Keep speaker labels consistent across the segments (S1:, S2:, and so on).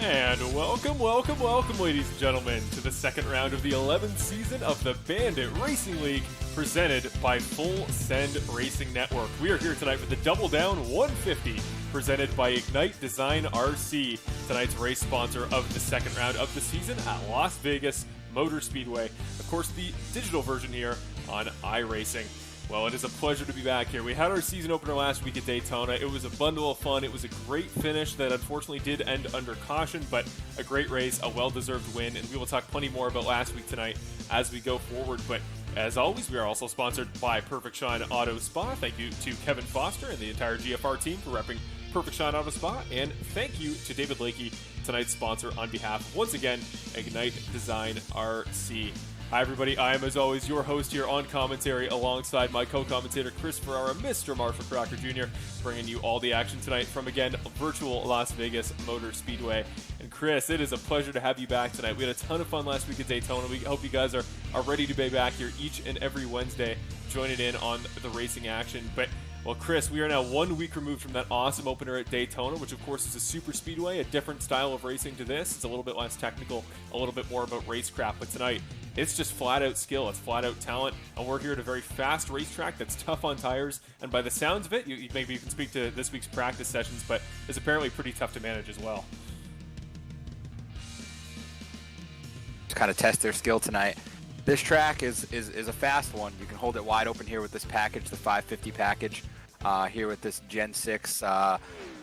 S1: And welcome, ladies and gentlemen, to the second round of the 11th season of the Bandit Racing League, presented by Full Send Racing Network. We are here tonight with the Double Down 150, presented by Ignite Design RC, tonight's race sponsor of the second round of the season at Las Vegas Motor Speedway. Of course, the digital version here on iRacing. Well, it is a pleasure to be back here. We had our season opener last week at Daytona. It was a bundle of fun. It was a great finish that unfortunately did end under caution, but a great race, a well-deserved win, and we will talk plenty more about last week tonight as we go forward. But as always, we are also sponsored by Perfect Shine Auto Spa. Thank you to Kevin Foster and the entire GFR team for repping Perfect Shine Auto Spa, and thank you to David Lakey, tonight's sponsor, on behalf, once again, Ignite Design RC. Hi everybody, I am as always your host here on commentary alongside my co-commentator Chris Ferreira, Mr. Marshall Crocker Jr., bringing you all the action tonight from, again, virtual Las Vegas Motor Speedway. And Chris, it is a pleasure to have you back tonight. We had a ton of fun last week at Daytona. We hope you guys are ready to be back here each and every Wednesday, joining in on the racing action. But well, Chris, we are now 1 week removed from that awesome opener at Daytona, which of course is a super speedway, a different style of racing to this. It's a little bit less technical, a little bit more about racecraft, but tonight it's just flat out skill, it's flat out talent, and we're here at a very fast racetrack that's tough on tires, and by the sounds of it, maybe you can speak to this week's practice sessions, but it's apparently pretty tough to manage as well.
S2: To kind of test their skill tonight. This track is a fast one. You can hold it wide open here with this package, the 550 package, here with this Gen 6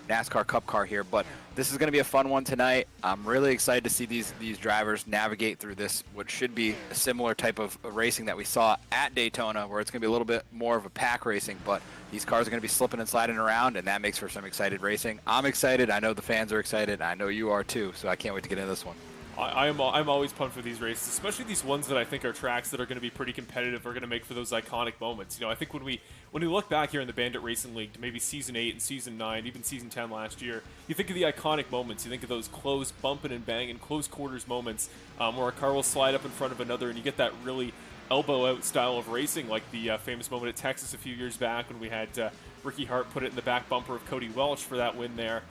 S2: NASCAR Cup car here. But this is going to be a fun one tonight. I'm really excited to see these drivers navigate through this, what should be a similar type of racing that we saw at Daytona, where it's going to be a little bit more of a pack racing, but these cars are going to be slipping and sliding around, and that makes for some excited racing. I'm excited. I know the fans are excited. I know you are too, so I can't wait to get into this one.
S1: I'm always pumped for these races, especially these ones that I think are tracks that are going to be pretty competitive, are going to make for those iconic moments. You know, I think when we look back here in the Bandit Racing League to maybe Season 8 and Season 9, even Season 10 last year, you think of the iconic moments. You think of those close bumping and banging, close quarters moments where a car will slide up in front of another, and you get that really elbow-out style of racing, like the famous moment at Texas a few years back when we had Ricky Hart put it in the back bumper of Cody Welch for that win there,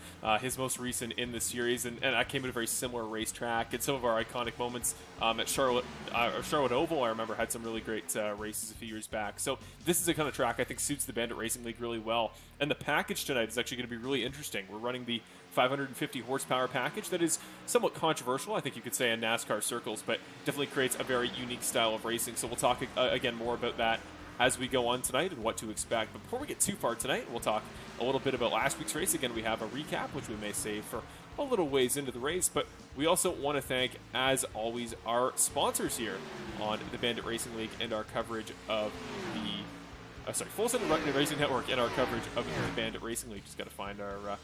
S1: his most recent in the series, and I came at a very similar racetrack. And some of our iconic moments at Charlotte Oval, I remember, had some really great races a few years back. So this is a kind of track I think suits the Bandit Racing League really well. And the package tonight is actually going to be really interesting. We're running the 550 horsepower package that is somewhat controversial, I think you could say, in NASCAR circles, but definitely creates a very unique style of racing. So we'll talk again more about that as we go on tonight and what to expect. But before we get too far tonight, we'll talk a little bit about last week's race. Again, we have a recap, which we may save for a little ways into the race, but we also want to thank, as always, our sponsors here on the Bandit Racing League and our coverage of the Full Send Racing Network and our coverage of the Bandit Racing League. Just got to find our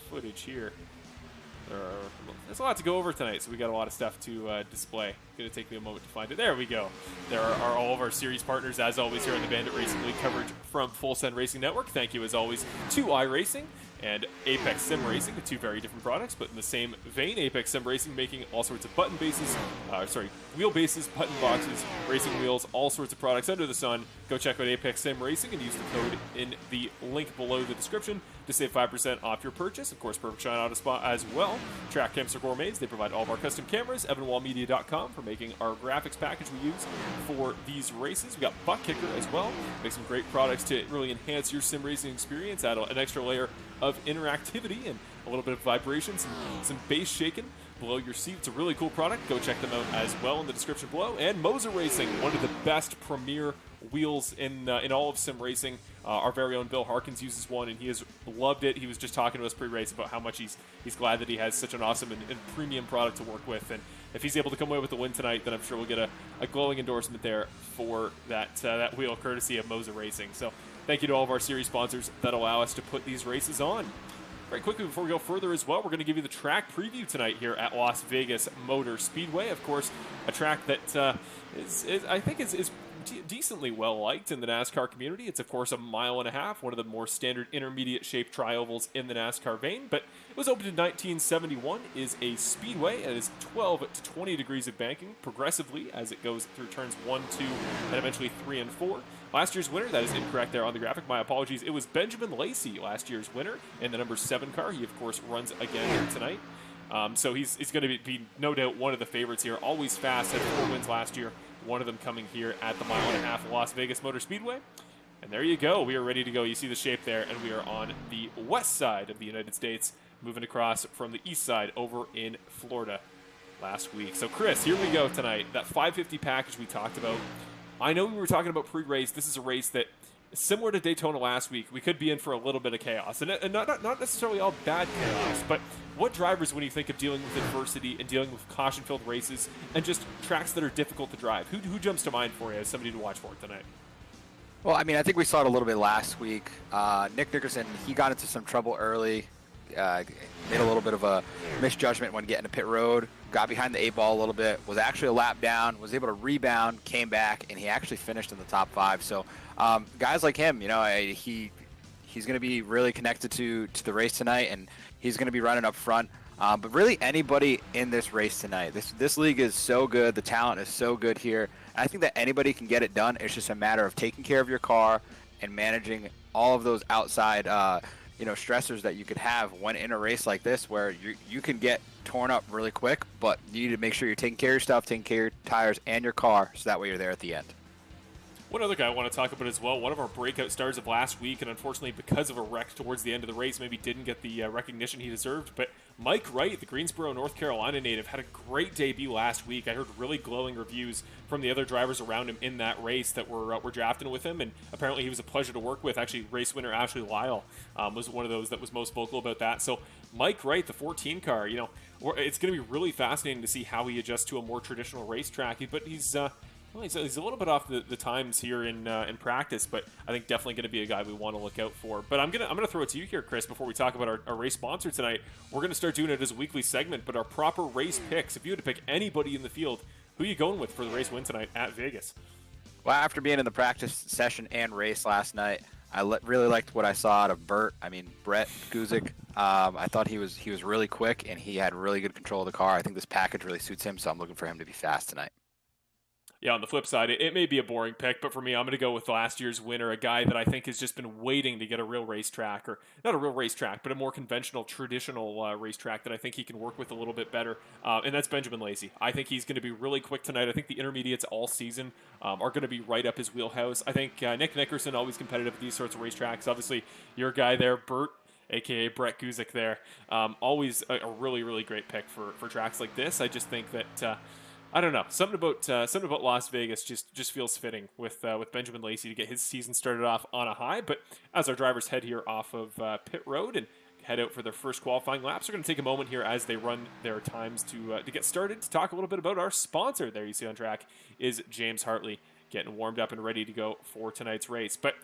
S1: footage here. There's a lot to go over tonight, so we got a lot of stuff to display. Going to take me a moment to find it. There we go. There are all of our series partners, as always, here in the Bandit Racing League coverage from Full Send Racing Network. Thank you, as always, to iRacing and Apex Sim Racing, the two very different products, but in the same vein. Apex Sim Racing making all sorts of wheel bases, button boxes, racing wheels, all sorts of products under the sun. Go check out Apex Sim Racing and use the code in the link below the description to save 5% off your purchase. Of course, Perfect Shine Auto Spa as well. Track Cams are gourmets. They provide all of our custom cameras. EvanWallMedia.com for making our graphics package we use for these races. We got Butt Kicker as well. Make some great products to really enhance your sim racing experience. Add an extra layer of interactivity and a little bit of vibration, some bass shaking below your seat. It's a really cool product. Go check them out as well in the description below. And Moser Racing, one of the best premier wheels in all of sim racing. Our very own Bill Harkins uses one, and he has loved it. He was just talking to us pre-race about how much he's glad that he has such an awesome and premium product to work with. And if he's able to come away with the win tonight, then I'm sure we'll get a glowing endorsement there for that wheel, courtesy of Moser Racing. So thank you to all of our series sponsors that allow us to put these races on. Very quickly, before we go further as well, we're going to give you the track preview tonight here at Las Vegas Motor Speedway. Of course, a track that I think is decently well liked in the NASCAR community. It's of course a mile and a half, one of the more standard intermediate shaped tri-ovals in the NASCAR vein, but it was opened in 1971, is a speedway. It is 12 to 20 degrees of banking progressively as it goes through turns 1, 2, and eventually 3 and 4. Last year's winner, that is incorrect there on the graphic, my apologies. It was Benjamin Lacey, last year's winner, in the number 7 car. He, of course, runs again here tonight. So he's going to be no doubt one of the favorites here. Always fast, had 4 wins last year. One of them coming here at the 1.5 mile Las Vegas Motor Speedway. And there you go. We are ready to go. You see the shape there, and we are on the west side of the United States, moving across from the east side over in Florida last week. So, Chris, here we go tonight. That 550 package we talked about. I know we were talking about pre-race. This is a race that, similar to Daytona last week, we could be in for a little bit of chaos. And not necessarily all bad chaos, but what drivers, when you think of dealing with adversity and dealing with caution-filled races and just tracks that are difficult to drive, who jumps to mind for you as somebody to watch for tonight?
S2: Well, I mean, I think we saw it a little bit last week. Nick Nickerson, he got into some trouble early, made a little bit of a misjudgment when getting to pit road, got behind the 8-ball a little bit, was actually a lap down, was able to rebound, came back, and he actually finished in the top 5. So guys like him, he's going to be really connected to the race tonight, and he's going to be running up front. But really anybody in this race tonight, this league is so good, the talent is so good here. I think that anybody can get it done. It's just a matter of taking care of your car and managing all of those outside, stressors that you could have when in a race like this, where you can get torn up really quick, but you need to make sure you're taking care of your stuff, taking care of your tires and your car, so that way you're there at the end.
S1: One other guy I want to talk about as well, one of our breakout stars of last week, and unfortunately because of a wreck towards the end of the race, maybe didn't get the recognition he deserved, but Mike Wright, the Greensboro, North Carolina native, had a great debut last week. I heard really glowing reviews from the other drivers around him in that race that were drafting with him, and apparently he was a pleasure to work with. Actually, race winner Ashley Lyle was one of those that was most vocal about that. So Mike Wright, the 14 car, it's going to be really fascinating to see how he adjusts to a more traditional racetrack, but he's a little bit off the times here in practice, but I think definitely going to be a guy we want to look out for. But I'm gonna throw it to you here, Chris, before we talk about our race sponsor tonight. We're going to start doing it as a weekly segment, but our proper race picks. If you had to pick anybody in the field, who are you going with for the race win tonight at Vegas?
S2: Well, after being in the practice session and race last night, I really liked what I saw out of Brett Guzik. I thought he was really quick, and he had really good control of the car. I think this package really suits him, so I'm looking for him to be fast tonight.
S1: Yeah, on the flip side, it may be a boring pick, but for me, I'm going to go with last year's winner, a guy that I think has just been waiting to get a real racetrack, or not a real racetrack, but a more conventional, traditional racetrack that I think he can work with a little bit better, and that's Benjamin Lacey. I think he's going to be really quick tonight. I think the intermediates all season are going to be right up his wheelhouse. I think Nick Nickerson, always competitive at these sorts of racetracks. Obviously, your guy there, Bert, a.k.a. Brett Guzik there, always a really, really great pick for tracks like this. I just think that... I don't know. Something about Las Vegas just feels fitting with Benjamin Lacey to get his season started off on a high. But as our drivers head here off of pit road and head out for their first qualifying laps, we're going to take a moment here as they run their times to get started to talk a little bit about our sponsor. There you see on track is James Hartley getting warmed up and ready to go for tonight's race. But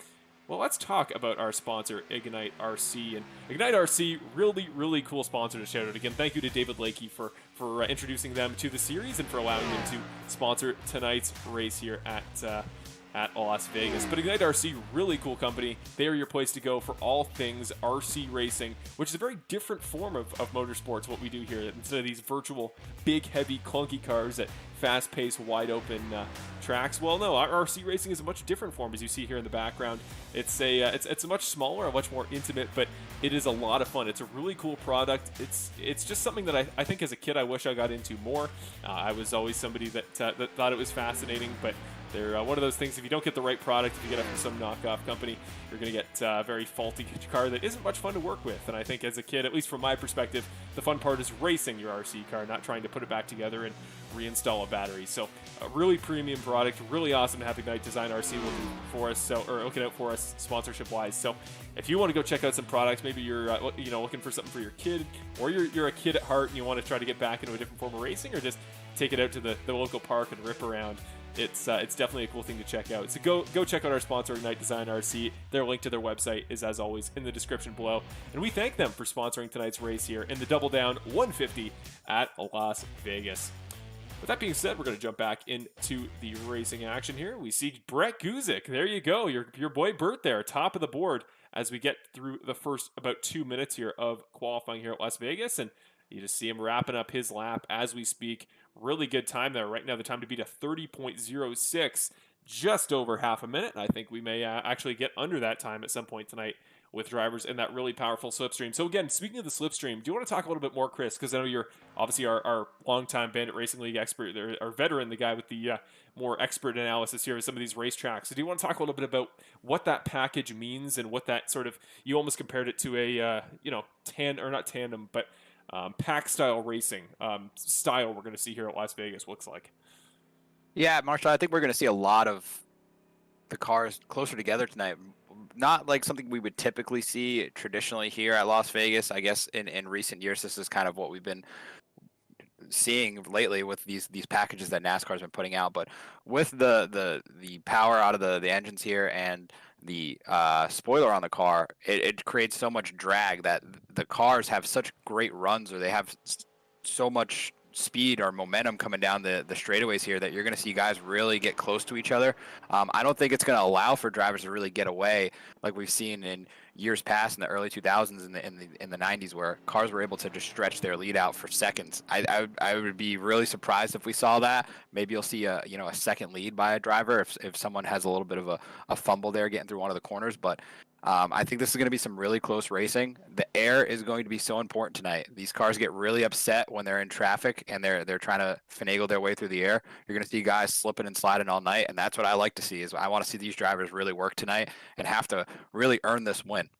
S1: well, let's talk about our sponsor, Ignite RC. And Ignite RC, really, really cool sponsor to shout out. Again, thank you to David Lakey for introducing them to the series and for allowing them to sponsor tonight's race here at Las Vegas. But Ignite RC, really cool company. They are your place to go for all things RC racing, which is a very different form of motorsports, what we do here. Instead of these virtual, big, heavy, clunky cars at fast-paced, wide-open tracks. Well, no, our RC racing is a much different form, as you see here in the background. It's a much smaller, a much more intimate, but it is a lot of fun. It's a really cool product. It's just something that I think as a kid I wish I got into more. I was always somebody that thought it was fascinating, but they're one of those things, if you don't get the right product, if you get it from some knockoff company, you're going to get a very faulty car that isn't much fun to work with. And I think as a kid, at least from my perspective, the fun part is racing your RC car, not trying to put it back together and reinstall a battery. So a really premium product, really awesome to have Ignite Design RC looking out for us sponsorship-wise. So if you want to go check out some products, maybe you're looking for something for your kid, or you're a kid at heart and you want to try to get back into a different form of racing, or just take it out to the local park and rip around, it's definitely a cool thing to check out. So go check out our sponsor, Ignite Design RC. Their link to their website is, as always, in the description below. And we thank them for sponsoring tonight's race here in the Double Down 150 at Las Vegas. With that being said, we're going to jump back into the racing action here. We see Brett Guzik. There you go. Your boy Bert there, top of the board as we get through the first about 2 minutes here of qualifying here at Las Vegas. And you just see him wrapping up his lap as we speak. Really good time there. Right now, the time to beat a 30.06. just over half a minute. I think we may actually get under that time at some point tonight with drivers in that really powerful slipstream. So again, speaking of the slipstream, do you want to talk a little bit more, Chris? Because I know you're obviously our longtime Bandit Racing League expert, our veteran, the guy with the more expert analysis here of some of these racetracks. So do you want to talk a little bit about what that package means and what that sort of, you almost compared it to a, not tandem, but pack style racing style we're going to see here at Las Vegas looks like?
S2: Yeah, Marshall, I think we're going to see a lot of the cars closer together tonight. Not like something we would typically see traditionally here at Las Vegas. I guess in recent years, this is kind of what we've been seeing lately with these packages that NASCAR's been putting out. But with the power out of the engines here and the spoiler on the car, it creates so much drag that the cars have such great runs, or they have so much speed or momentum coming down the straightaways here that you're going to see guys really get close to each other. I don't think it's going to allow for drivers to really get away like we've seen in years past in the early 2000s in the 90s, where cars were able to just stretch their lead out for seconds. I would be really surprised if we saw that. Maybe you'll see a second lead by a driver if someone has a little bit of a fumble there getting through one of the corners. But I think this is going to be some really close racing. The air is going to be so important tonight. These cars get really upset when they're in traffic and they're trying to finagle their way through the air. You're going to see guys slipping and sliding all night, and that's what I like to see. Is I want to see these drivers really work tonight and have to really earn this win.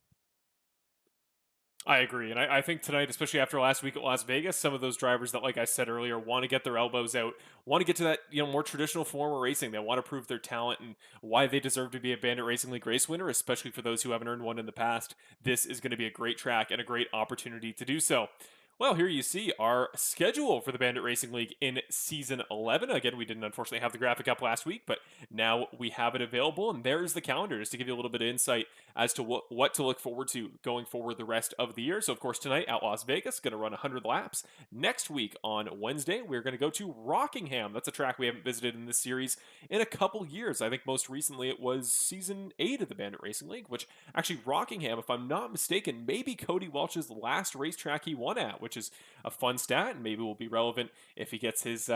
S1: I agree. And I think tonight, especially after last week at Las Vegas, some of those drivers that, like I said earlier, want to get their elbows out, want to get to that more traditional form of racing. They want to prove their talent and why they deserve to be a Bandit Racing League race winner, especially for those who haven't earned one in the past. This is going to be a great track and a great opportunity to do so. Well, here you see our schedule for the Bandit Racing League in Season 11. Again, we didn't unfortunately have the graphic up last week, but now we have it available, and there's the calendar just to give you a little bit of insight as to what to look forward to going forward the rest of the year. So, of course, tonight at Las Vegas, going to run 100 laps. Next week on Wednesday, we're going to go to Rockingham. That's a track we haven't visited in this series in a couple years. I think most recently it was Season 8 of the Bandit Racing League, which actually Rockingham, if I'm not mistaken, maybe Cody Welch's last racetrack he won at, which is a fun stat and maybe will be relevant if he gets his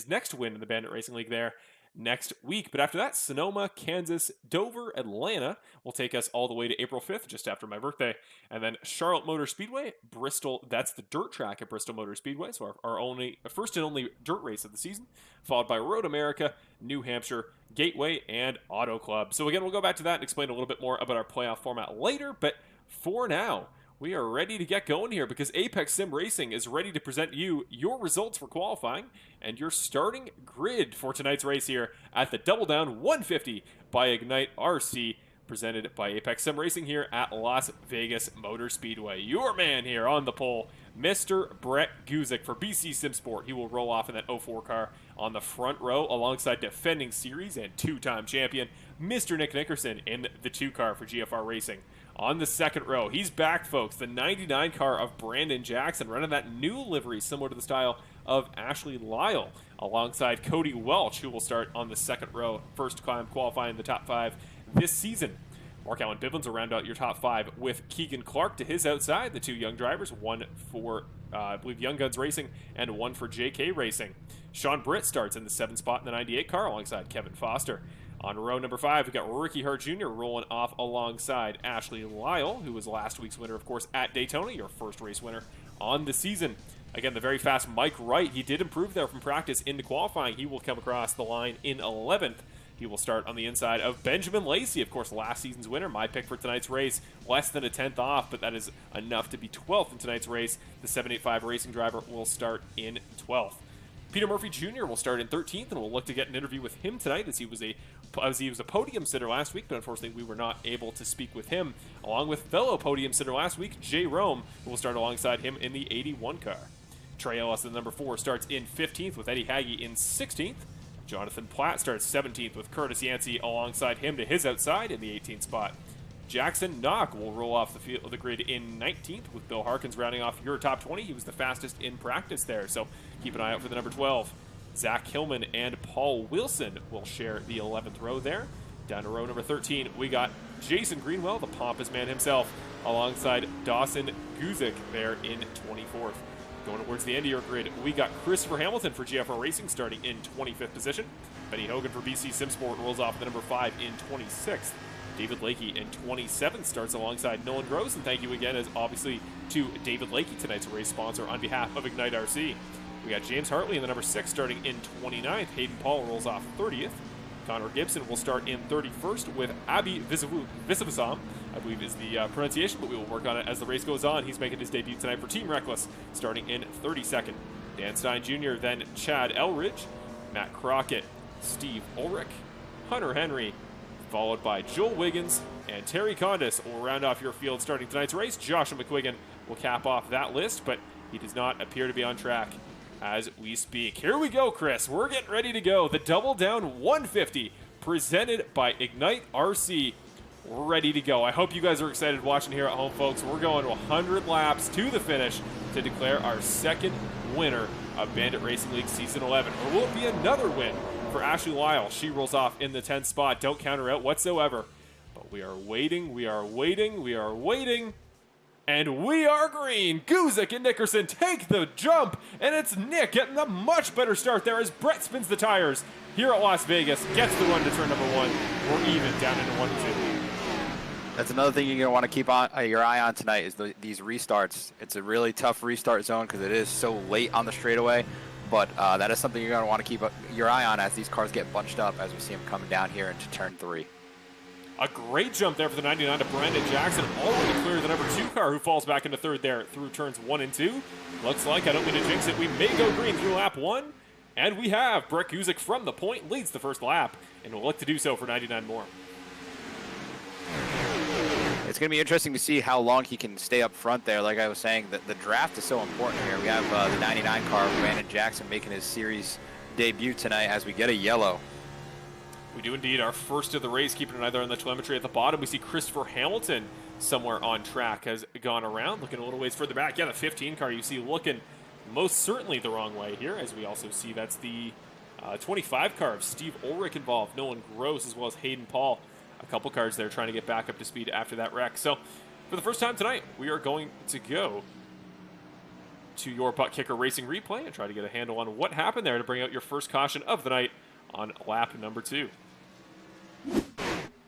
S1: next win in the Bandit Racing League there next week. But after that, Sonoma, Kansas, Dover, Atlanta will take us all the way to April 5th, just after my birthday. And then Charlotte Motor Speedway, Bristol, that's the dirt track at Bristol Motor Speedway, so our first and only dirt race of the season, followed by Road America, New Hampshire, Gateway, and Auto Club. So again, we'll go back to that and explain a little bit more about our playoff format later, but for now, we are ready to get going here because Apex Sim Racing is ready to present you your results for qualifying and your starting grid for tonight's race here at the Double Down 150 by Ignite RC, presented by Apex Sim Racing here at Las Vegas Motor Speedway. Your man here on the pole, Mr. Brett Guzik for BC Sim Sport. He will roll off in that 04 car on the front row alongside defending series and two-time champion Mr. Nick Nickerson in the 2 car for GFR Racing. On the second row, he's back, folks. The 99 car of Brandon Jackson, running that new livery similar to the style of Ashley Lyle, alongside Cody Welch, who will start on the second row, first time qualifying the top 5 this season. Mark Allen Bivens will round out your top 5 with Keegan Clark to his outside, the 2 young drivers, one for, I believe, Young Guns Racing and one for JK Racing. Sean Britt starts in the 7th spot in the 98 car alongside Kevin Foster. On row number 5, we've got Ricky Hart Jr. rolling off alongside Ashley Lyle, who was last week's winner, of course, at Daytona, your first race winner on the season. Again, the very fast Mike Wright, he did improve there from practice into qualifying. He will come across the line in 11th. He will start on the inside of Benjamin Lacey, of course, last season's winner. My pick for tonight's race, less than a 10th off, but that is enough to be 12th in tonight's race. The 785 Racing driver will start in 12th. Peter Murphy Jr. will start in 13th, and we'll look to get an interview with him tonight as he was a podium sitter last week, but unfortunately we were not able to speak with him, along with fellow podium sitter last week, Jay Rome, who will start alongside him in the 81 car. Trey Ellis, the number 4, starts in 15th with Eddie Hagee in 16th. Jonathan Platt starts 17th with Curtis Yancey alongside him to his outside in the 18th spot. Jackson Knock will roll off the grid in 19th with Bill Harkins rounding off your top 20. He was the fastest in practice there, so keep an eye out for the number 12. Zach Hillman and Paul Wilson will share the 11th row there. Down to row number 13, we got Jason Greenwell, the pompous man himself, alongside Dawson Guzik there in 24th. Going towards the end of your grid, we got Christopher Hamilton for GFR Racing starting in 25th position. Benny Hogan for BC Simsport rolls off the number 5 in 26th. David Lakey in 27th starts alongside Nolan Gross, and thank you again, as obviously, to David Lakey, tonight's race sponsor, on behalf of Ignite RC. We got James Hartley in the number 6 starting in 29th. Hayden Paul rolls off 30th. Connor Gibson will start in 31st with Abhi Visavasam, I believe is the pronunciation, but we will work on it as the race goes on. He's making his debut tonight for Team Reckless, starting in 32nd. Dan Stein Jr., then Chad Elridge, Matt Crockett, Steve Ulrich, Hunter Henry, followed by Joel Wiggins, and Terry Condis will round off your field starting tonight's race. Joshua McQuiggan will cap off that list, but he does not appear to be on track as we speak. Here we go, Chris. We're getting ready to go. The Double Down 150 presented by Ignite RC. We're ready to go. I hope you guys are excited watching here at home, folks. We're going 100 laps to the finish to declare our second winner of Bandit Racing League Season 11. Or will it be another win for Ashley Lyle? She rolls off in the 10th spot. Don't count her out whatsoever. But we are waiting, we are waiting, we are waiting. And we are green. Guzik and Nickerson take the jump. And it's Nick getting a much better start there as Brett spins the tires here at Las Vegas. Gets the run to turn number 1. We're even down into 1 and 2.
S2: That's another thing you're going to want to keep on your eye on tonight is these restarts. It's a really tough restart zone because it is so late on the straightaway. But that is something you're going to want to keep your eye on as these cars get bunched up as we see them coming down here into turn 3. A
S1: great jump there for the 99 to Brandon Jackson, all the way to clear the number 2 car who falls back into third there through turns 1 and 2. Looks like, I don't mean to jinx it, we may go green through lap 1. And we have Brett Guzik from the point, leads the first lap, and will look to do so for 99 more.
S2: It's going to be interesting to see how long he can stay up front there. Like I was saying, the draft is so important here. We have the 99 car, Brandon Jackson, making his series debut tonight as we get a yellow.
S1: We do indeed. Our first of the race, keeping an eye there on the telemetry at the bottom. We see Christopher Hamilton somewhere on track, has gone around, looking a little ways further back. Yeah, the 15 car you see looking most certainly the wrong way here, as we also see that's the 25 car of Steve Ulrich involved, Nolan Gross, as well as Hayden Paul. A couple cars there trying to get back up to speed after that wreck. So, for the first time tonight, we are going to go to your Butt Kicker Racing replay and try to get a handle on what happened there to bring out your first caution of the night on lap number 2.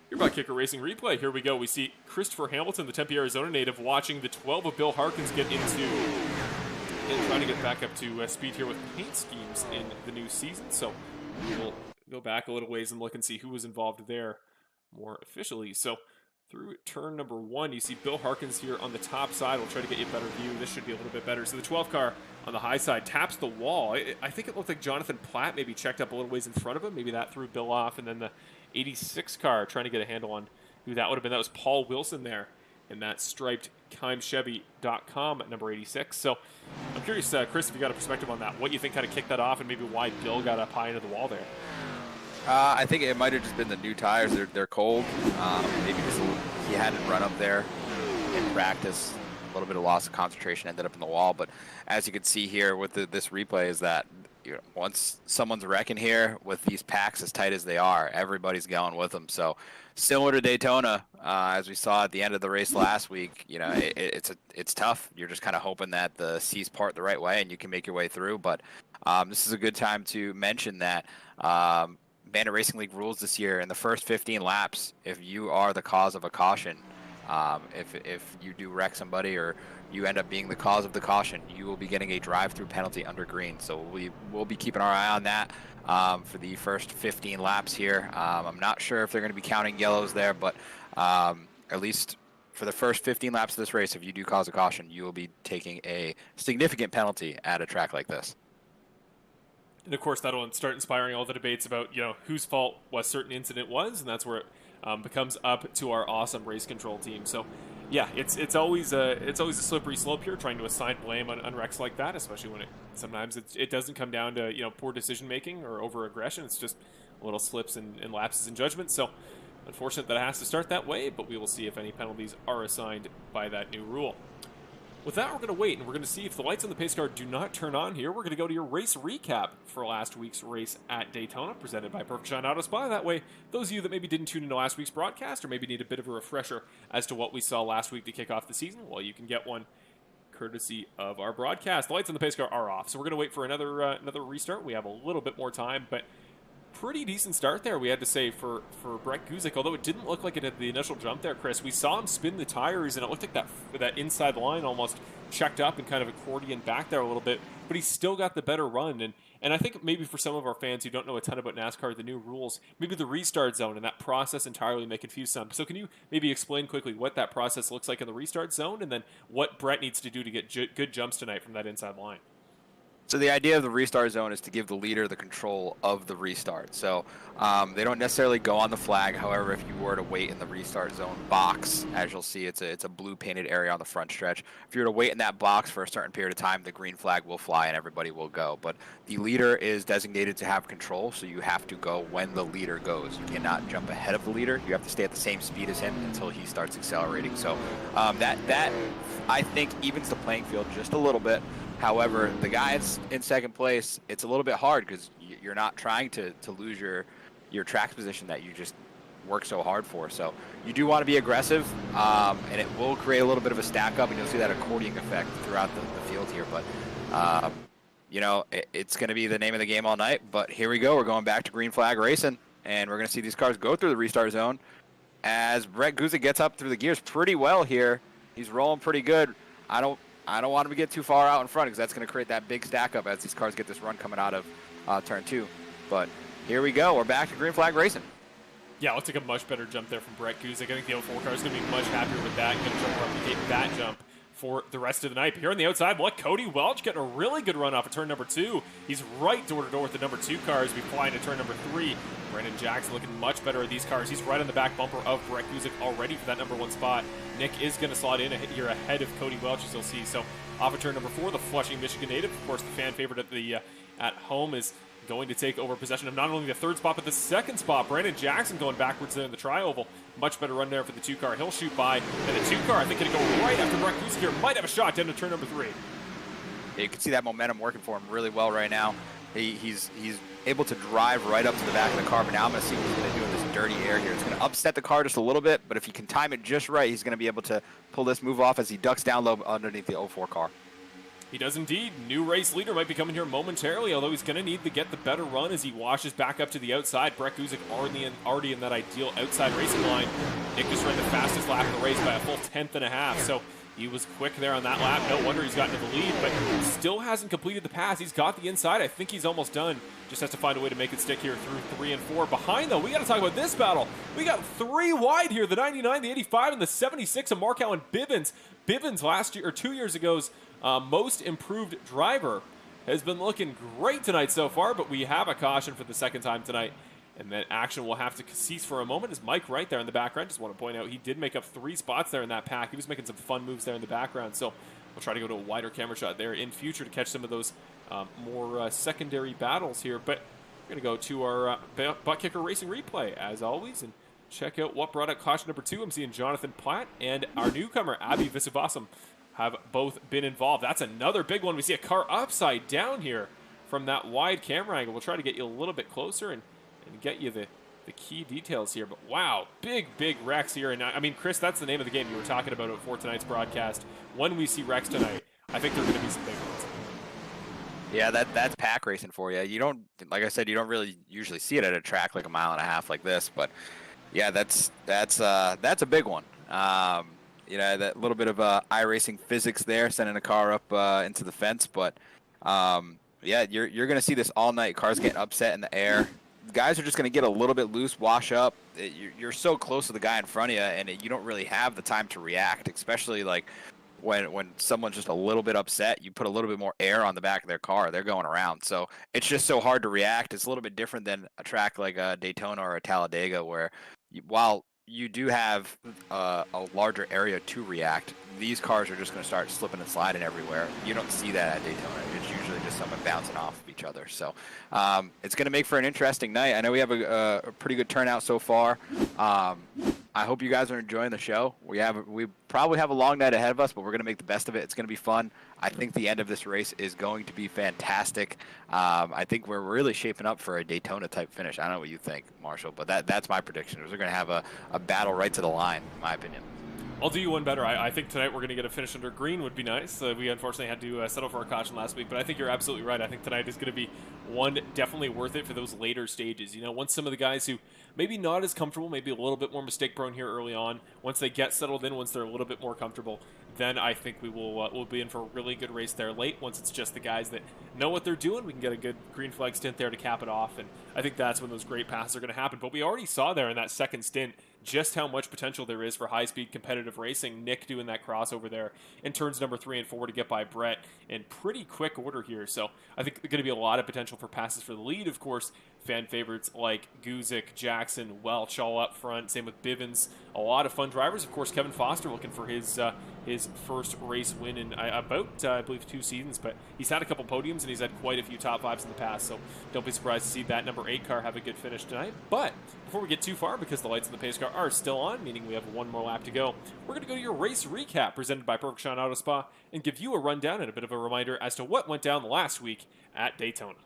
S1: Your Butt Kicker Racing replay. Here we go. We see Christopher Hamilton, the Tempe, Arizona native, watching the 12 of Bill Harkins get into and trying to get back up to speed here with paint schemes in the new season. So, we'll go back a little ways and look and see who was involved there more officially. So through turn number 1, you see Bill Harkins here on the top side. We'll try to get you a better view. This should be a little bit better. So the 12 car on the high side taps the wall. I think it looked like Jonathan Platt maybe checked up a little ways in front of him. Maybe that threw Bill off. And then the 86 car trying to get a handle on who that would have been. That was Paul Wilson there in that striped KeimChevy.com at number 86. So I'm curious, Chris, if you got a perspective on that. What you think kind of kicked that off and maybe why Bill got up high into the wall there?
S2: I think it might have just been the new tires. They're cold. Maybe just he hadn't run up there in practice. A little bit of loss of concentration ended up in the wall. But as you can see here with this replay is that once someone's wrecking here with these packs as tight as they are, everybody's going with them. So similar to Daytona, as we saw at the end of the race last week, it's tough. You're just kind of hoping that the seas part the right way and you can make your way through. But this is a good time to mention that Bandit Racing League rules this year in the first 15 laps, if you are the cause of a caution, if you do wreck somebody or you end up being the cause of the caution, you will be getting a drive-through penalty under green. So we will be keeping our eye on that for the first 15 laps here. I'm not sure if they're going to be counting yellows there, but at least for the first 15 laps of this race, if you do cause a caution, you will be taking a significant penalty at a track like this.
S1: And of course, that'll start inspiring all the debates about, whose fault a certain incident was, and that's where it becomes up to our awesome race control team. So, yeah, it's always a slippery slope here, trying to assign blame on wrecks like that, especially when sometimes it doesn't come down to poor decision making or over aggression. It's just little slips and lapses in judgment. So, unfortunate that it has to start that way, but we will see if any penalties are assigned by that new rule. With that, we're going to wait, and we're going to see if the lights on the pace car do not turn on here. We're going to go to your race recap for last week's race at Daytona, presented by Perfect Shine Auto Spa. That way, those of you that maybe didn't tune into last week's broadcast or maybe need a bit of a refresher as to what we saw last week to kick off the season, well, you can get one courtesy of our broadcast. The lights on the pace car are off, so we're going to wait for another restart. We have a little bit more time, but pretty decent start there, we had to say, for Brett Guzik, although it didn't look like it at the initial jump there, Chris. We saw him spin the tires, and it looked like that inside line almost checked up and kind of accordion back there a little bit, but he still got the better run. And I think maybe for some of our fans who don't know a ton about NASCAR, the new rules, maybe the restart zone and that process entirely may confuse some. So can you maybe explain quickly what that process looks like in the restart zone, and then what Brett needs to do to get good jumps tonight from that inside line?
S2: So the idea of the restart zone is to give the leader the control of the restart. So they don't necessarily go on the flag. However, if you were to wait in the restart zone box, as you'll see, it's a blue painted area on the front stretch. If you were to wait in that box for a certain period of time, the green flag will fly and everybody will go. But the leader is designated to have control, so you have to go when the leader goes. You cannot jump ahead of the leader. You have to stay at the same speed as him until he starts accelerating. So that I think evens the playing field just a little bit. However, the guys in second place, it's a little bit hard because you're not trying to lose your track position that you just work so hard for. So you do want to be aggressive, and it will create a little bit of a stack up, and you'll see that accordion effect throughout the field here. But, you know, it's going to be the name of the game all night. But here we go. We're going back to green flag racing, and we're going to see these cars go through the restart zone as Brett Guzik gets up through the gears pretty well here. He's rolling pretty good. I don't want him to get too far out in front because that's going to create that big stack up as these cars get this run coming out of turn 2. But here we go. We're back to green flag racing.
S1: Yeah, it looks like a much better jump there from Brett Guzik. I think the 04 car is going to be much happier with that and going to replicate that jump for the rest of the night. But here on the outside, Cody Welch getting a really good run off of turn number 2. He's right door-to-door with the number 2 car as we fly into turn number 3. Brandon Jackson looking much better at these cars. He's right on the back bumper of Brett Guzik already for that number 1 spot. Nick is going to slot in here ahead of Cody Welch, as you'll see. So off of turn number 4, the Flushing, Michigan native, of course, the fan favorite at home, is going to take over possession of not only the 3rd spot, but the 2nd spot. Brandon Jackson going backwards there in the tri-oval. Much better run there for the 2 car. He'll shoot by, and the 2 car, I think, going to go right after Brett Guzik here. Might have a shot down to turn number 3.
S2: Yeah, you can see that momentum working for him really well right now. He's able to drive right up to the back of the car, but now I'm going to see what he's going to do in this dirty air here. It's going to upset the car just a little bit, but if he can time it just right, he's going to be able to pull this move off as he ducks down low underneath the 04 car.
S1: He does indeed. New race leader might be coming here momentarily, although he's going to need to get the better run as he washes back up to the outside. Brett Guzik already in that ideal outside racing line. Nick just ran the fastest lap of the race by a full 10.5, so he was quick there on that lap. No wonder he's gotten to the lead, but still hasn't completed the pass. He's got the inside. I think he's almost done. Just has to find a way to make it stick here through 3 and 4. Behind, though, we got to talk about this battle. We got 3 wide here, the 99, the 85, and the 76 of Markow and Bivens. Bivens last year, or 2 years ago's most improved driver, has been looking great tonight so far, but we have a caution for the 2nd time tonight. And then action will have to cease for a moment as Mike right there in the background. Just want to point out he did make up 3 spots there in that pack. He was making some fun moves there in the background. So we'll try to go to a wider camera shot there in future to catch some of those more secondary battles here. But we're going to go to our butt kicker racing replay as always and check out what brought up caution number 2. I'm seeing Jonathan Platt and our newcomer Abhi Visavasam have both been involved. That's another big one. We see a car upside down here from that wide camera angle. We'll try to get you a little bit closer and get you the key details here. But wow, big wrecks here. And I mean, Chris, that's the name of the game you were talking about for tonight's broadcast. When we see wrecks tonight, I think there are going to be some big ones.
S2: Yeah, that's pack racing for you. You don't, like I said, you don't really usually see it at a track like a mile and a half like this. But yeah, that's a big one. You know, that little bit of iRacing physics there, sending a car up into the fence. But yeah, you're going to see this all night. Cars getting upset in the air. Guys are just going to get a little bit loose, wash up. You're so close to the guy in front of you, and you don't really have the time to react, especially like when someone's just a little bit upset. You put a little bit more air on the back of their car. They're going around. So it's just so hard to react. It's a little bit different than a track like a Daytona or a Talladega where while you do have a larger area to react, these cars are just going to start slipping and sliding everywhere. You don't see that at Daytona. It's usually just someone bouncing off of each other. So it's going to make for an interesting night. I know we have a pretty good turnout so far. I hope you guys are enjoying the show. We probably have a long night ahead of us, but we're going to make the best of it. It's going to be fun. I think the end of this race is going to be fantastic. I think we're really shaping up for a Daytona-type finish. I don't know what you think, Marshall, but that's my prediction. We're going to have a battle right to the line, in my opinion.
S1: I'll do you one better. I think tonight we're going to get a finish under green would be nice. We unfortunately had to settle for a caution last week, but I think you're absolutely right. I think tonight is going to be one definitely worth it for those later stages. Once some of the guys who maybe not as comfortable, maybe a little bit more mistake prone here early on, once they get settled in, once they're a little bit more comfortable, then I think we'll be in for a really good race there late. Once it's just the guys that know what they're doing, we can get a good green flag stint there to cap it off, and I think that's when those great passes are going to happen. But we already saw there in that second stint just how much potential there is for high-speed competitive racing. Nick doing that crossover there in turns number 3 and 4 to get by Brett in pretty quick order here. So I think there's going to be a lot of potential for passes for the lead. Of course, fan favorites like Guzik, Jackson, Welch all up front. Same with Bivens. A lot of fun drivers. Of course, Kevin Foster looking for his first race win in about, I believe, 2 seasons. But he's had a couple podiums, and he's had quite a few top 5s in the past. So don't be surprised to see that number 8 car have a good finish tonight. But before we get too far, because the lights in the pace car are still on, meaning we have one more lap to go, we're going to go to your race recap presented by Perfect Shine Auto Spa and give you a rundown and a bit of a reminder as to what went down last week at Daytona.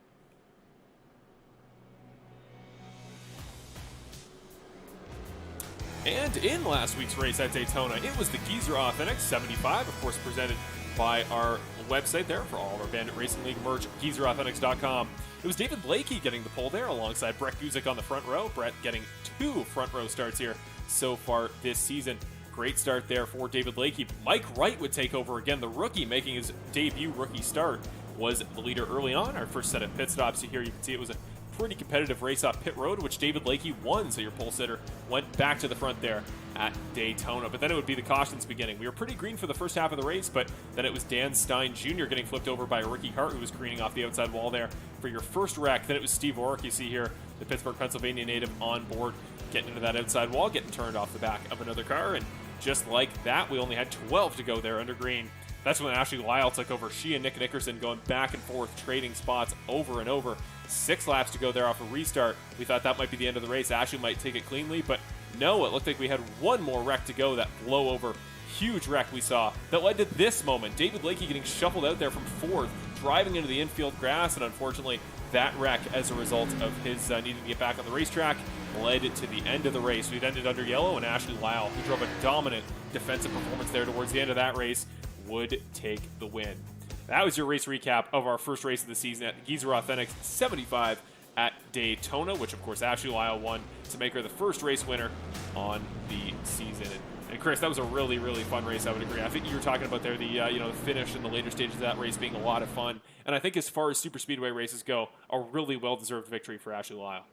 S1: And in last week's race at Daytona, it was the Geezer Authentic 75, of course presented by our website there for all of our Bandit Racing League merch, geezerauthentics.com. It was David Blakey getting the pole there alongside Brett Guzik on the front row. Brett getting 2 front row starts here so far this season. Great start there for David Blakey. Mike Wright would take over again. The rookie making his debut rookie start was the leader early on. Our first set of pit stops here, you can see it was a pretty competitive race off pit road, which David Blakey won, so your pole sitter went back to the front there at Daytona. But then it would be the cautions beginning. We were pretty green for the first half of the race, but then it was Dan Stein Jr. getting flipped over by Ricky Hart, who was greening off the outside wall there for your first wreck. Then it was Steve Orrick, you see here, the Pittsburgh, Pennsylvania native on board, getting into that outside wall, getting turned off the back of another car, and just like that, we only had 12 to go there under green. That's when Ashley Lyle took over. She and Nick Nickerson going back and forth, trading spots over and over. 6 laps to go there off a restart. We thought that might be the end of the race. Ashley might take it cleanly, but no, it looked like we had one more wreck to go. That blowover, huge wreck we saw that led to this moment. David Blakey getting shuffled out there from 4th, driving into the infield grass, and unfortunately, that wreck, as a result of his needing to get back on the racetrack, led to the end of the race. We'd ended under yellow, and Ashley Lyle, who drove a dominant defensive performance there towards the end of that race, would take the win. That was your race recap of our first race of the season at the Geezer Authentic 75 at Daytona, which of course Ashley Lyle won to make her the first race winner on the season. And Chris, that was a really, really fun race, I would agree. I think you were talking about there the finish and the later stages of that race being a lot of fun. And I think as far as super speedway races go, a really well-deserved victory for Ashley Lyle.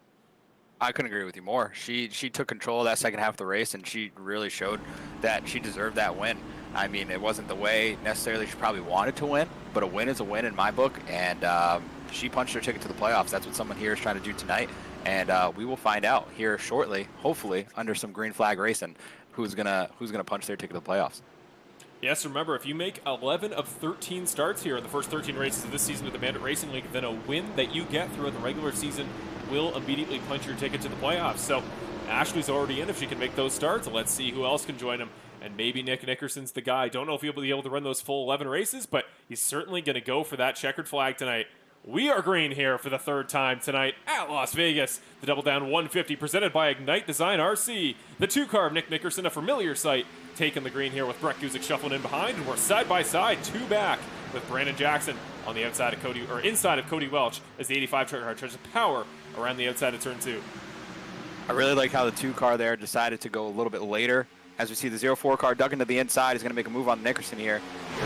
S2: I couldn't agree with you more. She took control of that second half of the race, and she really showed that she deserved that win. I mean, it wasn't the way necessarily she probably wanted to win, but a win is a win in my book, and she punched her ticket to the playoffs. That's what someone here is trying to do tonight, and we will find out here shortly, hopefully, under some green flag racing, who's gonna punch their ticket to the playoffs.
S1: Yes, remember, if you make 11 of 13 starts here in the first 13 races of this season with the Bandit Racing League, then a win that you get throughout the regular season will immediately punch your ticket to the playoffs. So Ashley's already in if she can make those starts. Let's see who else can join him. And maybe Nick Nickerson's the guy. Don't know if he'll be able to run those full 11 races, but he's certainly going to go for that checkered flag tonight. We are green here for the 3rd time tonight at Las Vegas. The Double Down 150 presented by Ignite Design RC. The 2-car of Nick Nickerson, a familiar sight, taking the green here with Brett Guzik shuffling in behind. And we're side by side, 2 back with Brandon Jackson on the outside of Cody, or inside of Cody Welch, as the 85 car tries to power around the outside of turn 2.
S2: I really like how the 2-car there decided to go a little bit later. As we see the 04 car dug into the inside, is going to make a move on Nickerson here.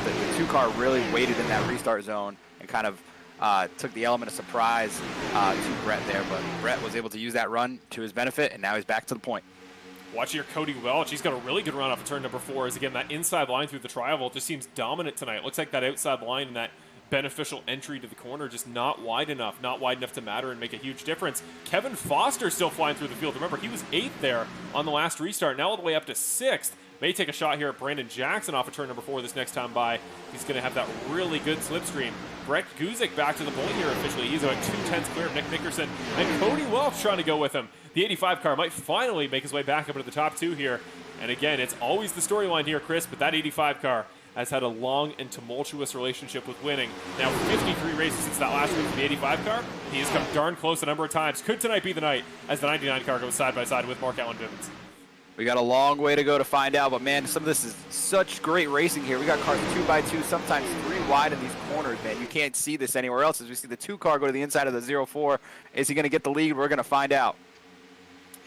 S2: The 2-car really waited in that restart zone and kind of took the element of surprise to Brett there, but Brett was able to use that run to his benefit, and now he's back to the point.
S1: Watch here, Cody Welch. He's got a really good run off of turn number 4. As again, that inside line through the tri-oval just seems dominant tonight. Looks like that outside line and that beneficial entry to the corner just not wide enough to matter and make a huge difference. Kevin Foster still flying through the field. Remember, he was 8th there on the last restart, now all the way up to 6th. May take a shot here at Brandon Jackson off of turn number 4 this next time by. He's going to have that really good slipstream. Brett Guzik back to the point here officially. He's about 2/10 clear of Nick Nickerson. And Cody Welch trying to go with him. The 85 car might finally make his way back up into the top 2 here. And again, it's always the storyline here, Chris, but that 85 car has had a long and tumultuous relationship with winning. Now, 53 races since that last week for the 85 car. He has come darn close a number of times. Could tonight be the night as the 99 car goes side by side with Mark Allen Bivens?
S2: We got a long way to go to find out, but man, some of this is such great racing here. We got cars 2x2, sometimes 3 wide in these corners, man. You can't see this anywhere else. As we see the 2 car go to the inside of the 04, is he going to get the lead? We're going to find out.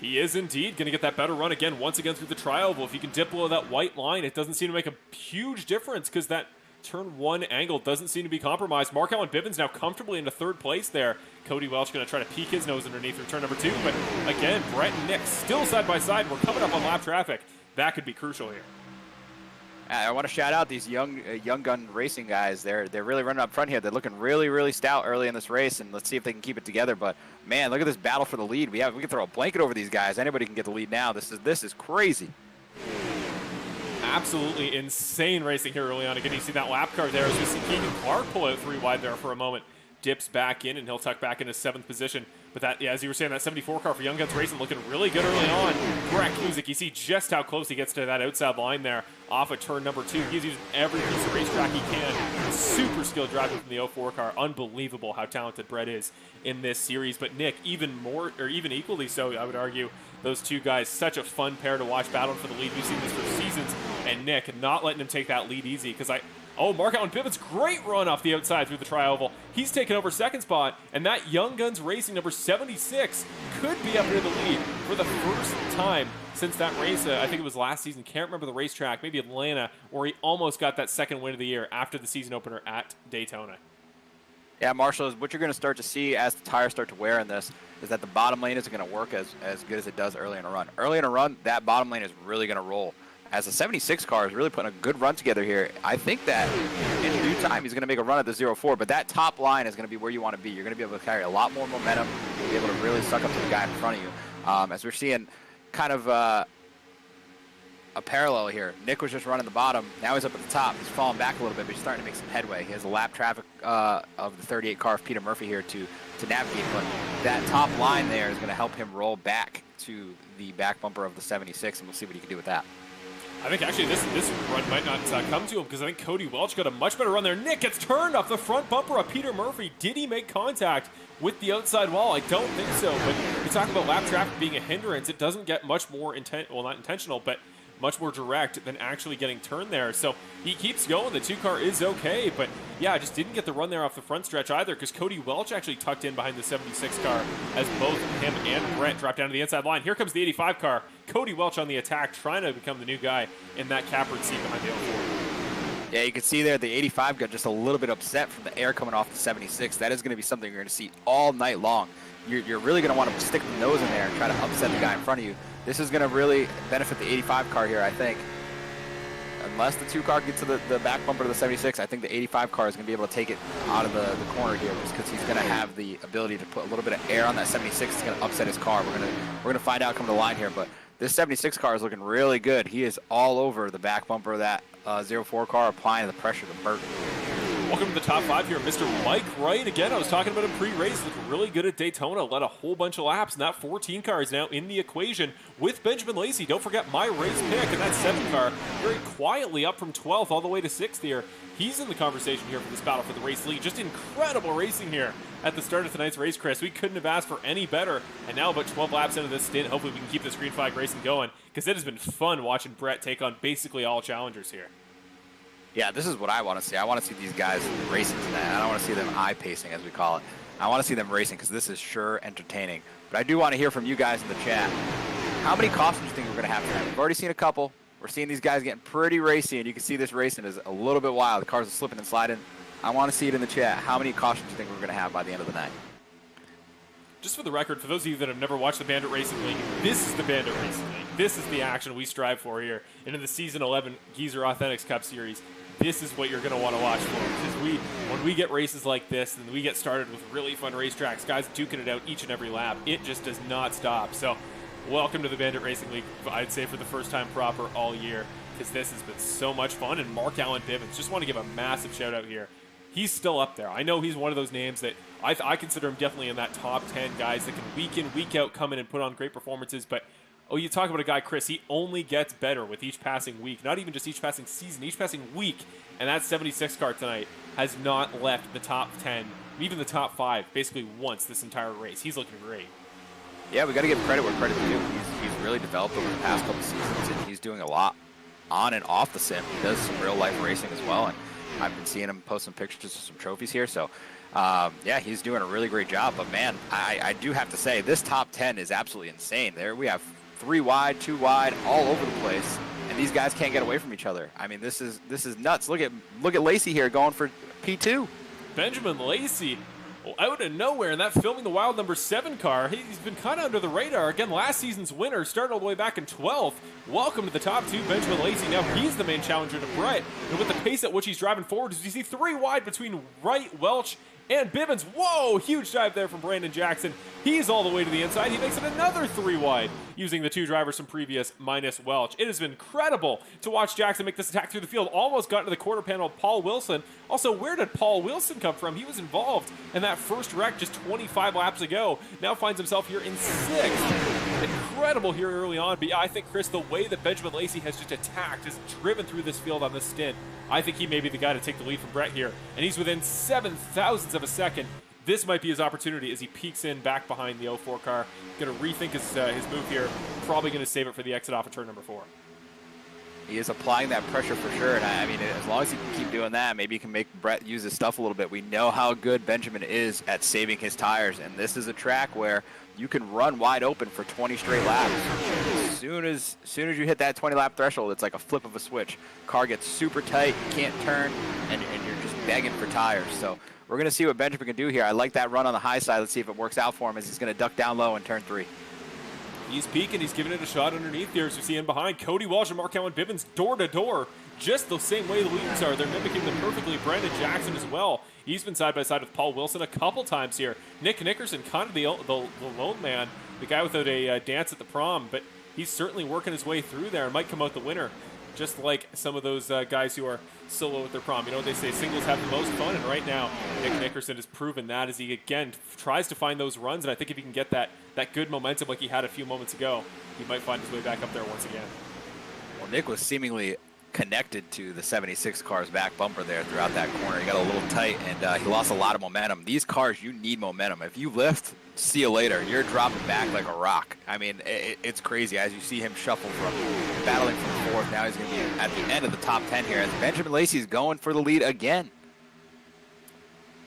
S1: He is indeed going to get that better run again, once again through the tri-oval. If you can dip below that white line, it doesn't seem to make a huge difference because that turn 1 angle doesn't seem to be compromised. Mark Allen Bivens now comfortably into 3rd place there. Cody Welch going to try to peek his nose underneath for turn number 2. But again, Brett and Nick still side by side. We're coming up on lap traffic. That could be crucial here.
S2: I want to shout out these young gun racing guys. They're really running up front here. They're looking really stout early in this race, and let's see if they can keep it together. But man, look at this battle for the lead. We can throw a blanket over these guys. Anybody can get the lead now. This is crazy.
S1: Absolutely insane racing here early on. Again, you see that lap car there as we see Keegan Clark pull out 3 wide there for a moment. Dips back in, and he'll tuck back into 7th position. But that, yeah, as you were saying, that 74 car for Young Guns Racing looking really good early on. Greg Kuzik, you see just how close he gets to that outside line there off of turn number 2. He's using every piece of racetrack he can. Super skilled driving from the 04 car. Unbelievable how talented Brett is in this series. But Nick, even more, or even equally so, I would argue, those 2 guys, such a fun pair to watch battle for the lead. We've seen this for seasons. And Nick, not letting him take that lead easy, because Mark Allen Bivens, great run off the outside through the tri-oval. He's taken over 2nd spot, and that Young Guns Racing number 76 could be up near the lead for the first time since that race. I think it was last season. Can't remember the racetrack, maybe Atlanta, where he almost got that 2nd win of the year after the season opener at Daytona.
S2: Yeah, Marshall, what you're going to start to see as the tires start to wear in this is that the bottom lane isn't going to work as good as it does early in a run. Early in a run, that bottom lane is really going to roll. As the 76 car is really putting a good run together here, I think that in due time he's going to make a run at the 04, but that top line is going to be where you want to be. You're going to be able to carry a lot more momentum, be able to really suck up to the guy in front of you. As we're seeing kind of a parallel here. Nick was just running the bottom. Now he's up at the top. He's falling back a little bit, but he's starting to make some headway. He has the lap traffic of the 38 car of Peter Murphy here to navigate, but that top line there is going to help him roll back to the back bumper of the 76, and we'll see what he can do with that.
S1: I think actually this run might not come to him because I think Cody Welch got a much better run there. Nick gets turned off the front bumper of Peter Murphy. Did he make contact with the outside wall? I don't think so, but we talk about lap traffic being a hindrance. It doesn't get much more not intentional, but much more direct than actually getting turned there. So he keeps going. The 2 car is okay, but yeah, just didn't get the run there off the front stretch either because Cody Welch actually tucked in behind the 76 car as both him and Brett dropped down to the inside line. Here comes the 85 car. Cody Welch on the attack, trying to become the new guy in that cappered seat behind the 04.
S2: Yeah, you can see there the 85 got just a little bit upset from the air coming off the 76. That is going to be something you're going to see all night long. You're really going to want to stick the nose in there and try to upset the guy in front of you. This is going to really benefit the 85 car here, I think. Unless the 2 car gets to the back bumper of the 76, I think the 85 car is going to be able to take it out of the corner here just because he's going to have the ability to put a little bit of air on that 76. It's going to upset his car. We're going to find out coming to the line here, but this 76 car is looking really good. He is all over the back bumper of that 04 car, applying the pressure to Burton.
S1: Welcome to the top 5 here, Mr. Mike Wright. Again, I was talking about him pre-race. Looked really good at Daytona. Led a whole bunch of laps, and that 14 car is now in the equation with Benjamin Lacey. Don't forget my race pick, and that 7 car very quietly up from 12th all the way to 6th here. He's in the conversation here for this battle for the race lead. Just incredible racing here at the start of tonight's race, Chris. We couldn't have asked for any better. And now about 12 laps into this stint, hopefully we can keep this green flag racing going because it has been fun watching Brett take on basically all challengers here.
S2: Yeah, this is what I want to see. I want to see these guys racing tonight. I don't want to see them eye-pacing, as we call it. I want to see them racing because this is sure entertaining. But I do want to hear from you guys in the chat. How many cautions do you think we're going to have tonight? We've already seen a couple. We're seeing these guys getting pretty racy, and you can see this racing is a little bit wild. The cars are slipping and sliding. I want to see it in the chat. How many cautions do you think we're going to have by the end of the night?
S1: Just for the record, for those of you that have never watched the Bandit Racing League, this is the Bandit Racing League. This is the action we strive for here. And in the Season 11 Geezer Authentics Cup Series, this is what you're going to want to watch for. Because when we get races like this, and we get started with really fun racetracks, guys duking it out each and every lap, it just does not stop. So welcome to the Bandit Racing League, I'd say for the first time proper all year, because this has been so much fun. And Mark Allen Bivens, just want to give a massive shout out here. He's still up there. I know he's one of those names that I consider him definitely in that top 10 guys that can week in, week out come in and put on great performances. But, you talk about a guy, Chris, he only gets better with each passing week. Not even just each passing season, each passing week. And that 76 car tonight has not left the top 10, even the top 5, basically once this entire race. He's looking great.
S2: Yeah, we got to give credit where credit's due. He's really developed over the past couple seasons, and he's doing a lot on and off the sim. He does some real life racing as well, and I've been seeing him post some pictures of some trophies here. So yeah, he's doing a really great job. But man, I do have to say, this top 10 is absolutely insane. There we have 3 wide, 2 wide, all over the place, and these guys can't get away from each other. I mean, this is nuts. Look at Lacey here going for P2.
S1: Benjamin Lacey, out of nowhere, and that filming the wild number 7 car. He's been kind of under the radar. Again, last season's winner, started all the way back in 12th. Welcome to the top 2, Benjamin Lacey. Now he's the main challenger to Brett. And with the pace at which he's driving forward, you see 3 wide between Wright, Welch, and Bivens. Whoa, huge dive there from Brandon Jackson. He's all the way to the inside. He makes it another 3 wide using the 2 drivers from previous minus Welch. It has been incredible to watch Jackson make this attack through the field. Almost got into the quarter panel of Paul Wilson. Also, where did Paul Wilson come from? He was involved in that first wreck just 25 laps ago. Now finds himself here in 6th. Incredible here early on. But yeah, I think, Chris, the way that Benjamin Lacey has just attacked, has driven through this field on this stint, I think he may be the guy to take the lead from Brett here. And he's within 7,000ths of a second. This might be his opportunity as he peeks in back behind the 04 car. Going to rethink his move here. Probably going to save it for the exit off of turn number 4.
S2: He is applying that pressure for sure, and I mean, as long as he can keep doing that, maybe he can make Brett use his stuff a little bit. We know how good Benjamin is at saving his tires, and this is a track where you can run wide open for 20 straight laps. As soon as you hit that 20-lap threshold, it's like a flip of a switch. Car gets super tight, you can't turn, and you're just begging for tires. So we're going to see what Benjamin can do here. I like that run on the high side. Let's see if it works out for him as he's going to duck down low in turn 3.
S1: He's peeking. He's giving it a shot underneath here as we see in behind. Cody Walsh and Mark Allen Bivens door to door, just the same way the leaders are. They're mimicking them perfectly. Brandon Jackson as well. He's been side by side with Paul Wilson a couple times here. Nick Nickerson, kind of the lone man, the guy without a dance at the prom, but he's certainly working his way through there and might come out the winner, just like some of those guys who are solo at their prom. You know what they say, singles have the most fun, and right now Nick Nickerson has proven that as he again tries to find those runs, and I think if he can get that good momentum like he had a few moments ago, he might find his way back up there once again.
S2: Well, Nick was seemingly connected to the 76 car's back bumper there throughout that corner. He got a little tight, and he lost a lot of momentum. These cars, you need momentum. If you lift, see you later. You're dropping back like a rock. I mean, it's crazy as you see him shuffle from battling from 4th. Now he's going to be at the end of the top 10 here as Benjamin Lacey's going for the lead again.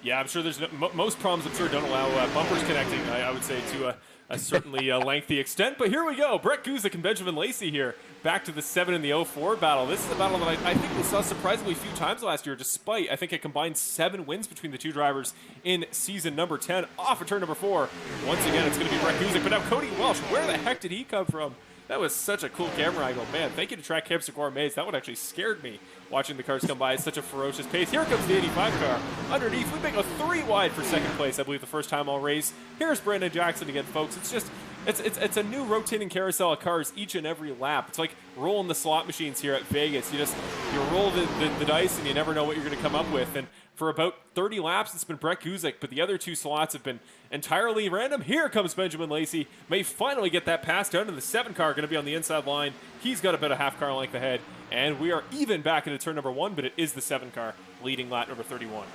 S1: Yeah, I'm sure there's most proms, I'm sure, don't allow bumpers connecting, I would say, to a certainly lengthy extent. But here we go. Brett Guzik and Benjamin Lacey here. Back to the 7 and the 04 battle. This is a battle that I think we saw surprisingly few times last year, despite, I think, a combined 7 wins between the 2 drivers in season number 10. Off of turn number 4. Once again, it's going to be Brett Guzik. But now Cody Welsh, where the heck did he come from? That was such a cool camera angle. Man, thank you to Track Camps and Gourmets. That one actually scared me, watching the cars come by at such a ferocious pace. Here comes the 85 car. Underneath, we make a 3 wide for second place, I believe, the first time all race. Here's Brandon Jackson again, folks. It's just, it's a new rotating carousel of cars each and every lap. It's like rolling the slot machines here at Vegas. You roll the dice and you never know what you're going to come up with. And for about 30 laps, it's been Brett Guzik, but the other 2 slots have been entirely random. Here comes Benjamin Lacey. May finally get that pass down to the 7 car, going to be on the inside line. He's got about a half car length ahead, and we are even back into turn number 1, but it is the 7 car leading lap number 31.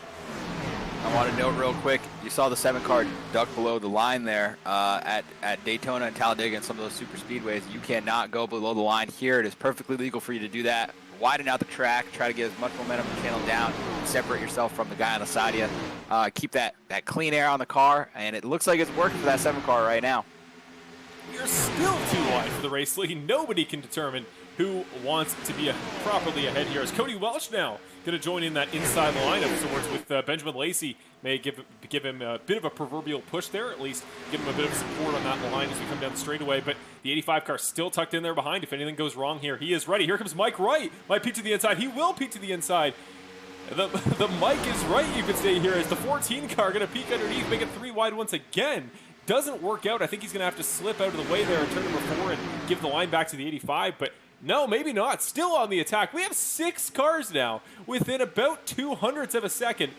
S2: I want to note real quick, you saw the 7 car duck below the line there at Daytona and Talladega and some of those super speedways. You cannot go below the line here. It is perfectly legal for you to do that. Widen out the track, try to get as much momentum and channel down, separate yourself from the guy on the side of you. Keep that clean air on the car, and it looks like it's working for that 7 car right now.
S1: We're still 2 wide for the race lead. Nobody can determine who wants to be properly ahead here. As Cody Welch now going to join in that inside line of sorts with Benjamin Lacey. May give him a bit of a proverbial push there, at least give him a bit of support on that line as we come down the straightaway. But the 85 car still tucked in there behind. If anything goes wrong here, he is ready. Here comes Mike Wright. Might peek to the inside. He will peek to the inside. The Mike is right, you could say here, as the 14 car going to peek underneath, make it 3 wide once again. Doesn't work out. I think he's going to have to slip out of the way there in turn number 4 and give the line back to the 85, but no, maybe not. Still on the attack. We have 6 cars now within about 200ths of a second.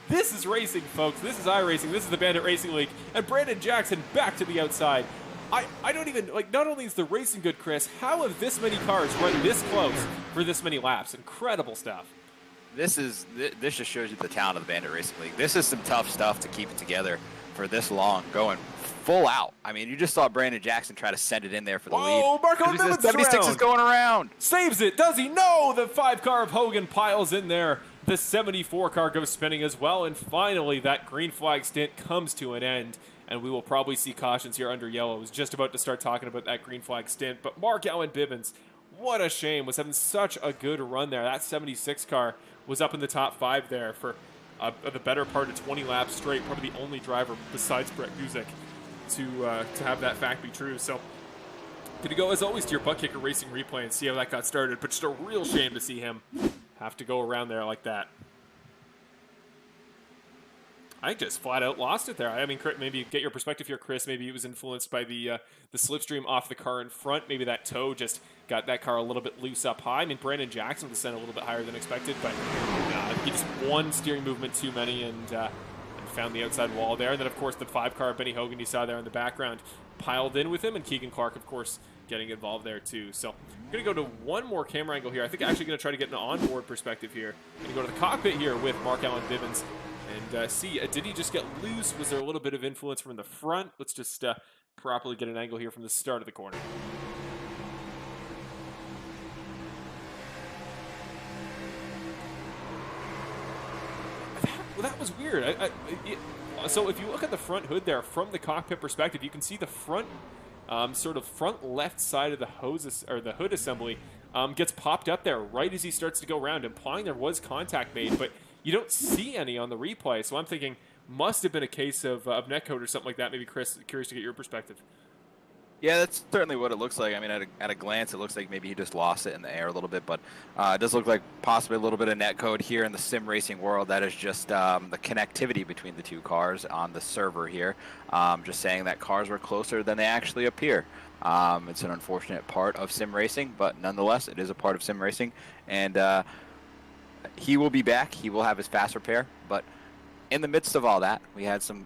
S1: This is racing, folks. This is iRacing. This is the Bandit Racing League. And Brandon Jackson back to the outside. I don't even, like, not only is the racing good, Chris, how have this many cars run this close for this many laps? Incredible stuff.
S2: This just shows you the talent of the Bandit Racing League. This is some tough stuff to keep it together for this long, going full out. I mean, you just saw Brandon Jackson try to send it in there for the lead.
S1: Oh, Marco Bivens
S2: 76 is going around.
S1: Saves it, does he? No, the 5 car of Hogan piles in there. The 74 car goes spinning as well, and finally that green flag stint comes to an end, and we will probably see cautions here under yellow. I was just about to start talking about that green flag stint, but Mark Allen Bivens, what a shame, was having such a good run there. That 76 car was up in the top 5 there for the better part of 20 laps straight, probably the only driver besides Brett Guzik to have that fact be true. So going to go, as always, to your butt kicker racing replay and see how that got started, but just a real shame to see him have to go around there like that. I just flat out lost it there. I mean, maybe get your perspective here, Chris. Maybe it was influenced by the slipstream off the car in front. Maybe that toe just got that car a little bit loose up high. I mean, Brandon Jackson was sent a little bit higher than expected, but he just one steering movement too many and found the outside wall there. And then, of course, the 5 car, Benny Hogan, you saw there in the background, piled in with him, and Keegan Clark, of course, getting involved there too. So I'm going to go to one more camera angle here. I think I'm actually going to try to get an onboard perspective here. I'm going to go to the cockpit here with Mark Allen Bivens and see, did he just get loose? Was there a little bit of influence from the front? Let's just properly get an angle here from the start of the corner. Well, that was weird. So if you look at the front hood there, from the cockpit perspective, you can see the front, sort of front left side of the the hood assembly gets popped up there right as he starts to go around, implying there was contact made, but you don't see any on the replay. So I'm thinking must have been a case of netcode or something like that. Maybe Chris, curious to get your perspective.
S2: Yeah, that's certainly what it looks like. I mean, at a glance, it looks like maybe he just lost it in the air a little bit, but it does look like possibly a little bit of netcode here in the sim racing world. That is just the connectivity between the 2 cars on the server here, just saying that cars were closer than they actually appear. It's an unfortunate part of sim racing, but nonetheless, it is a part of sim racing, and he will be back. He will have his fast repair, but in the midst of all that, we had some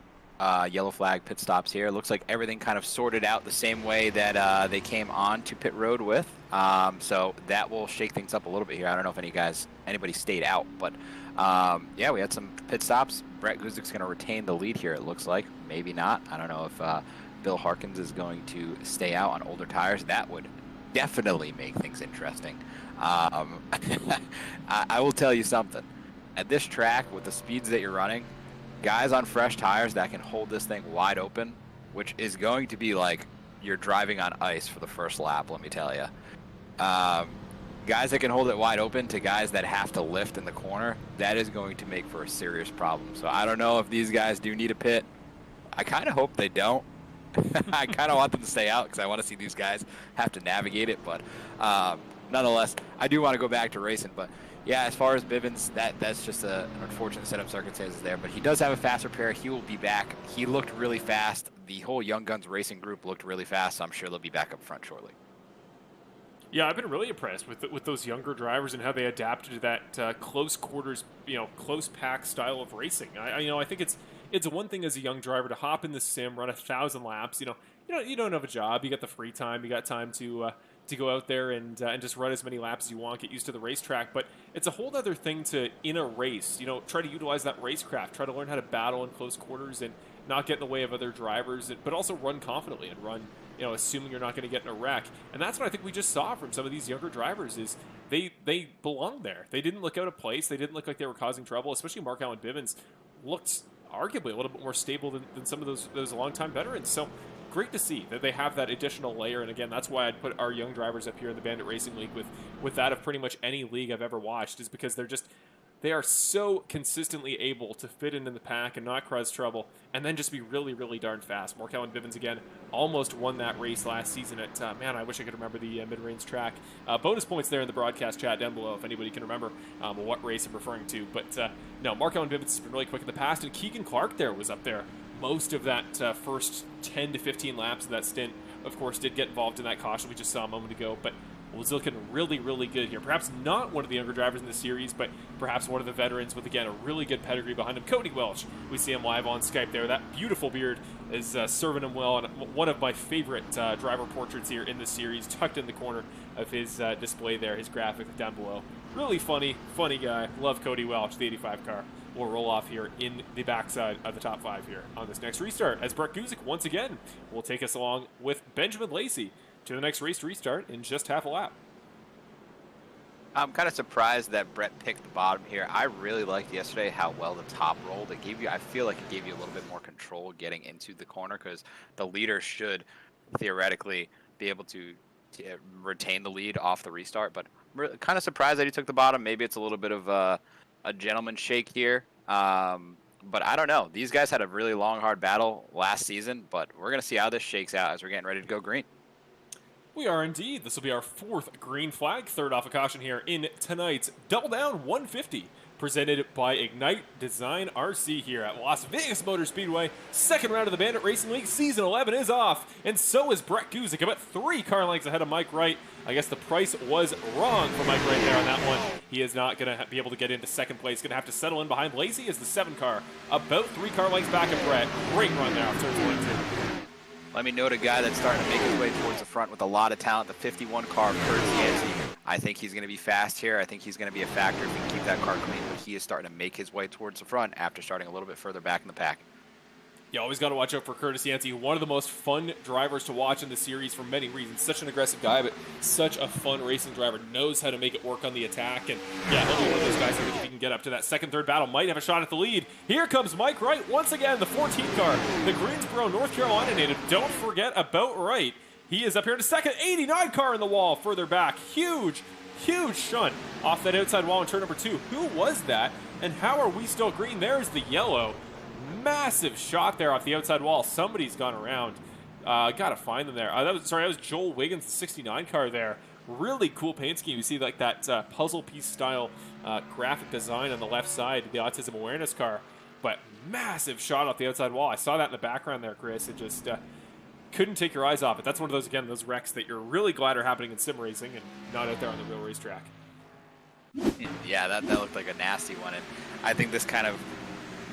S2: yellow flag pit stops here. It looks like everything kind of sorted out the same way that they came on to pit road with. So that will shake things up a little bit here. I don't know if anybody stayed out, but yeah, we had some pit stops. Brett Guzik's going to retain the lead here, it looks like. Maybe not. I don't know if Bill Harkins is going to stay out on older tires. That would definitely make things interesting. I will tell you something. At this track, with the speeds that you're running, guys on fresh tires that can hold this thing wide open, which is going to be like you're driving on ice for the first lap, let me tell you. Guys that can hold it wide open to guys that have to lift in the corner, that is going to make for a serious problem. So I don't know if these guys do need a pit. I kind of hope they don't. I kind of want them to stay out because I want to see these guys have to navigate it. But nonetheless, I do want to go back to racing. But yeah, as far as Bivens, that's just an unfortunate set of circumstances there. But he does have a fast repair. He will be back. He looked really fast. The whole Young Guns racing group looked really fast. So I'm sure they'll be back up front shortly.
S1: Yeah, I've been really impressed with those younger drivers and how they adapted to that close quarters, close pack style of racing. I think it's one thing as a young driver to hop in the sim, run 1,000 laps. You don't have a job. You got the free time. You got time to go out there and just run as many laps as you want. Get used to the racetrack. But it's a whole other thing to, in a race, try to utilize that racecraft. Try to learn how to battle in close quarters and not get in the way of other drivers, but also run confidently and run, assuming you're not going to get in a wreck. And that's what I think we just saw from some of these younger drivers is they belong there. They didn't look out of place. They didn't look like they were causing trouble, especially Mark Allen Bivens looked arguably a little bit more stable than some of those longtime veterans. So great to see that they have that additional layer. And again, that's why I'd put our young drivers up here in the Bandit Racing League with that of pretty much any league I've ever watched, is because they are so consistently able to fit into the pack and not cause trouble, and then just be really, really darn fast. Mark Allen Bivens, again, almost won that race last season at, I wish I could remember the mid-range track. Bonus points there in the broadcast chat down below if anybody can remember what race I'm referring to. But no, Mark Allen Bivens has been really quick in the past, and Keegan Clark there was up there most of that first 10 to 15 laps of that stint. Of course, did get involved in that caution we just saw a moment ago, but was looking really, really good here. Perhaps not one of the younger drivers in the series, but perhaps one of the veterans with, again, a really good pedigree behind him. Cody Welch, we see him live on Skype there. That beautiful beard is serving him well, and one of my favorite driver portraits here in the series, tucked in the corner of his display there, his graphic down below. Really funny guy. Love Cody Welch, the 85 car. will roll off here in the backside of the top 5 here on this next restart, as Brett Guzik once again will take us along with Benjamin Lacey to the next race restart in just half a lap.
S2: I'm kind of surprised that Brett picked the bottom here. I really liked yesterday how well the top rolled. It gave you, I feel like it gave you a little bit more control getting into the corner, because the leader should theoretically be able to retain the lead off the restart. But I'm kind of surprised that he took the bottom. Maybe it's a little bit of a gentleman's shake here. But I don't know. These guys had a really long, hard battle last season, but we're going to see how this shakes out as we're getting ready to go green.
S1: We are indeed. This will be our 4th green flag, 3rd off a caution here in tonight's Double Down 150, presented by Ignite Design RC here at Las Vegas Motor Speedway. 2nd round of the Bandit Racing League Season 11 is off, and so is Brett Guzik, about 3 car lengths ahead of Mike Wright. I guess the price was wrong for Mike Wright there on that one. He is not going to be able to get into 2nd place. Going to have to settle in behind Lacey as the 7 car, about 3 car lengths back of Brett. Great run there off turns 1 and 2.
S2: Let me note a guy that's starting to make his way towards the front with a lot of talent, the 51 car, Kurt Zianzi. I think he's going to be fast here. I think he's going to be a factor if he can keep that car clean, but he is starting to make his way towards the front after starting a little bit further back in the pack.
S1: You always got to watch out for Curtis Yancey, one of the most fun drivers to watch in the series for many reasons. Such an aggressive guy, but such a fun racing driver. Knows how to make it work on the attack. And yeah, he'll be one of those guys I think if he can get up to that 2nd, 3rd battle, might have a shot at the lead. Here comes Mike Wright once again, the 14th car, the Greensboro, North Carolina native. Don't forget about Wright. He is up here in a 2nd, 89 car in the wall further back. Huge shunt off that outside wall in turn number 2. Who was that? And how are we still green? There's the yellow. Massive shot there off the outside wall. Somebody's gone around. Gotta find them there. That was Joel Wiggins, the 69 car there. Really cool paint scheme. You see like that puzzle piece style graphic design on the left side, the autism awareness car. But massive shot off the outside wall. I saw that in the background there, Chris. It just couldn't take your eyes off it. That's one of those, again, those wrecks that you're really glad are happening in sim racing and not out there on the real racetrack.
S2: Yeah, that looked like a nasty one. And I think this kind of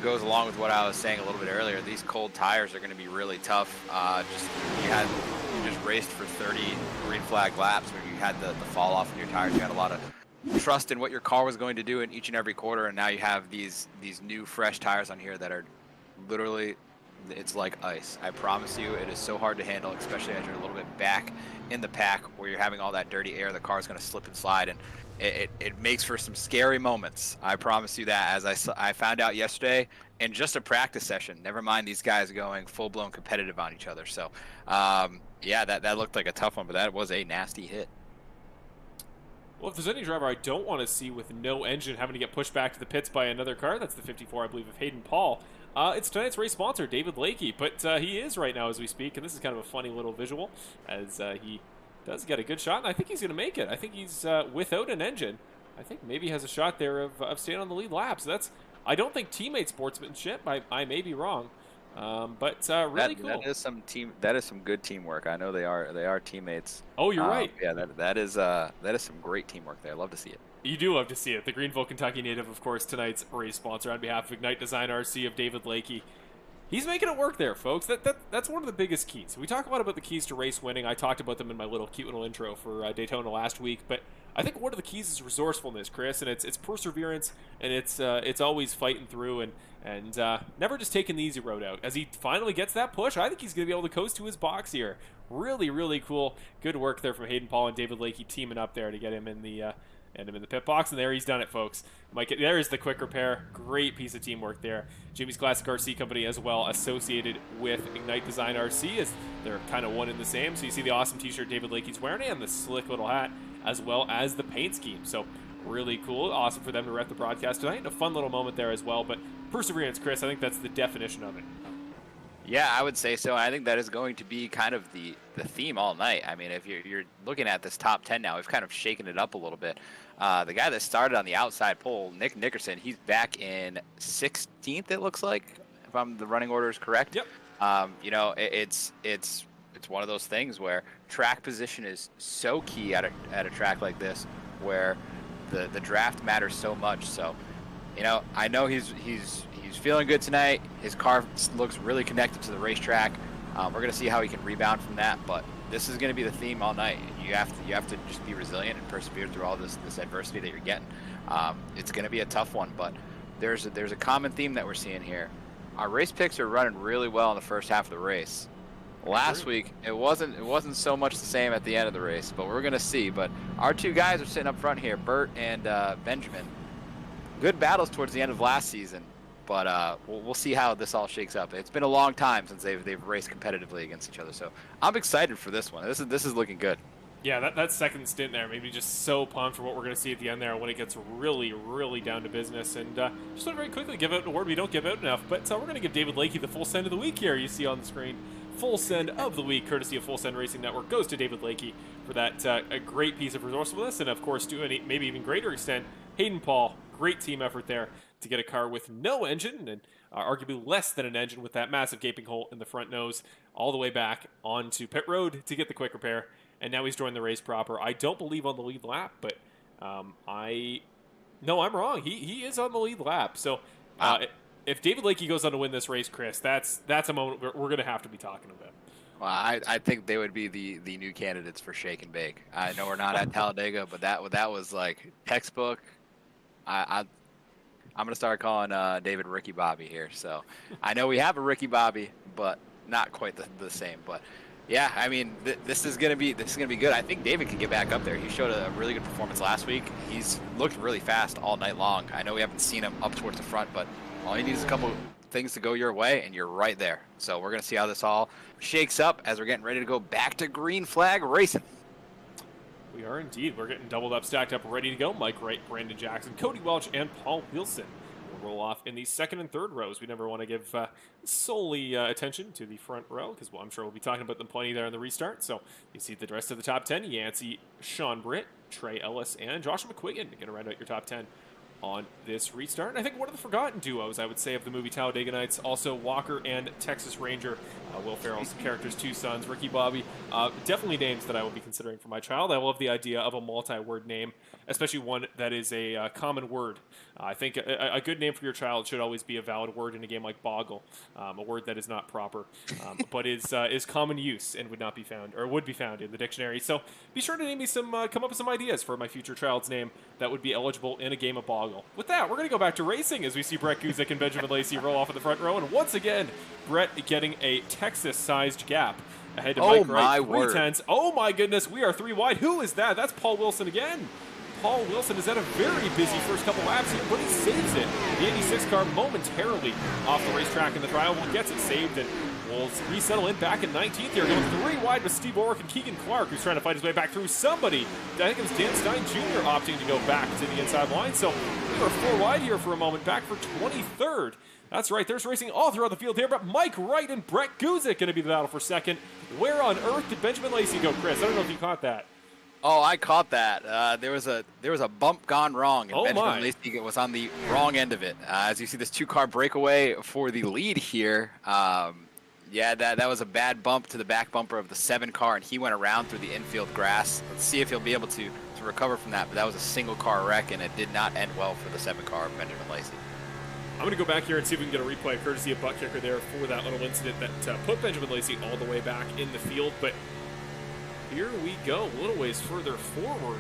S2: goes along with what I was saying a little bit earlier. These cold tires are going to be really tough. You just raced for 30 green flag laps where you had the fall off in your tires. You had a lot of trust in what your car was going to do in each and every quarter, and now you have these new fresh tires on here that are literally, it's like ice. I promise you, it is so hard to handle, especially as you're a little bit back in the pack where you're having all that dirty air. The car's going to slip and slide, and it makes for some scary moments. I promise you that, as I found out yesterday in just a practice session, never mind these guys going full-blown competitive on each other. So, yeah, that looked like a tough one, but that was a nasty hit.
S1: Well, if there's any driver I don't want to see with no engine having to get pushed back to the pits by another car, that's the 54, I believe, of Hayden Paul. It's tonight's race sponsor, David Lakey, but he is right now as we speak, and this is kind of a funny little visual as he does get a good shot, and I think he's going to make it. I think he's without an engine. I think maybe he has a shot there of staying on the lead lap. So that's, I don't think teammate sportsmanship. I may be wrong, but really cool.
S2: That is some good teamwork. I know they are teammates.
S1: Oh, you're right.
S2: Yeah, that is some great teamwork there. I love to see it.
S1: You do love to see it. The Greenville, Kentucky native, of course, tonight's race sponsor on behalf of Ignite Design RC of David Lakey. He's making it work there, folks. That's one of the biggest keys. We talk a lot about the keys to race winning. I talked about them in my cute little intro for Daytona last week, but I think one of the keys is resourcefulness, Chris, and it's perseverance, and it's always fighting through and never just taking the easy road out. As he finally gets that push, I think he's going to be able to coast to his box here. Really, really cool. Good work there from Hayden Paul and David Lakey teaming up there to get him in the pit box, and there he's done it, folks. There is the quick repair. Great piece of teamwork there. Jimmy's Classic RC Company as well, associated with Ignite Design RC, as they're kind of one and the same. So you see the awesome t-shirt David Lakey's wearing and the slick little hat, as well as the paint scheme. So really cool. Awesome for them to rep the broadcast tonight. A fun little moment there as well. But perseverance, Chris, I think that's the definition of it.
S2: Yeah, I would say so. I think that is going to be kind of the theme all night. I mean, if you're looking at this top 10 now, we've kind of shaken it up a little bit. The guy that started on the outside pole, Nick Nickerson, he's back in 16th, it looks like, if the running order is correct.
S1: Yep.
S2: You know, it's one of those things where track position is so key at a track like this, where the draft matters so much. So, you know, I know he's feeling good tonight. His car looks really connected to the racetrack. We're going to see how he can rebound from that, but this is going to be the theme all night. You have to just be resilient and persevere through all this adversity that you're getting. It's going to be a tough one, but there's a common theme that we're seeing here. Our race picks are running really well in the first half of the race. Last week, it wasn't so much the same at the end of the race, but we're gonna see. But our two guys are sitting up front here, Bert and Benjamin. Good battles towards the end of last season, but we'll see how this all shakes up. It's been a long time since they've raced competitively against each other, so I'm excited for this one. This is looking good.
S1: Yeah, that second stint there made me just so pumped for what we're going to see at the end there when it gets really, really down to business. And just want to very quickly give out an award we don't give out enough, but we're going to give David Lakey the full send of the week here. You see on the screen, full send of the week, courtesy of Full Send Racing Network, goes to David Lakey for that a great piece of resourcefulness, and of course, to an maybe even greater extent, Hayden Paul. Great team effort there to get a car with no engine and arguably less than an engine with that massive gaping hole in the front nose all the way back onto pit road to get the quick repair. And now he's joined the race proper. I don't believe on the lead lap, but no, I'm wrong. He is on the lead lap. So if David Lakey goes on to win this race, Chris, that's a moment we're going to have to be talking about.
S2: Well, I think they would be the new candidates for Shake and Bake. I know we're not at Talladega, but that was like textbook. I'm going to start calling David Ricky Bobby here. So I know we have a Ricky Bobby, but not quite the same. But yeah, I mean, this is gonna be good. I think David can get back up there. He showed a really good performance last week. He's looked really fast all night long. I know we haven't seen him up towards the front, but all you need is a couple things to go your way, and you're right there. So we're gonna see how this all shakes up as we're getting ready to go back to green flag racing.
S1: We are indeed. We're getting doubled up, stacked up, ready to go. Mike Wright, Brandon Jackson, Cody Welch, and Paul Wilson will roll off in the second and third rows. We never want to give solely attention to the front row because I'm sure we'll be talking about them plenty there in the restart. So you see the rest of the top 10, Yancey, Sean Britt, Trey Ellis, and Joshua McQuiggan going to round out your top 10 on this restart. And I think one of the forgotten duos, I would say, of the movie Talladega Nights, also Walker and Texas Ranger, Will Ferrell's character's two sons, Ricky Bobby. Definitely names that I will be considering for my child. I love the idea of a multi-word name, especially one that is a common word. I think a good name for your child should always be a valid word in a game like Boggle, a word that is not proper, but is common use and would be found in the dictionary. So be sure to name me come up with some ideas for my future child's name that would be eligible in a game of Boggle. With that, we're going to go back to racing as we see Brett Guzik and Benjamin Lacey roll off in the front row, and once again, Brett getting a Texas-sized gap ahead to Mike Wright, 3/10. Oh my goodness, we are 3 wide. Who is that? That's Paul Wilson again. Paul Wilson has had a very busy first couple laps here, but he saves it. The 86 car momentarily off the racetrack in the trial. Well, gets it saved, and we'll resettle in back in 19th here. Going 3 wide with Steve Orrick and Keegan Clark, who's trying to fight his way back through somebody. I think it was Dan Stein Jr. opting to go back to the inside line. So we are 4 wide here for a moment, back for 23rd. That's right, there's racing all throughout the field here, but Mike Wright and Brett Guzik going to be the battle for second. Where on earth did Benjamin Lacey go, Chris? I don't know if you caught that.
S2: Oh, I caught that. There was a bump gone wrong, and Benjamin Lacey was on the wrong end of it. As you see this 2-car breakaway for the lead here. Yeah, that was a bad bump to the back bumper of the 7 car, and he went around through the infield grass. Let's see if he'll be able to recover from that, but that was a single-car wreck, and it did not end well for the 7 car of Benjamin Lacey.
S1: I'm going to go back here and see if we can get a replay courtesy of Butt Kicker there for that little incident that put Benjamin Lacey all the way back in the field, but here we go, a little ways further forward.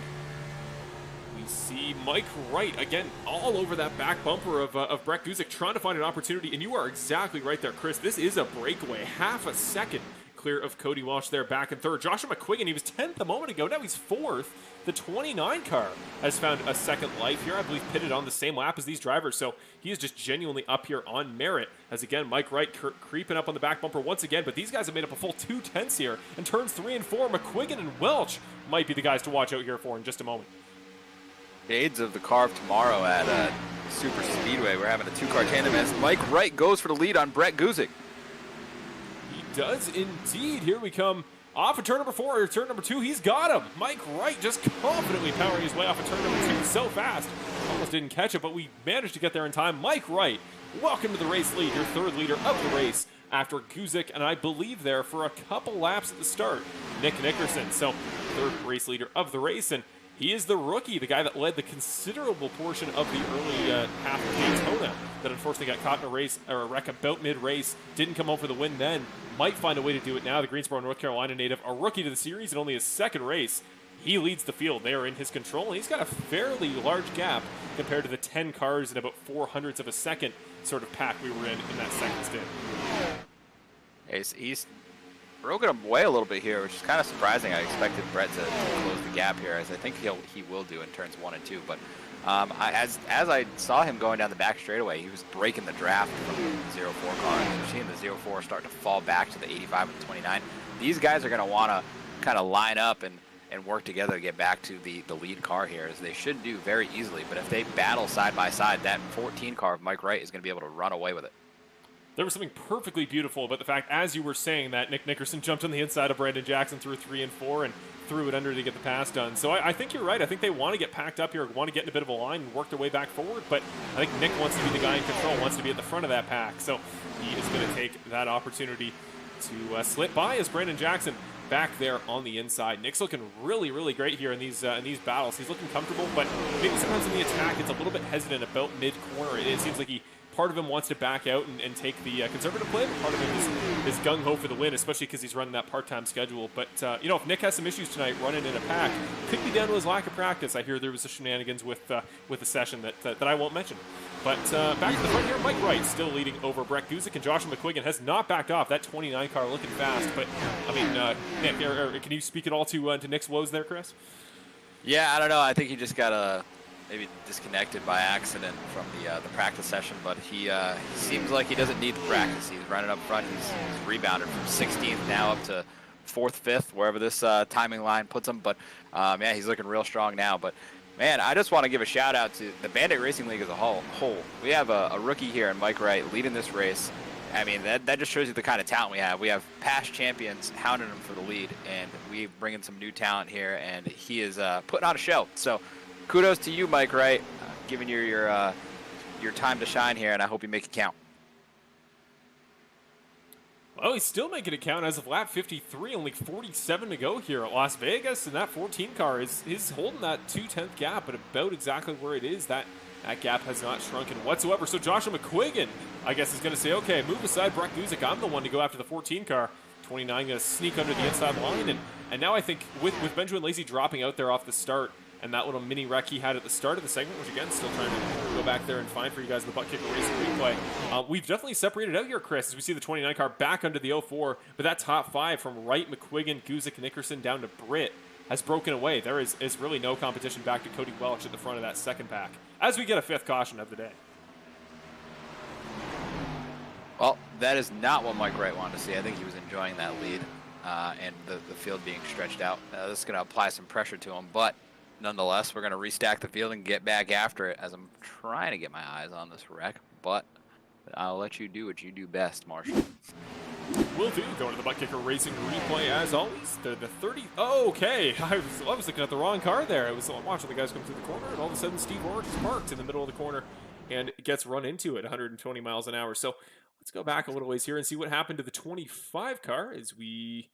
S1: We see Mike Wright, again, all over that back bumper of Brett Guzik, trying to find an opportunity, and you are exactly right there, Chris. This is a breakaway, half a second clear of Cody Walsh there back in third. Joshua McQuiggan, he was 10th a moment ago, now he's 4th. The 29 car has found a second life here, I believe pitted on the same lap as these drivers, so he is just genuinely up here on merit. As again, Mike Wright creeping up on the back bumper once again, but these guys have made up a full 2 tenths here, and turns 3 and 4, McQuiggan and Welch might be the guys to watch out here for in just a moment.
S2: Shades of the car of tomorrow at Super Speedway. We're having a 2-car tandem as Mike Wright goes for the lead on Brett Guzik.
S1: He does indeed. Here we come off of turn number 4 or turn number 2. He's got him. Mike Wright just confidently powering his way off of turn number 2 so fast. Almost didn't catch it, but we managed to get there in time. Mike Wright, welcome to the race lead, your 3rd leader of the race after Guzik, and I believe there for a couple laps at the start, Nick Nickerson. So 3rd race leader of the race, and he is the rookie, the guy that led the considerable portion of the early half of Daytona that unfortunately got caught in a race or a wreck about mid-race. Didn't come home for the win then. Might find a way to do it now. The Greensboro, North Carolina native, a rookie to the series and only his 2nd race. He leads the field. They are in his control, and he's got a fairly large gap compared to the 10 cars in about 400ths of a second sort of pack we were in that second stint.
S2: He's broken him away a little bit here, which is kind of surprising. I expected Brett to close the gap here, as I think he will do in turns 1 and 2. But as I saw him going down the back straightaway, he was breaking the draft from the 04 car. And we're seeing the 04 start to fall back to the 85 and 29. These guys are going to want to kind of line up and work together to get back to the lead car here, as they should do very easily. But if they battle side by side, that 14 car of Mike Wright is going to be able to run away with it.
S1: There was something perfectly beautiful about the fact, as you were saying, that Nick Nickerson jumped on the inside of Brandon Jackson through 3 and 4 and threw it under to get the pass done. So I think you're right. I think they want to get packed up here, want to get in a bit of a line and work their way back forward. But I think Nick wants to be the guy in control, wants to be at the front of that pack. So he is going to take that opportunity to slip by as Brandon Jackson back there on the inside. Nick's looking really, really great here in these battles. He's looking comfortable, but maybe sometimes in the attack it's a little bit hesitant about mid-corner. It seems like part of him wants to back out and take the conservative play, but part of him is gung-ho for the win, especially because he's running that part-time schedule. But, if Nick has some issues tonight running in a pack, could be down to his lack of practice. I hear there was a shenanigans with the session that I won't mention. But back to the front here, Mike Wright still leading over Brett Guzik, and Joshua McQuiggan has not backed off. That 29 car looking fast. But, Nick, can you speak at all to Nick's woes there, Chris?
S2: Yeah, I don't know. I think he just got maybe disconnected by accident from the practice session, but he seems like he doesn't need the practice. He's running up front. He's rebounded from 16th now up to 4th, 5th, wherever this timing line puts him. But he's looking real strong now. But man, I just want to give a shout out to the Bandit Racing League as a whole. We have a rookie here in Mike Wright leading this race. I mean, that just shows you the kind of talent we have. We have past champions hounding him for the lead, and we bring in some new talent here, and he is putting on a show. So kudos to you, Mike Wright, giving you your time to shine here, and I hope you make it count.
S1: Well, he's still making it count as of lap 53, only 47 to go here at Las Vegas, and that 14 car is holding that 2/10 gap, but about exactly where it is. That gap has not shrunken whatsoever. So Joshua McQuiggan, I guess, is going to say, okay, move aside Brett Guzik. I'm the one to go after the 14 car. 29 going to sneak under the inside line, and now I think with Benjamin Lacy dropping out there off the start, and that little mini wreck he had at the start of the segment, which again, still trying to go back there and find for you guys in the Butt Kicker Racing replay. We've definitely separated out here, Chris, as we see the 29 car back under the 04, but that top 5 from Wright, McQuiggan, Guzik, Nickerson down to Britt has broken away. There is really no competition back to Cody Welch at the front of that second pack, as we get a 5th caution of the day.
S2: Well, that is not what Mike Wright wanted to see. I think he was enjoying that lead and the field being stretched out. This is going to apply some pressure to him, but nonetheless, we're going to restack the field and get back after it, as I'm trying to get my eyes on this wreck, but I'll let you do what you do best, Marshall.
S1: Will do. Going to the Butt Kicker Racing replay as always. The 30. Oh, okay. I was looking at the wrong car there. I was watching the guys come through the corner, and all of a sudden Steve Orange is parked in the middle of the corner and gets run into at 120 miles an hour. So let's go back a little ways here and see what happened to the 25 car as we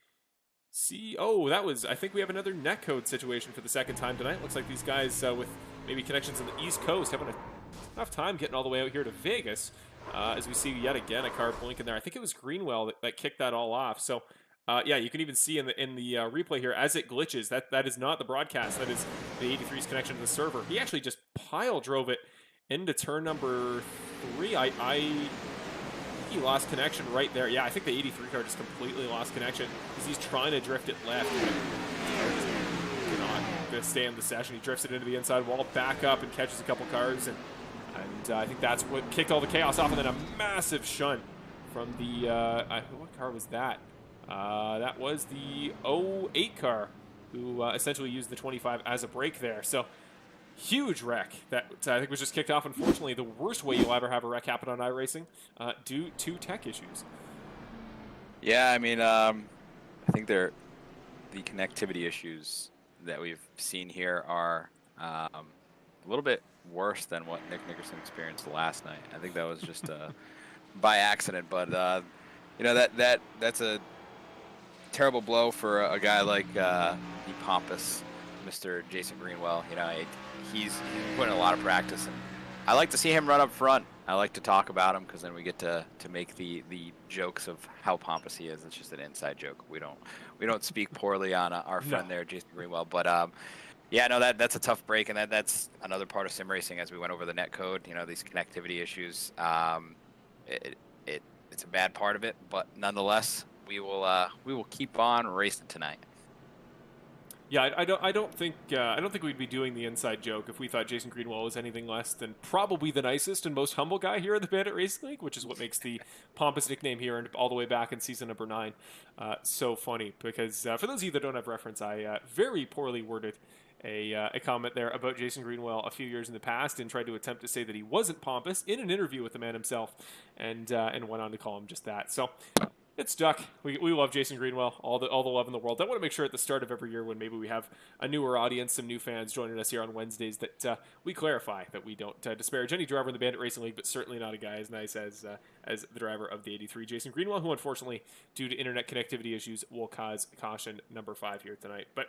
S1: see. Oh, I think we have another netcode situation for the second time tonight. Looks like these guys with maybe connections on the East Coast having enough time getting all the way out here to Vegas. As we see yet again a car blinking there. I think it was Greenwell that kicked that all off. So you can even see in the replay here as it glitches. That is not the broadcast. That is the 83's connection to the server. He actually just pile drove it into turn number 3. He lost connection right there. Yeah, I think the 83 car just completely lost connection because he's trying to drift it left. Cannot going to stay in the session. He drifts it into the inside wall, back up, and catches a couple cars. And I think that's what kicked all the chaos off. And then a massive shunt from the, what car was that? That was the 08 car, who essentially used the 25 as a brake there. So huge wreck that I think was just kicked off. Unfortunately, the worst way you'll ever have a wreck happen on iRacing due to tech issues.
S2: Yeah, I mean, I think the connectivity issues that we've seen here are a little bit worse than what Nick Nickerson experienced last night. I think that was just by accident, but that's a terrible blow for a guy like the pompous Mr. Jason Greenwell. He's putting a lot of practice, and I like to see him run up front. I like to talk about him because then we get to make the jokes of how pompous he is. It's just an inside joke. We don't speak poorly on our friend there, Jason Greenwell. But Yeah, no, that's a tough break, and that's another part of sim racing as we went over the net code. You know, these connectivity issues. It, it's a bad part of it, but nonetheless, we will keep on racing tonight.
S1: Yeah, I don't think we'd be doing the inside joke if we thought Jason Greenwell was anything less than probably the nicest and most humble guy here in the Bandit Racing League, which is what makes the pompous nickname here and all the way back in season number 9 so funny. Because for those of you that don't have reference, I very poorly worded a comment there about Jason Greenwell a few years in the past and tried to attempt to say that he wasn't pompous in an interview with the man himself, and went on to call him just that. So. It's stuck. We love Jason Greenwell, all the love in the world. I want to make sure at the start of every year when maybe we have a newer audience, some new fans joining us here on Wednesdays, that we clarify that we don't disparage any driver in the Bandit Racing League, but certainly not a guy as nice as the driver of the 83, Jason Greenwell, who unfortunately, due to internet connectivity issues, will cause caution number 5 here tonight. But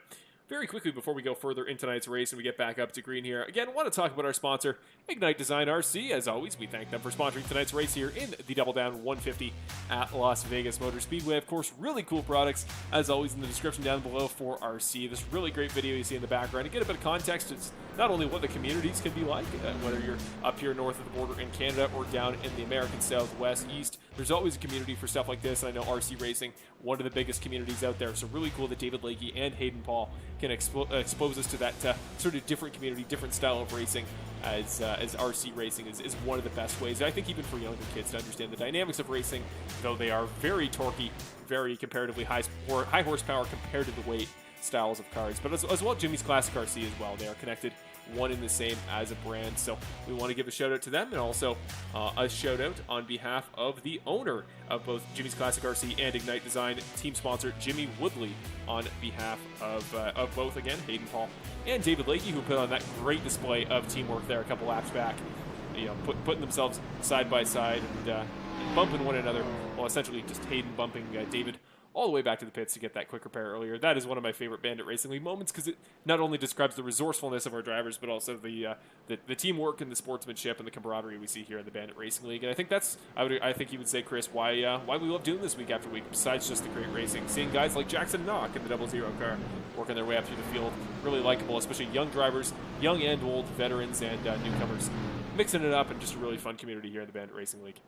S1: very quickly, before we go further in tonight's race and we get back up to green here, again, I want to talk about our sponsor, Ignite Design RC. As always, we thank them for sponsoring tonight's race here in the Double Down 150 at Las Vegas Motor Speedway. Of course, really cool products, as always, in the description down below for RC. This really great video you see in the background. To get a bit of context, it's not only what the communities can be like, whether you're up here north of the border in Canada or down in the American Southwest, East, there's always a community for stuff like this. And I know RC Racing, one of the biggest communities out there, so really cool that David Lakey and Hayden Paul can expose us to that sort of different community, different style of racing, as RC Racing is one of the best ways, I think, even for younger kids to understand the dynamics of racing, though they are very torquey, very comparatively high horsepower compared to the weight styles of cars. But as well, Jimmy's Classic RC as well. They are connected, one and the same as a brand. So we want to give a shout out to them, and also a shout out on behalf of the owner of both Jimmy's Classic RC and Ignite Design, team sponsor Jimmy Woodley, on behalf of both, again, Hayden Paul and David Lakey, who put on that great display of teamwork there a couple laps back, you know, putting themselves side by side and bumping one another. Well, essentially just Hayden bumping David all the way back to the pits to get that quick repair earlier. That is one of my favorite Bandit Racing League moments, because it not only describes the resourcefulness of our drivers, but also the teamwork and the sportsmanship and the camaraderie we see here in the Bandit Racing League. And I think that's, I think you would say, Chris, why we love doing this week after week, besides just the great racing. Seeing guys like Jackson Knock in the 00 car working their way up through the field, really likable, especially young drivers, young and old, veterans and newcomers, mixing it up, and just a really fun community here in the Bandit Racing League.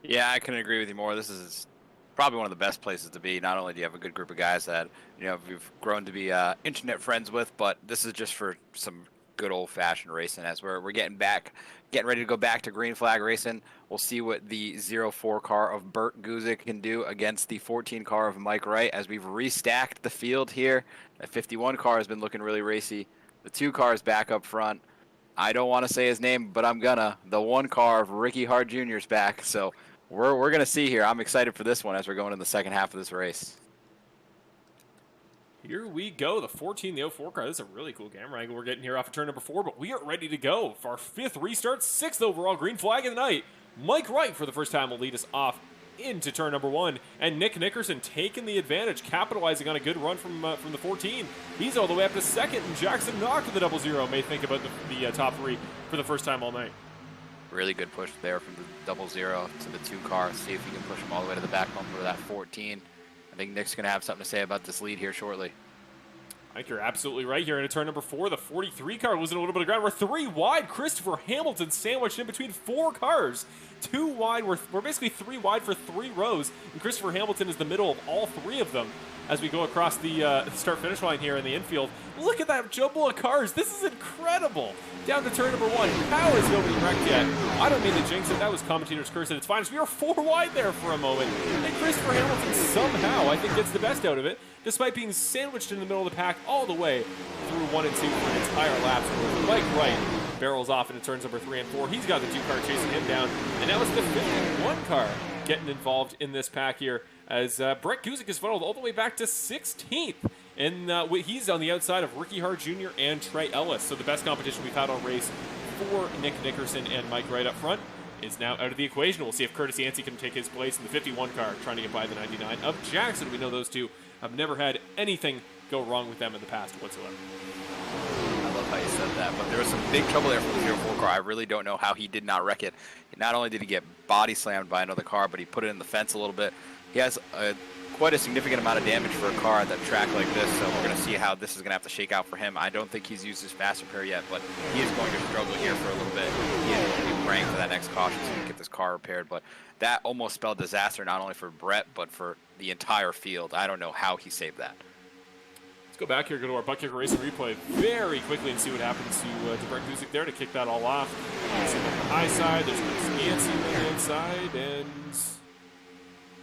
S2: Yeah, I couldn't agree with you more. This is probably one of the best places to be. Not only do you have a good group of guys that, you know, we've grown to be internet friends with, but this is just for some good old-fashioned racing. As we're getting ready to go back to green flag racing. We'll see what the 04 car of Bert Guzik can do against the 14 car of Mike Wright, as we've restacked the field here. The 51 car has been looking really racy. The 2 cars back up front. I don't want to say his name, but I'm gonna. The 1 car of Ricky Hart Jr. is back, so we're going to see here. I'm excited for this one as we're going in the second half of this race.
S1: Here we go. The 14, the 04 car. This is a really cool camera angle we're getting here off of turn number 4, but we are ready to go for our 5th restart, 6th overall green flag of the night. Mike Wright, for the first time, will lead us off into turn number 1, and Nick Nickerson taking the advantage, capitalizing on a good run from the 14. He's all the way up to 2nd, and Jackson Knock to the 00 may think about the top 3 for the first time all night.
S2: Really good push there from the 00 to the 2 car. See if he can push him all the way to the back bumper of that 14. I think Nick's going to have something to say about this lead here shortly.
S1: I think you're absolutely right here. In turn number 4, the 43 car losing a little bit of ground. We're 3 wide. Christopher Hamilton sandwiched in between 4 cars. 2 wide. We're basically 3 wide for 3 rows, and Christopher Hamilton is the middle of all 3 of them as we go across the start-finish line here in the infield. Look at that jumble of cars. This is incredible. Down to turn number 1. How is nobody wrecked yet? I don't mean to jinx it. That was commentator's curse at its finest. We were 4 wide there for a moment. And Christopher Hamilton somehow, I think, gets the best out of it, despite being sandwiched in the middle of the pack all the way through 1 and 2 for an entire lap. Mike Wright barrels off into turns number 3 and 4. He's got the 2 car chasing him down. And now it's the 51 car getting involved in this pack here, as Brett Guzik is funneled all the way back to 16th. And he's on the outside of Ricky Hart Jr. and Trey Ellis. So the best competition we've had on race for Nick Nickerson and Mike Wright up front is now out of the equation. We'll see if Curtis Yancey can take his place in the 51 car, trying to get by the 99 of Jackson. We know those two have never had anything go wrong with them in the past whatsoever.
S2: I love how you said that, but there was some big trouble there from the 04 car. I really don't know how he did not wreck it. Not only did he get body slammed by another car, but he put it in the fence a little bit. He has quite a significant amount of damage for a car at that track like this, so we're going to see how this is going to have to shake out for him. I don't think he's used his fast repair yet, but he is going to struggle here for a little bit. He is going to be praying for that next caution so he can get this car repaired, but that almost spelled disaster not only for Brett, but for the entire field. I don't know how he saved that.
S1: Let's go back here, go to our butt kicker racing replay very quickly and see what happens to Brett Guzik there to kick that all off. See him on the high side, there's Chris Yancey on the inside, and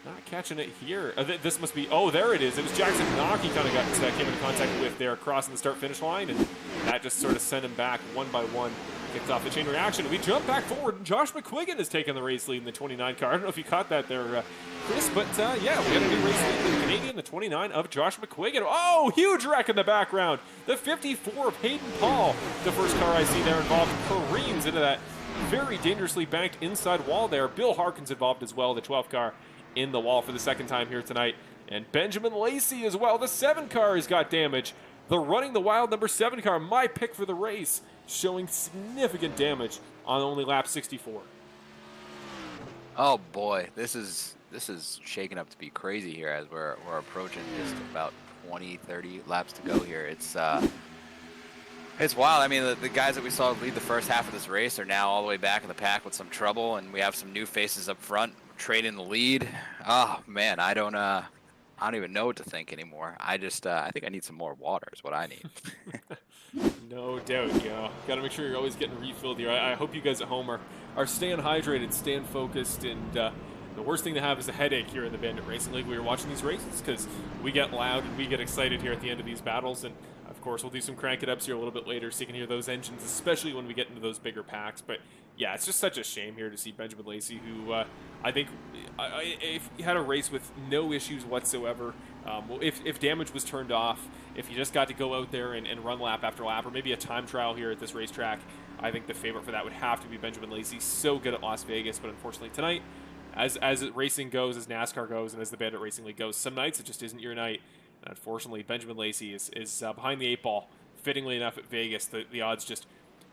S1: not catching it here. This must be, oh, there it is. It was Jackson Knock he kind of came into contact with there crossing the start-finish line, and that just sort of sent him back one by one. Kicked off the chain reaction. We jump back forward, and Josh McQuiggan has taken the race lead in the 29 car. I don't know if you caught that there, Chris, but yeah, we got a new race lead in the Canadian, the 29 of Josh McQuiggan. Oh, huge wreck in the background. The 54 of Hayden Paul. The first car I see there involved careens into that very dangerously banked inside wall there. Bill Harkins involved as well, the 12 car in the wall for the second time here tonight. And Benjamin Lacey as well. The 7 car has got damage. The Running the Wild number 7 car, my pick for the race, showing significant damage on only lap 64.
S2: Oh boy, this is shaking up to be crazy here as we're approaching just about 20-30 laps to go here. It's wild. I mean, the guys that we saw lead the first half of this race are now all the way back in the pack with some trouble, and we have some new faces up front trading the lead. Oh man, I don't even know what to think anymore. I think I need some more water is what I need.
S1: No doubt, yeah. Got to make sure you're always getting refilled here. I hope you guys at home are staying hydrated, staying focused, and the worst thing to have is a headache here in the Bandit Racing League. We are watching these races because we get loud and we get excited here at the end of these battles, and of course we'll do some crank it ups here a little bit later so you can hear those engines, especially when we get into those bigger packs. But yeah, it's just such a shame here to see Benjamin Lacey, who I think if he had a race with no issues whatsoever, if damage was turned off, if you just got to go out there and run lap after lap, or maybe a time trial here at this racetrack, I think the favorite for that would have to be Benjamin Lacey. So good at Las Vegas, but unfortunately tonight, as racing goes, as NASCAR goes, and as the Bandit Racing League goes, some nights it just isn't your night. And unfortunately, Benjamin Lacey is behind the 8 ball. Fittingly enough, at Vegas, the odds just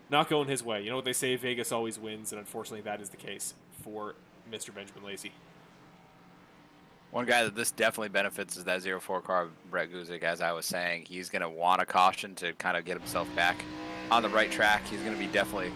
S1: not going his way. You know what they say, Vegas always wins, and unfortunately that is the case for Mr. Benjamin Lacey.
S2: One guy that this definitely benefits is that 04 car, Brett Guzik. As I was saying, he's going to want a caution to kind of get himself back on the right track. He's going to be definitely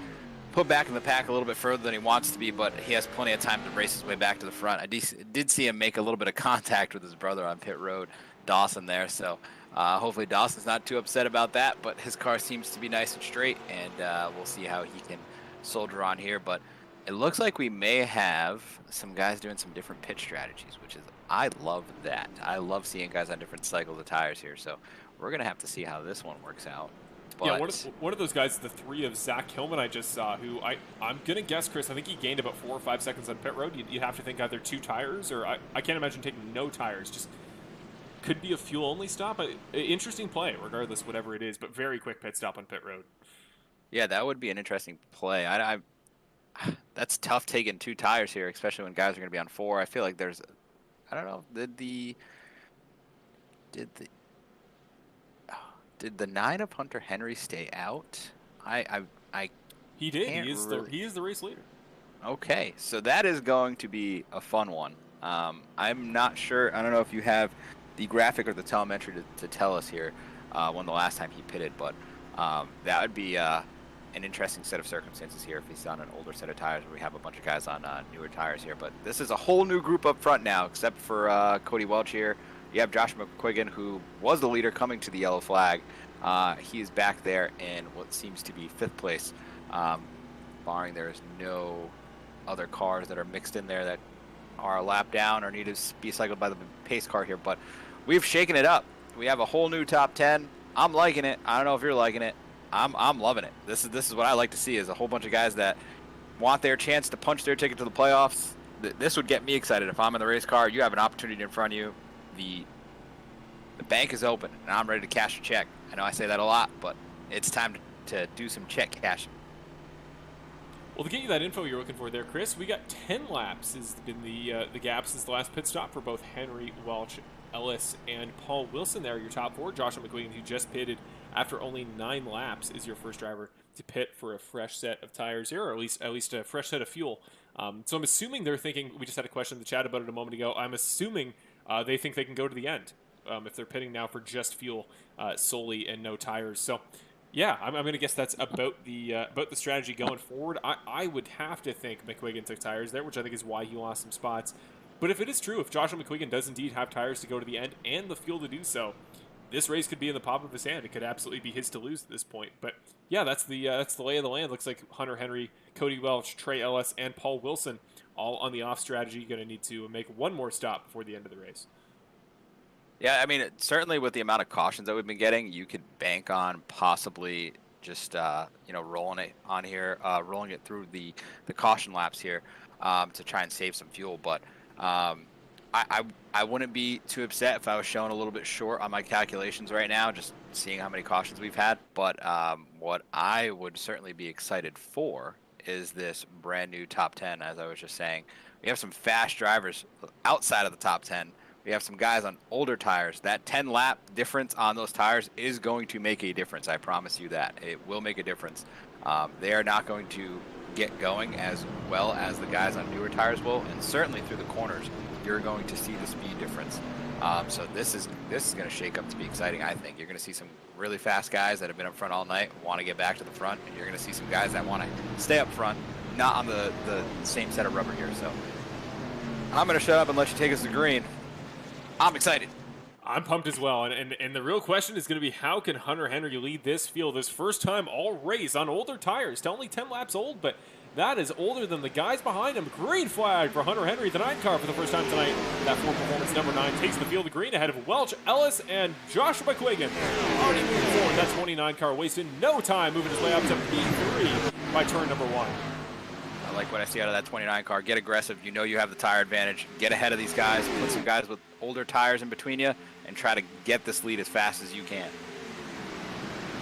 S2: put back in the pack a little bit further than he wants to be, but he has plenty of time to race his way back to the front. I did see him make a little bit of contact with his brother on pit road, Dawson, there, so hopefully Dawson's not too upset about that, but his car seems to be nice and straight, and we'll see how he can soldier on here. But it looks like we may have some guys doing some different pit strategies, which is, I love that. I love seeing guys on different cycles of tires here, so we're going to have to see how this one works out. But
S1: yeah, one of those guys is the 3 of Zach Hillman I just saw, who I'm going to guess, Chris, I think he gained about 4 or 5 seconds on pit road. You'd have to think either 2 tires, or I can't imagine taking no tires. Just could be a fuel-only stop. Interesting play, regardless, whatever it is, but very quick pit stop on pit road. Yeah,
S2: that would be an interesting play. That's tough taking 2 tires here, especially when guys are going to be on 4. I feel like there's, I don't know, did the 9 of Hunter Henry stay out?
S1: He did. He is the race leader.
S2: Okay, so that is going to be a fun one. I'm not sure. I don't know if you have the graphic or the telemetry to tell us here when the last time he pitted, but that would be an interesting set of circumstances here if he's on an older set of tires where we have a bunch of guys on newer tires here. But this is a whole new group up front now, except for Cody Welch here. You have Josh McQuiggan, who was the leader coming to the yellow flag. He is back there in what seems to be 5th place, barring there's no other cars that are mixed in there that are a lap down or need to be cycled by the pace car here. But we've shaken it up. We have a whole new top 10. I'm liking it. I don't know if you're liking it. I'm loving it. This is what I like to see, is a whole bunch of guys that want their chance to punch their ticket to the playoffs. This would get me excited. If I'm in the race car, you have an opportunity in front of you. The bank is open, and I'm ready to cash a check. I know I say that a lot, but it's time to do some check cashing.
S1: Well, to get you that info you're looking for there, Chris, we got 10 laps has been the gap since the last pit stop for both Henry, Welch, Ellis, and Paul Wilson there, your top 4. Joshua McQueen, who just pitted after only 9 laps, is your first driver to pit for a fresh set of tires here, or at least a fresh set of fuel. So I'm assuming they're thinking, we just had a question in the chat about it a moment ago, I'm assuming they think they can go to the end if they're pitting now for just fuel solely and no tires. So, yeah, I'm going to guess that's about the strategy going forward. I would have to think McQuiggan took tires there, which I think is why he lost some spots. But if it is true, if Joshua McQuiggan does indeed have tires to go to the end and the fuel to do so, this race could be in the palm of his hand. It could absolutely be his to lose at this point. But yeah, that's the lay of the land. Looks like Hunter Henry, Cody Welch, Trey Ellis, and Paul Wilson all on the off strategy. Going to need to make one more stop before the end of the race.
S2: Yeah, I mean, certainly with the amount of cautions that we've been getting, you could bank on possibly just rolling it through the caution laps here to try and save some fuel. But I wouldn't be too upset if I was showing a little bit short on my calculations right now, just seeing how many cautions we've had. But what I would certainly be excited for is this brand new top 10, as I was just saying. We have some fast drivers outside of the top 10. We have some guys on older tires. That 10-lap difference on those tires is going to make a difference. I promise you that. It will make a difference. They are not going to get going as well as the guys on newer tires will, and certainly through the corners, you're going to see the speed difference. So this is going to shake up to be exciting, I think. You're going to see some really fast guys that have been up front all night, want to get back to the front, and you're going to see some guys that want to stay up front, not on the same set of rubber here. So I'm going to shut up and let you take us to green. I'm excited.
S1: I'm pumped as well, and the real question is going to be, how can Hunter Henry lead this field his first time all race on older tires? Still only 10 laps old, but that is older than the guys behind him. Green flag for Hunter Henry, the 9 car for the first time tonight. That Ford Performance number 9 takes the field to green ahead of Welch, Ellis, and Joshua McQuiggan. Already moving forward, that 29 car wasting no time, moving his way up to P3 by turn number 1.
S2: I like what I see out of that 29 car. Get aggressive. You know you have the tire advantage. Get ahead of these guys. Put some guys with older tires in between you and try to get this lead as fast as you can.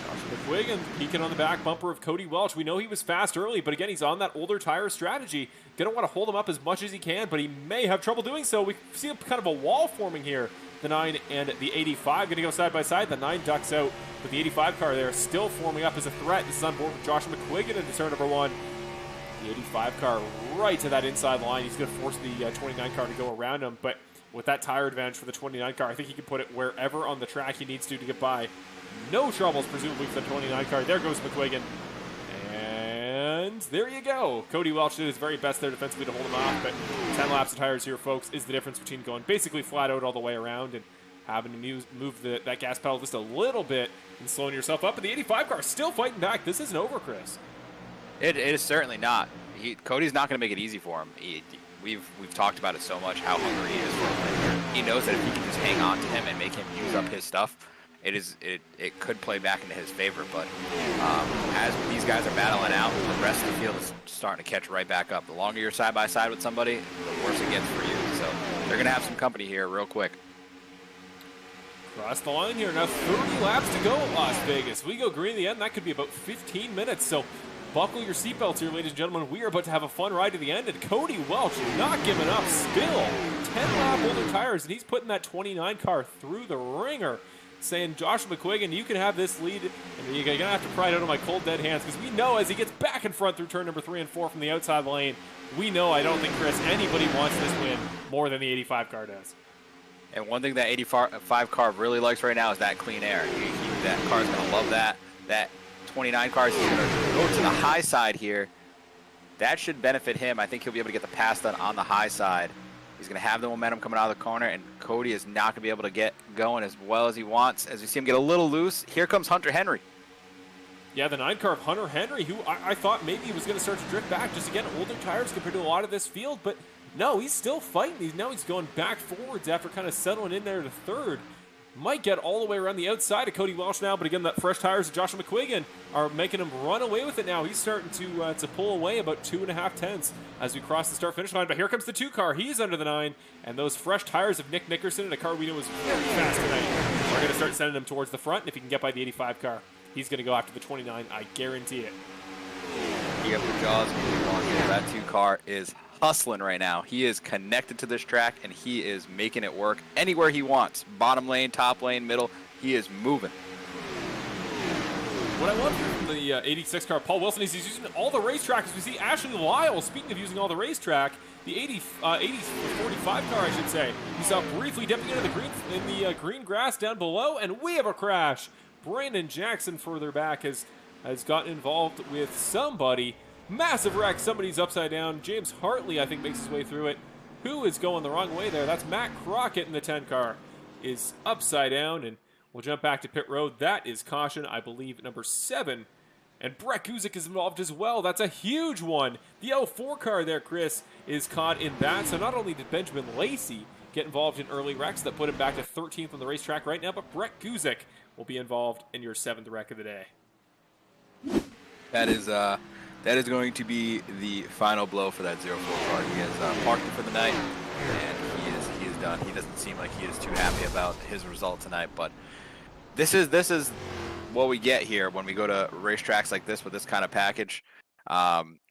S1: Joshua McQuiggan peeking on the back bumper of Cody Welch. We know he was fast early, but again, he's on that older tire strategy. Going to want to hold him up as much as he can, but he may have trouble doing so. We see kind of a wall forming here. The 9 and the 85 going to go side by side. The 9 ducks out, but the 85 car there still forming up as a threat. This is on board with Joshua McQuiggan into turn number 1. The 85 car right to that inside line. He's going to force the 29 car to go around him, but with that tire advantage for the 29 car, I think he can put it wherever on the track he needs to get by. No troubles, presumably, for the 29 car. There goes McQuiggan. And there you go. Cody Welch did his very best there defensively to hold him off, but 10 laps of tires here, folks, is the difference between going basically flat out all the way around and having to move that gas pedal just a little bit and slowing yourself up. But the 85 car still fighting back. This isn't over, Chris.
S2: It is certainly not. Cody's not going to make it easy for him. We've talked about it so much, how hungry he is for him. He knows that if he can just hang on to him and make him use up his stuff, it could play back into his favor. But as these guys are battling out, the rest of the field is starting to catch right back up. The longer you're side by side with somebody, the worse it gets for you. So they're going to have some company here real quick.
S1: Cross the line here. Now 30 laps to go at Las Vegas. We go green at the end. That could be about 15 minutes. So buckle your seatbelts here, ladies and gentlemen. We are about to have a fun ride to the end, and Cody Welch not giving up still. 10-lap older tires, and he's putting that 29 car through the ringer, saying, Joshua McQuiggan, you can have this lead, and you're going to have to pry it out of my cold, dead hands, because we know as he gets back in front through turn number 3 and 4 from the outside lane, we know, I don't think, Chris, anybody wants this win more than the 85 car does.
S2: And one thing that 85 car really likes right now is that clean air. That car's going to love that. That 29 cars, he's going to go to the high side here. That should benefit him. I think he'll be able to get the pass done on the high side. He's going to have the momentum coming out of the corner, and Cody is not going to be able to get going as well as he wants. As we see him get a little loose, here comes Hunter Henry.
S1: Yeah, the 9 car of Hunter Henry, who I thought maybe he was going to start to drift back. Just again, older tires compared to a lot of this field, but no, he's still fighting. Now he's going back forwards after kind of settling in there to third. Might get all the way around the outside of Cody Welch now, but again, that fresh tires of Joshua McQuiggan are making him run away with it now. He's starting to pull away about 2.5 tenths as we cross the start-finish line. But here comes the 2 car. He's under the 9, and those fresh tires of Nick Nickerson in a car we know is very fast tonight are going to start sending him towards the front. And if he can get by the 85 car, he's going to go after the 29. I guarantee it.
S2: You got the jaws moving on here. That 2 car is hustling right now. He is connected to this track, and he is making it work anywhere he wants. Bottom lane, top lane, middle. He is moving.
S1: What I love here from the 86 car, Paul Wilson, is he's using all the racetrack. As we see Ashley Lyle, speaking of using all the racetrack, the 45 car, I should say, we saw briefly dipping into the green grass down below, and we have a crash. Brandon Jackson further back has gotten involved with somebody. Massive wreck. Somebody's upside down. James Hartley, I think, makes his way through it. Who is going the wrong way there? That's Matt Crockett in the 10 car is upside down, and we'll jump back to pit road. That is caution, I believe, number 7. And Brett Guzik is involved as well. That's a huge one. The L4 car there, Chris, is caught in that. So not only did Benjamin Lacey get involved in early wrecks that put him back to 13th on the racetrack right now, but Brett Guzik will be involved in your 7th wreck of the day.
S2: That is going to be the final blow for that 04 car. He has parked it for the night, and he is done. He doesn't seem like he is too happy about his result tonight, but this is what we get here when we go to racetracks like this with this kind of package.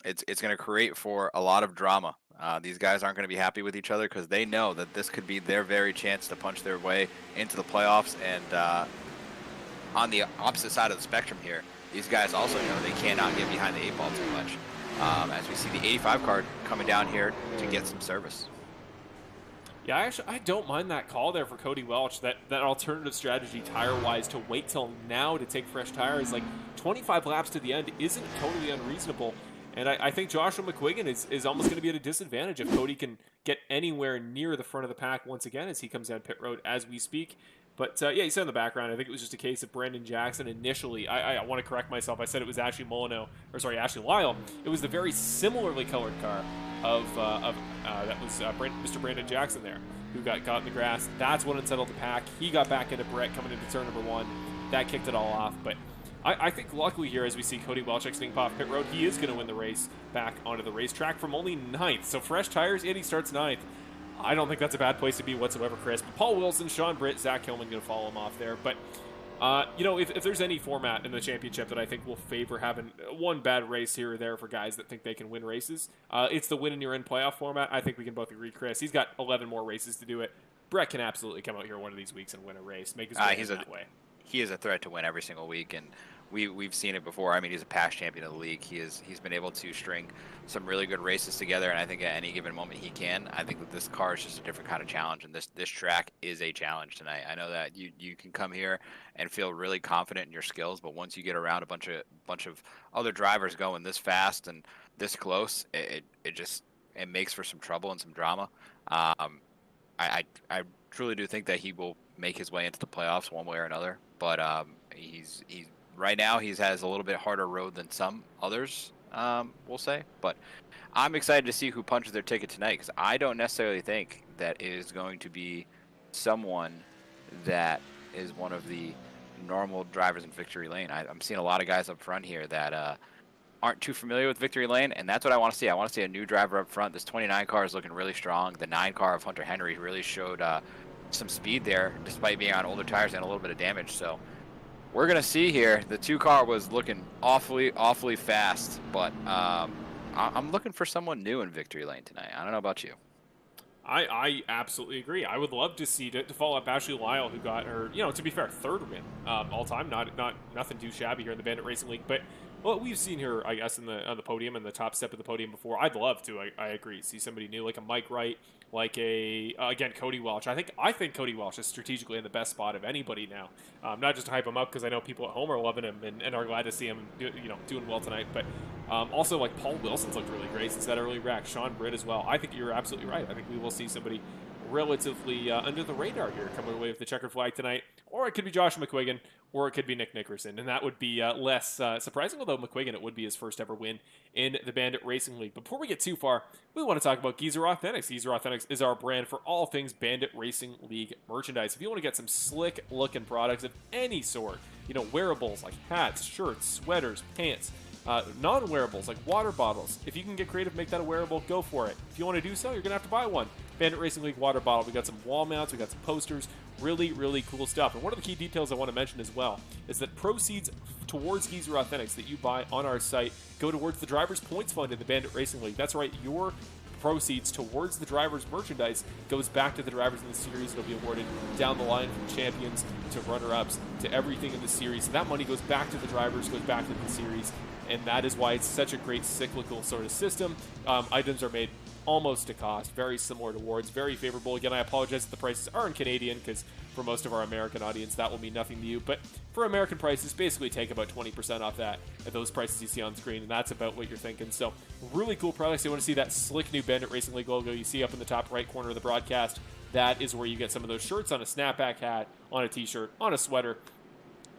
S2: It's going to create for a lot of drama. These guys aren't going to be happy with each other because they know that this could be their very chance to punch their way into the playoffs. And on the opposite side of the spectrum here, these guys also know they cannot get behind the 8 ball too much. As we see the 85 car coming down here to get some service.
S1: Yeah, I don't mind that call there for Cody Welch, that alternative strategy tire-wise to wait till now to take fresh tires. Like 25 laps to the end isn't totally unreasonable. And I think Joshua McQuiggan is almost going to be at a disadvantage if Cody can get anywhere near the front of the pack once again as he comes down pit road as we speak. But, yeah, you said in the background, I think it was just a case of Brandon Jackson initially. I want to correct myself. I said it was Ashley Lyle. It was the very similarly colored car that was Mr. Brandon Jackson there, who got caught in the grass. That's what unsettled the pack. He got back into Brett coming into turn number 1. That kicked it all off. But I think luckily here, as we see Cody Welch exiting off pit road, he is going to win the race back onto the racetrack from only 9th. So fresh tires, and he starts 9th. I don't think that's a bad place to be whatsoever, Chris. But Paul Wilson, Sean Britt, Zach Hillman going to follow him off there. But, if there's any format in the championship that I think will favor having one bad race here or there for guys that think they can win races, it's the win and you're in playoff format. I think we can both agree, Chris. He's got 11 more races to do it. Brett can absolutely come out here one of these weeks and win a race, make his way that way.
S2: He is a threat to win every single week, and we've seen it before. I mean, he's a past champion of the league. He's been able to string some really good races together, and I think at any given moment he can. I think that this car is just a different kind of challenge, and this track is a challenge tonight. I know that you can come here and feel really confident in your skills, but once you get around a bunch of other drivers going this fast and this close, it makes for some trouble and some drama. I truly do think that he will make his way into the playoffs one way or another, but he's right now he has a little bit harder road than some others, we'll say. But I'm excited to see who punches their ticket tonight, because I don't necessarily think that it is going to be someone that is one of the normal drivers in Victory Lane. I'm seeing a lot of guys up front here that aren't too familiar with Victory Lane, and that's what I want to see. I want to see a new driver up front. This 29 car is looking really strong. The 9 car of Hunter Henry really showed some speed there, despite being on older tires and a little bit of damage. So we're going to see here. The 2 car was looking awfully fast, but I'm looking for someone new in Victory Lane tonight. I don't know about you.
S1: I absolutely agree. I would love to see to follow up Ashley Lyle, who got her, to be fair, 3rd win all time. Not nothing too shabby here in the Bandit Racing League, but what we've seen her, I guess, on the podium and the top step of the podium before. I'd love to. I agree. See somebody new like a Mike Wright, like again Cody Welch. I think Cody Welch is strategically in the best spot of anybody now. Not just to hype him up, because I know people at home are loving him and are glad to see him doing well tonight, but also like Paul Wilson's looked really great since that early wreck. Sean Britt as well. I think you're absolutely right. I think we will see somebody relatively under the radar here coming away with the checkered flag tonight, or it could be Josh McQuiggan, or it could be Nick Nickerson, and that would be less surprising, although McQuiggan, it would be his first ever win in the Bandit Racing League. But before we get too far, we want to talk about Geezer Authentics. Geezer Authentics is our brand for all things Bandit Racing League merchandise. If you want to get some slick looking products of any sort, wearables like hats, shirts, sweaters, pants, non-wearables like water bottles. If you can get creative, make that a wearable, go for it. If you want to do so, you're going to have to buy one. Bandit Racing League water bottle. We got some wall mounts. We got some posters. Really, really cool stuff. And one of the key details I want to mention as well is that proceeds towards Geezer Authentics that you buy on our site go towards the Drivers' Points Fund in the Bandit Racing League. That's right. Your proceeds towards the drivers' merchandise goes back to the drivers in the series. It'll be awarded down the line from champions to runner-ups to everything in the series. So that money goes back to the drivers, goes back to the series, and that is why it's such a great cyclical sort of system. Items are made almost to cost, very similar to awards, very favorable. Again, I apologize if the prices are in Canadian, because for most of our American audience, that will mean nothing to you. But for American prices, basically take about 20% off that at those prices you see on screen, and that's about what you're thinking. So really cool products. You want to see that slick new Bandit Racing League logo you see up in the top right corner of the broadcast. That is where you get some of those shirts on a snapback hat, on a t-shirt, on a sweater,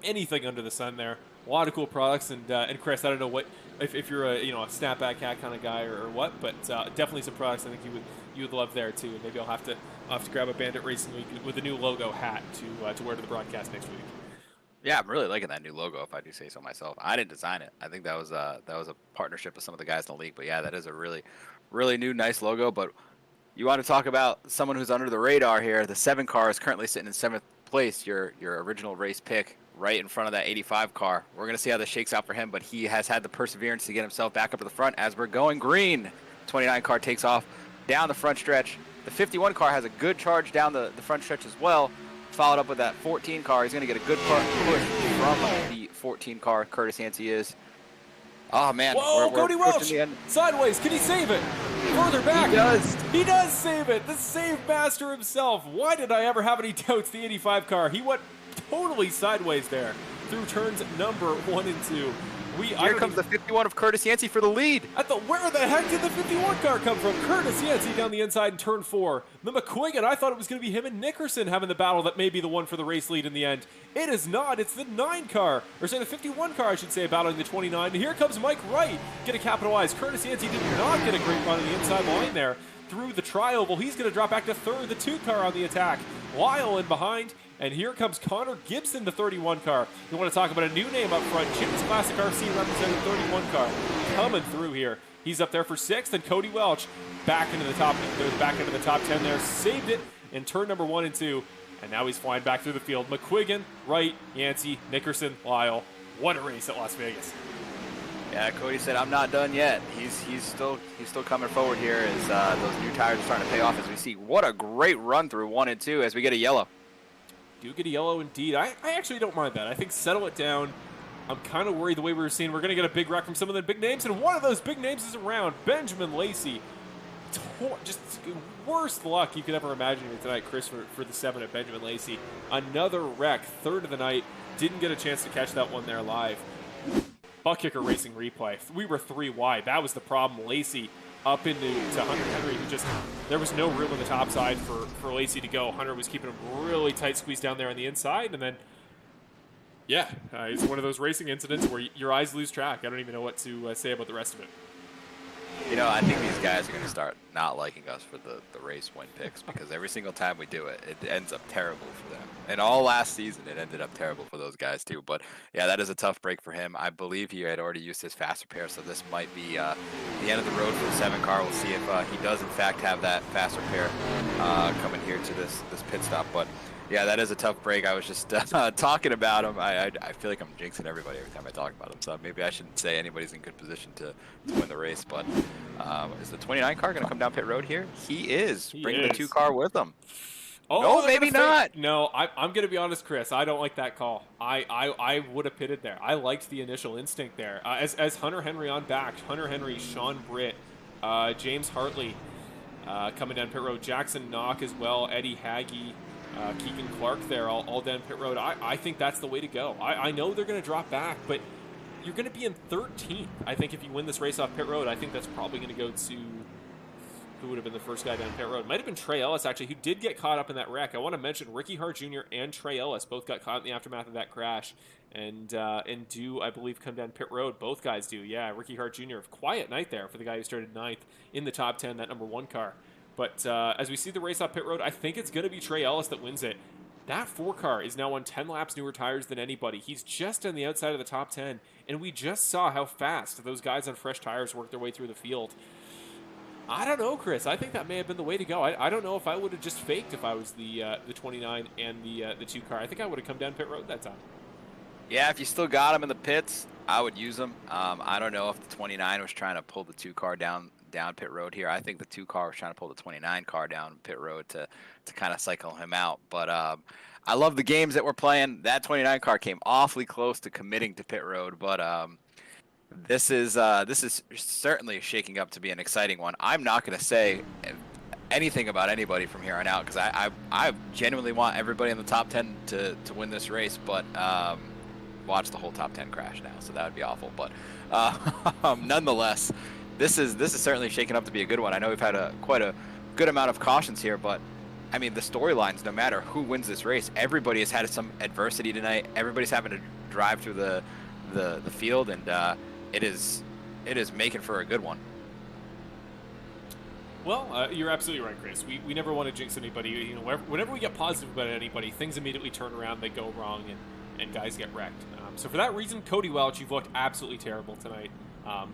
S1: anything under the sun there. A lot of cool products, and Chris, I don't know what if you're a snapback hat kind of guy or what, but definitely some products I think you would love there too. Maybe I'll have to grab a Bandit Racing League with a new logo hat to wear to the broadcast next week.
S2: Yeah, I'm really liking that new logo, if I do say so myself. I didn't design it. I think that was a partnership with some of the guys in the league. But yeah, that is a really, really new, nice logo. But you want to talk about someone who's under the radar here. The 7 car is currently sitting in 7th place. Your original race pick, right in front of that 85 car. We're going to see how this shakes out for him, but he has had the perseverance to get himself back up to the front as we're going green. 29 car takes off down the front stretch. The 51 car has a good charge down the front stretch as well, followed up with that 14 car. He's going to get a good push from the 14 car. Curtis Yancey is. Oh, man.
S1: Whoa, Cody Welch! Sideways. Can he save it? Further back.
S2: He does.
S1: He does save it. The save master himself. Why did I ever have any doubts the 85 car? He went totally sideways there through turns number 1 and 2.
S2: Here comes the 51 of Curtis Yancey for the lead.
S1: Where the heck did the 51 car come from? Curtis Yancey down the inside in turn 4. The McQuiggan, I thought it was going to be him and Nickerson having the battle that may be the one for the race lead in the end. It is not. It's the 9 car, or say the 51 car, I should say, battling the 29. And here comes Mike Wright. Get to capitalize. Curtis Yancey did not get a great run on the inside line there through the tri-oval. He's going to drop back to 3rd. The 2 car on the attack. Lyle in behind. And here comes Connor Gibson, the 31 car. You want to talk about a new name up front. Jim's Classic RC representing 31 car. Coming through here. He's up there for 6th, and Cody Welch back into the top 10 there. Saved it in turn number 1 and 2. And now he's flying back through the field. McQuiggan, Wright, Yancey, Nickerson, Lyle. What a race at Las Vegas.
S2: Yeah, Cody said, I'm not done yet. He's still coming forward here as those new tires are starting to pay off as we see. What a great run through 1 and 2 as we get a yellow.
S1: Do get a yellow indeed. I actually don't mind that. I think settle it down. I'm kind of worried the way we were seeing. We're going to get a big wreck from some of the big names, and one of those big names is around. Benjamin Lacey. Just worst luck you could ever imagine tonight, Chris, for the 7 at Benjamin Lacey. Another wreck, 3rd of the night. Didn't get a chance to catch that one there live. Buck Kicker Racing replay. We were 3 wide. That was the problem. Lacey up into Hunter Henry, who there was no room on the top side for Lacey to go. Hunter was keeping him really tight squeezed down there on the inside, and then, yeah, it's one of those racing incidents where your eyes lose track. I don't even know what to say about the rest of it.
S2: I think these guys are going to start not liking us for the race win picks, because every single time we do it, it ends up terrible for them. And all last season, it ended up terrible for those guys too. But yeah, that is a tough break for him. I believe he had already used his fast repair, so this might be the end of the road for the 7 car. We'll see if he does in fact have that fast repair coming here to this pit stop. But yeah, that is a tough break. I was just talking about him. I feel like I'm jinxing everybody every time I talk about him, so maybe I shouldn't say anybody's in good position to win the race. But is the 29 car going to come down pit road here? He is. Bringing the 2 car with him.
S1: Oh,
S2: no, maybe not.
S1: No, I'm going to be honest, Chris. I don't like that call. I would have pitted there. I liked the initial instinct there. As Hunter Henry on back, Hunter Henry, Sean Britt, James Hartley coming down pit road, Jackson Knock as well, Eddie Hagee, Keegan Clark there, all down pit road. I think that's the way to go. I know they're going to drop back, but you're going to be in 13th. I think if you win this race off pit road, I think that's probably going to go to... Who would have been the first guy down pit road? Might have been Trey Ellis, actually, who did get caught up in that wreck. I want to mention Ricky Hart Jr. and Trey Ellis both got caught in the aftermath of that crash and do, I believe, come down pit road. Both guys do, yeah. Ricky Hart Jr., quiet night there for the guy who started 9th in the top 10, that number 1 car. But as we see the race off pit road, I think it's going to be Trey Ellis that wins it. That 4 car is now on 10 laps newer tires than anybody. He's just on the outside of the top 10, and we just saw how fast those guys on fresh tires work their way through the field. I don't know, Chris. I think that may have been the way to go. I don't know if I would have just faked if I was the 29 and the 2 car. I think I would have come down pit road that time.
S2: Yeah, if you still got him in the pits, I would use them. I don't know if the 29 was trying to pull the 2 car down pit road here. I think the 2 car was trying to pull the 29 car down pit road to kind of cycle him out. But I love the games that we're playing. That 29 car came awfully close to committing to pit road, but this is certainly shaking up to be an exciting one. I'm not going to say anything about anybody from here on out because I genuinely want everybody in the top 10 to win this race, but watch the whole top 10 crash now, so that would be awful. But nonetheless, this is certainly shaking up to be a good one. I know we've had quite a good amount of cautions here, but I mean the storylines, no matter who wins this race, everybody has had some adversity tonight. Everybody's having to drive through the field, and it is making for a good one.
S1: Well, you're absolutely right, Chris. We never want to jinx anybody. You know, whenever we get positive about anybody, things immediately turn around, they go wrong, and guys get wrecked. So for that reason, Cody Welch, you've looked absolutely terrible tonight.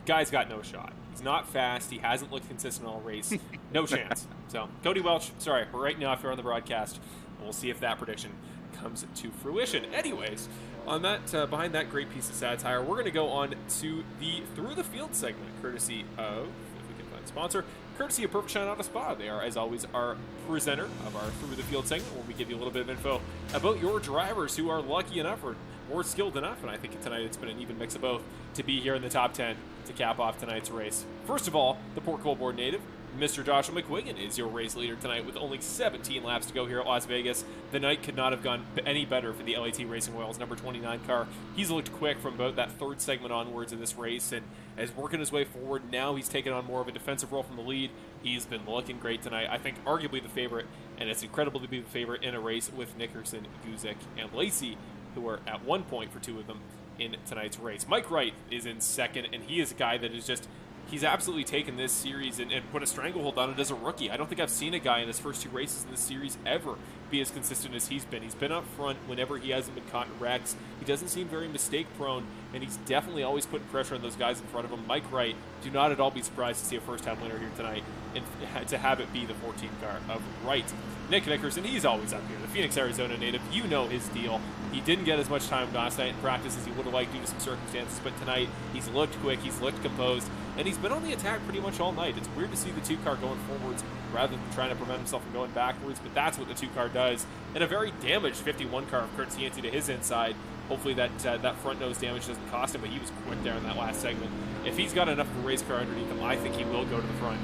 S1: Guy's got no shot. He's not fast. He hasn't looked consistent all race. No chance. So Cody Welch, sorry, we're right now if you're on the broadcast. We'll see if that prediction comes to fruition. Anyways, on that behind that great piece of satire, we're going to go on to the Through the Field segment, courtesy of, if we can find a sponsor, courtesy of Perfect Shine Auto Spa. They are, as always, our presenter of our Through the Field segment, where we give you a little bit of info about your drivers who are lucky enough or skilled enough, and I think tonight it's been an even mix of both, to be here in the top 10 to cap off tonight's race. First of all, the Port Colborne native, Mr. Joshua McQuiggan, is your race leader tonight with only 17 laps to go here at Las Vegas. The night could not have gone any better for the LAT Racing Royals number 29 car. He's looked quick from about that third segment onwards in this race, and is working his way forward. Now he's taken on more of a defensive role from the lead. He's been looking great tonight. I think arguably the favorite, and it's incredible to be the favorite in a race with Nickerson, Guzik, and Lacey, who are at 1 point for 2 of them in tonight's race. Mike Wright is in second, and he is a guy that is just, he's absolutely taken this series and put a stranglehold on it as a rookie. I don't think I've seen a guy in his first 2 races in this series ever be as consistent as he's been. He's been up front whenever he hasn't been caught in wrecks. He doesn't seem very mistake prone, and he's definitely always putting pressure on those guys in front of him. Mike Wright, do not at all be surprised to see a first-time winner here tonight and to have it be the 14 car of Wright. Nick Nickerson, he's always up here. The Phoenix, Arizona native, you know his deal. He didn't get as much time last night in practice as he would have liked due to some circumstances, but tonight he's looked quick, he's looked composed, and he's been on the attack pretty much all night. It's weird to see the 2 car going forwards rather than trying to prevent himself from going backwards, but that's what the 2 car does. And a very damaged 51 car of Curtis Yancey to his inside. Hopefully that front nose damage doesn't cost him, but he was quick there in that last segment. If he's got enough of a race car underneath him, I think he will go to the front.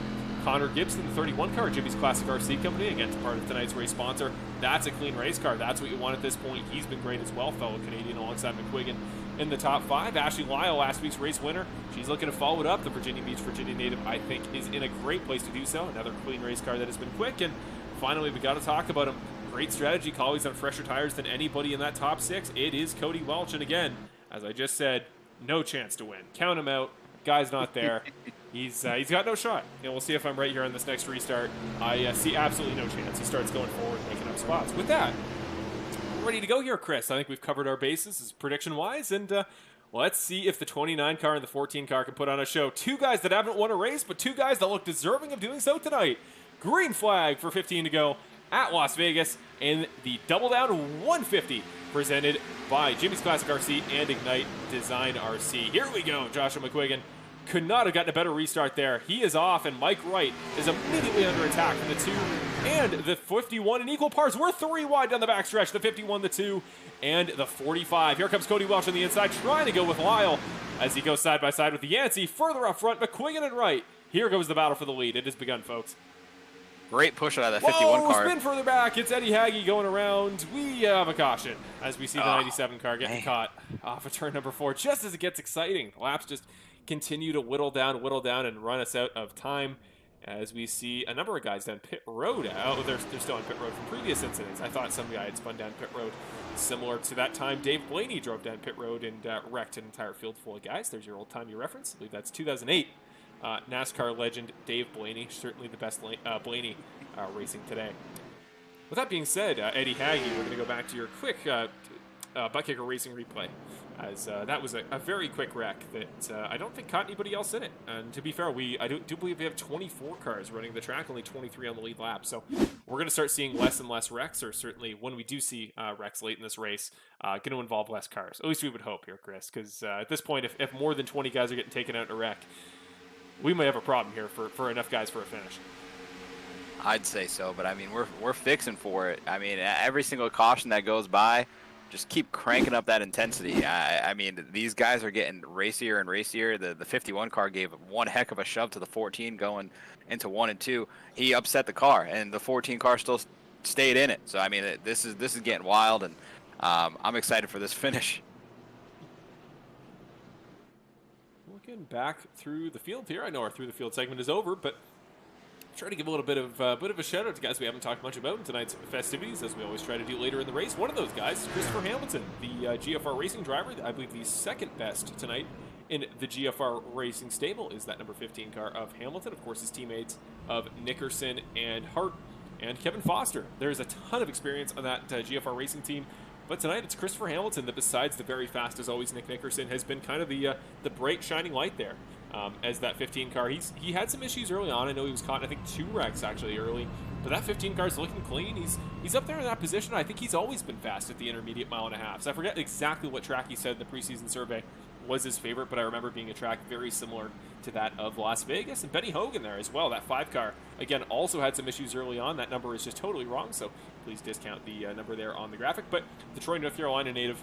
S1: Connor Gibson, the 31 car, Jimmy's Classic RC Company, again, part of tonight's race sponsor. That's a clean race car. That's what you want at this point. He's been great as well, fellow Canadian alongside McQuiggan in the top 5. Ashley Lyle, last week's race winner. She's looking to follow it up. The Virginia Beach, Virginia native, I think, is in a great place to do so. Another clean race car that has been quick. And finally, we got to talk about him. Great strategy call. He's on fresher tires than anybody in that top 6. It is Cody Welch. And again, as I just said, no chance to win. Count him out. Guy's not there. He's got no shot. And we'll see if I'm right here on this next restart. I see absolutely no chance. He starts going forward, making up spots. With that, we're ready to go here, Chris. I think we've covered our bases prediction-wise, and let's see if the 29 car and the 14 car can put on a show. 2 guys that haven't won a race, but 2 guys that look deserving of doing so tonight. Green flag for 15 to go at Las Vegas in the Double Down 150 presented by Jimmy's Classic RC and Ignite Design RC. Here we go, Joshua McQuiggan. Could not have gotten a better restart there. He is off, and Mike Wright is immediately under attack from the 2 and the 51 in equal parts. We're 3 wide down the backstretch. The 51, the 2, and the 45. Here comes Cody Welch on the inside, trying to go with Lyle as he goes side by side with the Yancey. Further up front, McQuiggan and Wright. Here goes the battle for the lead. It has begun, folks.
S2: Great push out of that 51 car.
S1: Spin further back. It's Eddie Hagee going around. We have a caution as we see the 97 car getting caught off of turn number 4. Just as it gets exciting, the laps just continue to whittle down, and run us out of time as we see a number of guys down pit road. Oh, they're still on pit road from previous incidents. I thought some guy had spun down pit road similar to that time Dave Blaney drove down pit road and wrecked an entire field full of guys. There's your old-timey reference. I believe that's 2008. NASCAR legend Dave Blaney, certainly the best Blaney racing today. With that being said, Eddie Hagee, we're going to go back to your quick butt kicker racing replay as that was a very quick wreck that I don't think caught anybody else in it. And to be fair, I do believe we have 24 cars running the track, only 23 on the lead lap. So we're going to start seeing less and less wrecks, or certainly when we do see wrecks late in this race, going to involve less cars. At least we would hope here, Chris, because at this point, if more than 20 guys are getting taken out in a wreck, we may have a problem here for enough guys for a finish.
S2: I'd say so, but I mean, we're fixing for it. I mean, every single caution that goes by, just keep cranking up that intensity. I mean, these guys are getting racier and racier. The 51 car gave one heck of a shove to the 14 going into 1 and 2. He upset the car, and the 14 car still stayed in it. So I mean, this is getting wild, and I'm excited for this finish.
S1: Looking back through the field here, I know our through the field segment is over, but try to give a little bit of a shout out to guys we haven't talked much about in tonight's festivities, as we always try to do later in the race. One of those guys is Christopher Hamilton, the GFR Racing driver. I believe the second best tonight in the GFR Racing stable is that number 15 car of Hamilton. Of course, his teammates of Nickerson and Hart and Kevin Foster. There's a ton of experience on that GFR Racing team. But tonight it's Christopher Hamilton that, besides the very fast as always Nick Nickerson, has been kind of the bright shining light there. As that 15 car, he had some issues early on. I know he was caught in, I think, 2 wrecks actually early, but that 15 car is looking clean. He's up there in that position. I think he's always been fast at the intermediate 1.5 miles. So I forget exactly what track he said in the preseason survey was his favorite, but I remember being a track very similar to that of Las Vegas. And Benny Hogan there as well. That 5 car again also had some issues early on. That number is just totally wrong, so please discount the number there on the graphic. But the Troy, North Carolina native,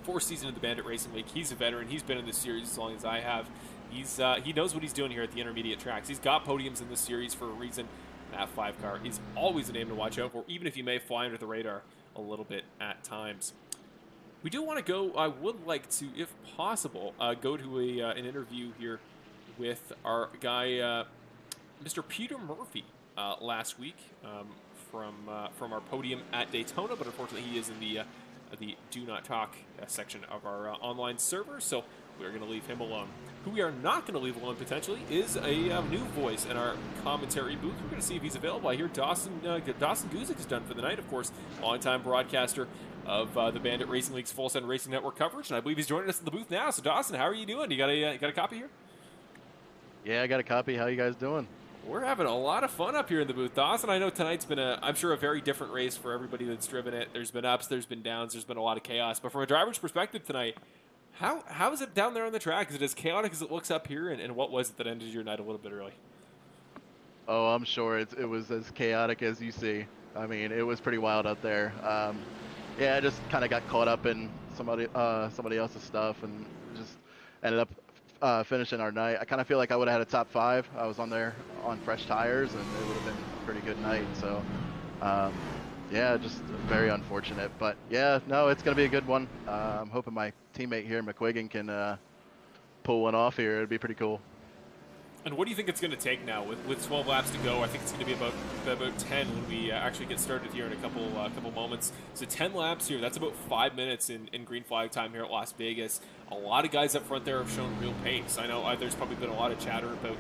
S1: 4th season in the Bandit Racing League. He's a veteran. He's been in this series as long as I have. He knows what he's doing here at the intermediate tracks. He's got podiums in this series for a reason. That 5 car is always a name to watch out for, even if you may fly under the radar a little bit at times. We do want to go, I would like to, if possible, go to an interview here with our guy, Mr. Peter Murphy, last week from our podium at Daytona, but unfortunately he is in the Do Not Talk section of our online server, so we're going to leave him alone. Who we are not going to leave alone, potentially, is a new voice in our commentary booth. We're going to see if he's available. I hear Dawson Guzik is done for the night, of course, longtime broadcaster of the Bandit Racing League's Full Send Racing Network coverage, and I believe he's joining us in the booth now. So, Dawson, how are you doing? You got a copy here?
S3: Yeah, I got a copy. How you guys doing?
S1: We're having a lot of fun up here in the booth, Dawson. I know tonight's been I'm sure, a very different race for everybody that's driven it. There's been ups, there's been downs, there's been a lot of chaos. But from a driver's perspective tonight, how is it down there on the track? Is it as chaotic as it looks up here? And what was it that ended your night a little bit early?
S3: Oh, I'm sure it was as chaotic as you see. I mean, it was pretty wild out there. Yeah, I just kind of got caught up in somebody else's stuff and just ended up finishing our night. I kind of feel like I would have had a top 5. I was on there on fresh tires, and it would have been a pretty good night. So, yeah, just very unfortunate. But, yeah, no, it's going to be a good one. I'm hoping my teammate here, McQuiggan, can pull one off here. It'd be pretty cool.
S1: And what do you think it's going to take now with 12 laps to go? I think it's going to be about 10 when we actually get started here in a couple moments. So 10 laps here, that's about 5 minutes in green flag time here at Las Vegas. A lot of guys up front there have shown real pace. I know there's probably been a lot of chatter about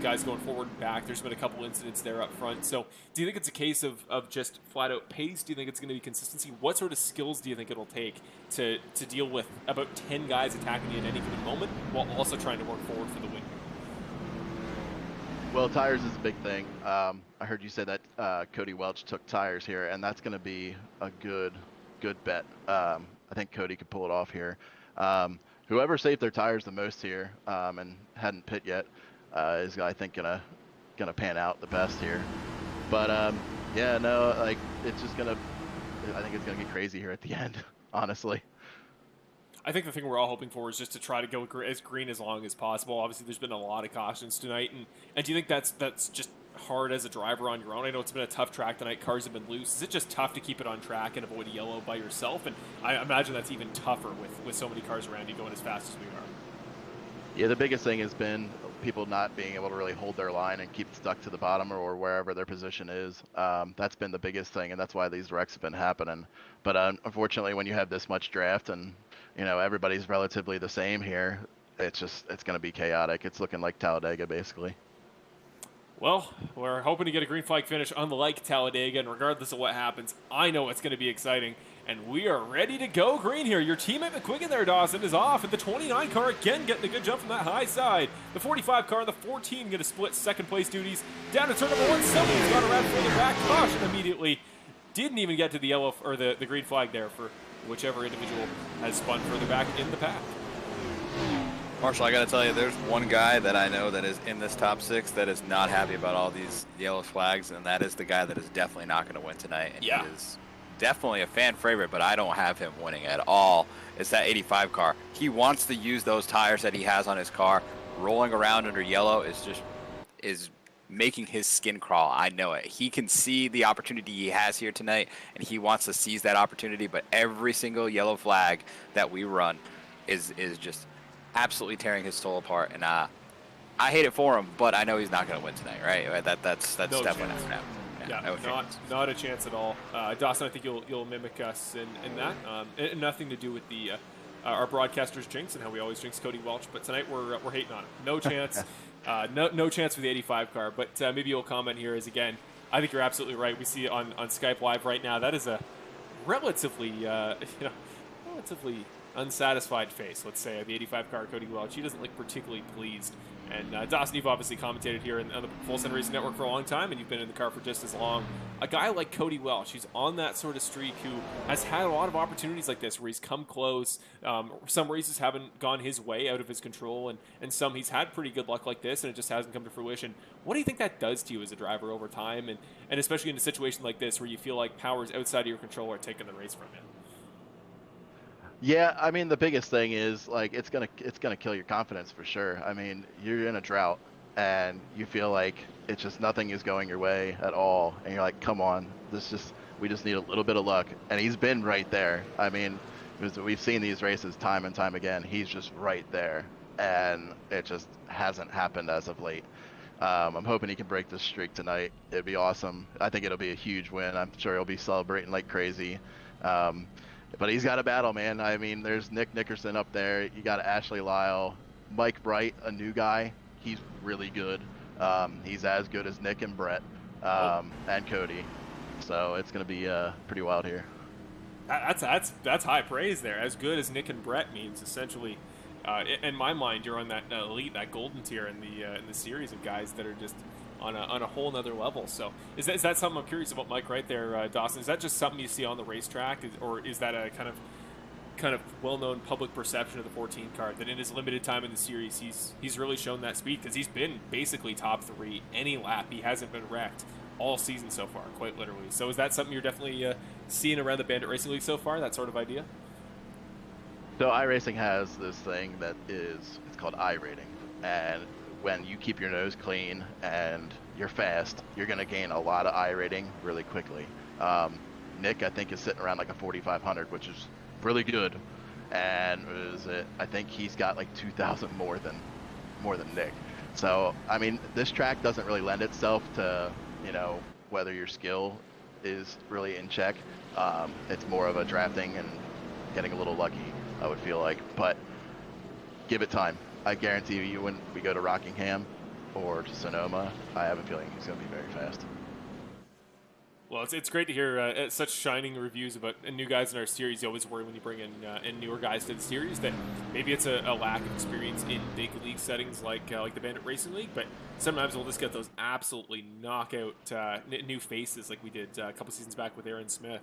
S1: guys going forward and back. There's been a couple incidents there up front. So do you think it's a case of just flat out pace? Do you think it's going to be consistency? What sort of skills do you think it'll take to deal with about 10 guys attacking you at any given moment while also trying to work forward for the win?
S3: Well, tires is a big thing. I heard you say that Cody Welch took tires here, and that's going to be a good bet. I think Cody could pull it off here. Whoever saved their tires the most here and hadn't pit yet is, I think, gonna pan out the best here. But yeah, no, like it's just gonna. I think it's gonna get crazy here at the end, honestly.
S1: I think the thing we're all hoping for is just to try to go as green as long as possible. Obviously, there's been a lot of cautions tonight, and do you think that's just hard as a driver on your own? I know it's been a tough track tonight. Cars have been loose. Is it just tough to keep it on track and avoid yellow by yourself? And I imagine that's even tougher with so many cars around you going as fast as we are.
S3: Yeah, the biggest thing has been people not being able to really hold their line and keep stuck to the bottom or wherever their position is. That's been the biggest thing, and that's why these wrecks have been happening. But unfortunately, when you have this much draft and everybody's relatively the same here, it's going to be chaotic. It's looking like Talladega, basically.
S1: Well, we're hoping to get a green flag finish unlike Talladega, and regardless of what happens, I know it's going to be exciting. And we are ready to go green here. Your teammate McQuiggan there, Dawson, is off. And the 29 car again getting a good jump from that high side. The 45 car and the 14 going to split second place duties. Down to turn number 1. Somebody's gone around further back. Caution immediately. Didn't even get to the yellow or the green flag there for whichever individual has spun further back in the pack.
S2: Marshall, I got to tell you, there's one guy that I know that is in this top 6 that is not happy about all these yellow flags, and that is the guy that is definitely not going to win tonight. And
S1: yeah.
S2: He is definitely a fan favorite, but I don't have him winning at all. It's that 85 car. He wants to use those tires that he has on his car. Rolling around under yellow is making his skin crawl. I know it. He can see the opportunity he has here tonight, and he wants to seize that opportunity, but every single yellow flag that we run is just absolutely tearing his soul apart, and I hate it for him, but I know he's not going to win tonight, right? That's
S1: no
S2: definitely
S1: chance.
S2: not going to happen.
S1: Yeah,
S2: no
S1: not a chance at all. Dawson, I think you'll mimic us in that. And nothing to do with the our broadcaster's jinx and how we always jinx Cody Welch, but tonight we're hating on it. No chance. No chance for the 85 car. But maybe you'll comment here is, again, I think you're absolutely right. We see it on Skype Live right now. That is a relatively relatively unsatisfied face, let's say, of the 85 car Cody Welch. He doesn't look particularly pleased. And Dawson, you've obviously commentated here on the Full Send Racing Network for a long time, and you've been in the car for just as long. A guy like Cody Welch, he's on that sort of streak, who has had a lot of opportunities like this where he's come close. Some races haven't gone his way, out of his control, and some he's had pretty good luck like this, and it just hasn't come to fruition. What do you think that does to you as a driver over time, and especially in a situation like this where you feel like powers outside of your control are taking the race from you?
S3: Yeah, I mean, the biggest thing is, like, it's gonna kill your confidence for sure. I mean, you're in a drought and you feel like it's just nothing is going your way at all, and you're like, come on, we just need a little bit of luck. And he's been right there. I mean, we've seen these races time and time again. He's just right there, and it just hasn't happened as of late. I'm hoping he can break this streak tonight. It'd be awesome. I think it'll be a huge win. I'm sure he'll be celebrating like crazy. But he's got a battle, man. I mean, there's Nick Nickerson up there. You got Ashley Lyle. Mike Bright, a new guy. He's really good. He's as good as Nick and Brett and Cody. So it's going to be pretty wild here.
S1: That's high praise there. As good as Nick and Brett means, essentially, in my mind, you're on that elite, that golden tier in the series of guys that are just on a whole nother level. So is that something I'm curious about, Mike, right there, Dawson? Is that just something you see on the racetrack, or is that a kind of well-known public perception of the 14 car, that in his limited time in the series he's really shown that speed? Because he's been basically top 3 any lap. He hasn't been wrecked all season so far, quite literally. So is that something you're definitely seeing around the Bandit Racing League so far, that sort of idea?
S3: So iRacing has this thing that it's called iRating, and when you keep your nose clean and you're fast, you're going to gain a lot of iRating really quickly. Nick, I think, is sitting around like a 4,500, which is really good. And I think he's got like 2,000 more than Nick. So, I mean, this track doesn't really lend itself to, whether your skill is really in check. It's more of a drafting and getting a little lucky, I would feel like. But give it time. I guarantee you, when we go to Rockingham or to Sonoma, I have a feeling he's going to be very fast.
S1: Well, it's great to hear such shining reviews about new guys in our series. You always worry when you bring in newer guys to the series that maybe it's a lack of experience in big league settings like the Bandit Racing League, but sometimes we'll just get those absolutely knockout new faces like we did a couple seasons back with Aaron Smith,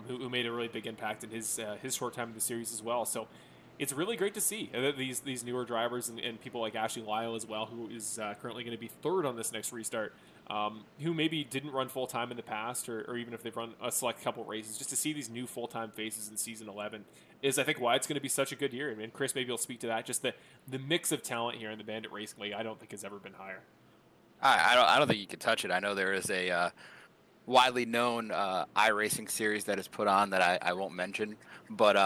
S1: who made a really big impact in his short time in the series as well. So it's really great to see these newer drivers and people like Ashley Lyle as well, who is currently going to be third on this next restart, who maybe didn't run full-time in the past, or even if they've run a select couple races. Just to see these new full-time faces in Season 11 is, I think, why it's going to be such a good year. I mean, Chris, maybe you'll speak to that. Just the mix of talent here in the Bandit Racing League, I don't think has ever been higher.
S2: I don't think you can touch it. I know there is a widely known iRacing series that is put on that I won't mention, but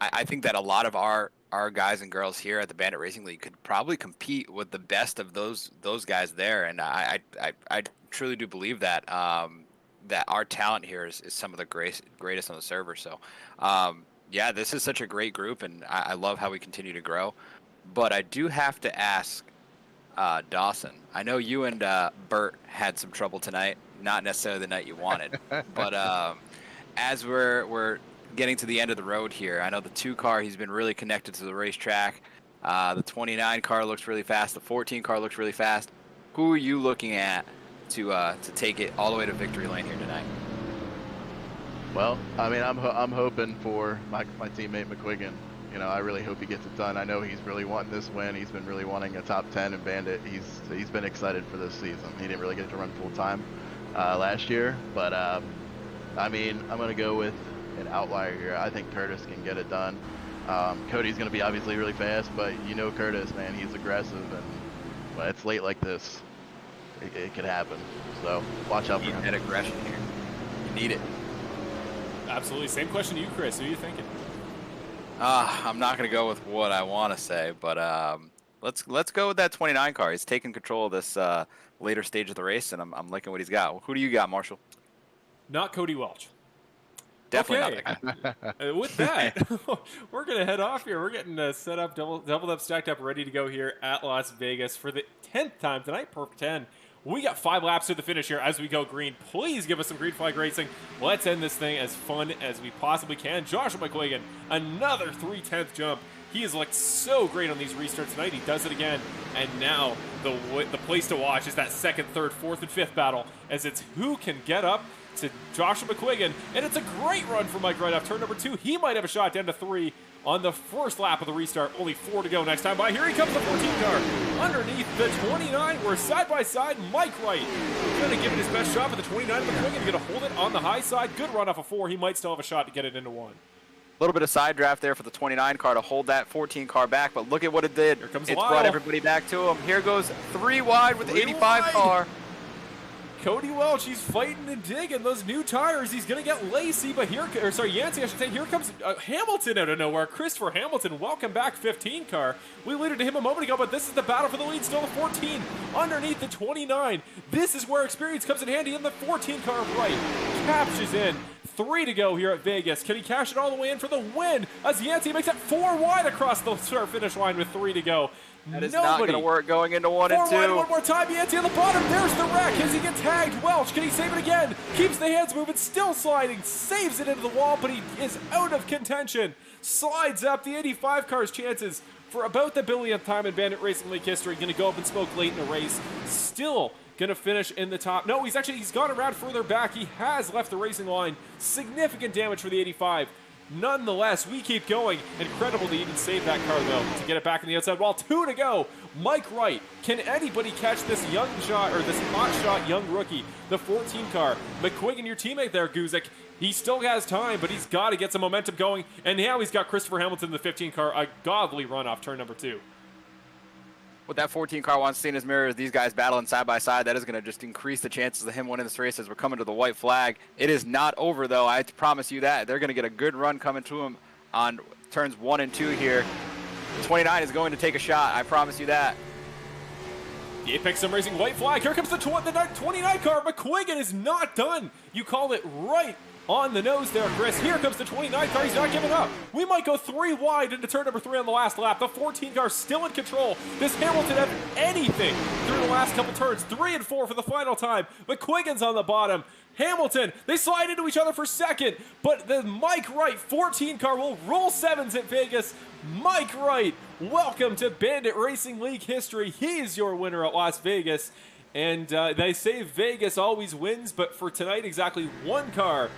S2: I think that a lot of our guys and girls here at the Bandit Racing League could probably compete with the best of those guys there, and I truly do believe that that our talent here is some of the greatest on the server. So yeah, this is such a great group, and I love how we continue to grow. But I do have to ask Dawson, I know you and Bert had some trouble tonight, not necessarily the night you wanted, but as we're getting to the end of the road here. I know the 2 car, he's been really connected to the racetrack. The 29 car looks really fast. The 14 car looks really fast. Who are you looking at to take it all the way to victory lane here tonight?
S3: Well, I mean, I'm hoping for my teammate McQuiggan. You know, I really hope he gets it done. I know he's really wanting this win. He's been really wanting a top 10 in Bandit. He's been excited for this season. He didn't really get to run full time last year, but I mean, I'm gonna go with an outlier here. I think Curtis can get it done. Cody's gonna be obviously really fast, but you know Curtis, man, he's aggressive, and when it's late like this, it could happen. So watch out for him.
S2: That aggression here. You need it.
S1: Absolutely. Same question to you, Chris. Who are you thinking?
S2: I'm not going to go with what I want to say, but let's go with that 29 car. He's taking control of this later stage of the race, and I'm liking what he's got. Who do you got, Marshall?
S1: Not Cody Welch.
S2: Definitely
S1: okay.
S2: not that guy.
S1: With that, we're going to head off here. We're getting set up, doubled up, stacked up, ready to go here at Las Vegas for the 10th time tonight, per 10. We got 5 laps to the finish here as we go green. Please give us some green flag racing. Let's end this thing as fun as we possibly can. Joshua McQuiggan, another 3/10 jump. He has looked so great on these restarts tonight. He does it again. And now the place to watch is that 2nd, 3rd, 4th, and 5th battle, as it's who can get up to Joshua McQuiggan. And it's a great run for Mike right off turn number 2. He might have a shot down to 3 on the first lap of the restart. Only 4 to go next time by. Here he comes, the 14 car underneath the 29. We're side by side. Mike Wright going to give it his best shot for the 29. McQuiggan going to hold it on the high side. Good run off of 4. He might still have a shot to get it into 1.
S2: A little bit of side draft there for the 29 car to hold that 14 car back, but look at what it did.
S1: Here comes
S2: It's
S1: Lyle.
S2: brought everybody back to him. Here goes 3 wide with the 85 car.
S1: Cody Welch, he's fighting and digging those new tires. He's going to get Lacey, but Yancey, I should say. Here comes Hamilton out of nowhere. Christopher Hamilton, welcome back, 15 car. We alluded to him a moment ago, but this is the battle for the lead. Still the 14 underneath the 29. This is where experience comes in handy, and the 14 car right captures in. 3 to go here at Vegas. Can he cash it all the way in for the win as Yancey makes it 4 wide across the start finish line with 3 to go?
S2: That is not going to work going into 1 and 2.
S1: 4 wide one more time. Yancey on the bottom. There's the wreck. As he gets tagged. Welch, can he save it again? Keeps the hands moving. Still sliding. Saves it into the wall, but he is out of contention. Slides up the 85 car's chances for about the billionth time in Bandit Racing League history. Going to go up and smoke late in the race. Still going to finish in the top. No, he's gone around further back. He has left the racing line. Significant damage for the 85. Nonetheless, we keep going. Incredible to even save that car, though, to get it back on the outside wall. 2 to go. Mike Wright. Can anybody catch this young shot, or this hot shot young rookie? The 14 car. McQuiggan, your teammate there, Guzik. He still has time, but he's got to get some momentum going. And now he's got Christopher Hamilton, the 15 car, a godly run off turn number 2.
S2: What that 14 car wants to see in his mirror is these guys battling side by side. That is going to just increase the chances of him winning this race as we're coming to the white flag. It is not over, though. I promise you that. They're going to get a good run coming to him on turns 1 and 2 here. 29 is going to take a shot. I promise you that.
S1: The Apex Sim Racing white flag. Here comes the 29 car. McQuiggan is not done. You call it right on the nose there, Chris. Here comes the 29 car. He's not giving up. We might go 3 wide into turn number 3 on the last lap. The 14 car still in control. Does Hamilton have anything through the last couple turns? 3 and 4 for the final time. McQuiggan's on the bottom. Hamilton, they slide into each other for second, but the Mike Wright 14 car will roll 7s at Vegas. Mike Wright, welcome to Bandit Racing League history. He is your winner at Las Vegas. And they say Vegas always wins, but for tonight, exactly 1 car,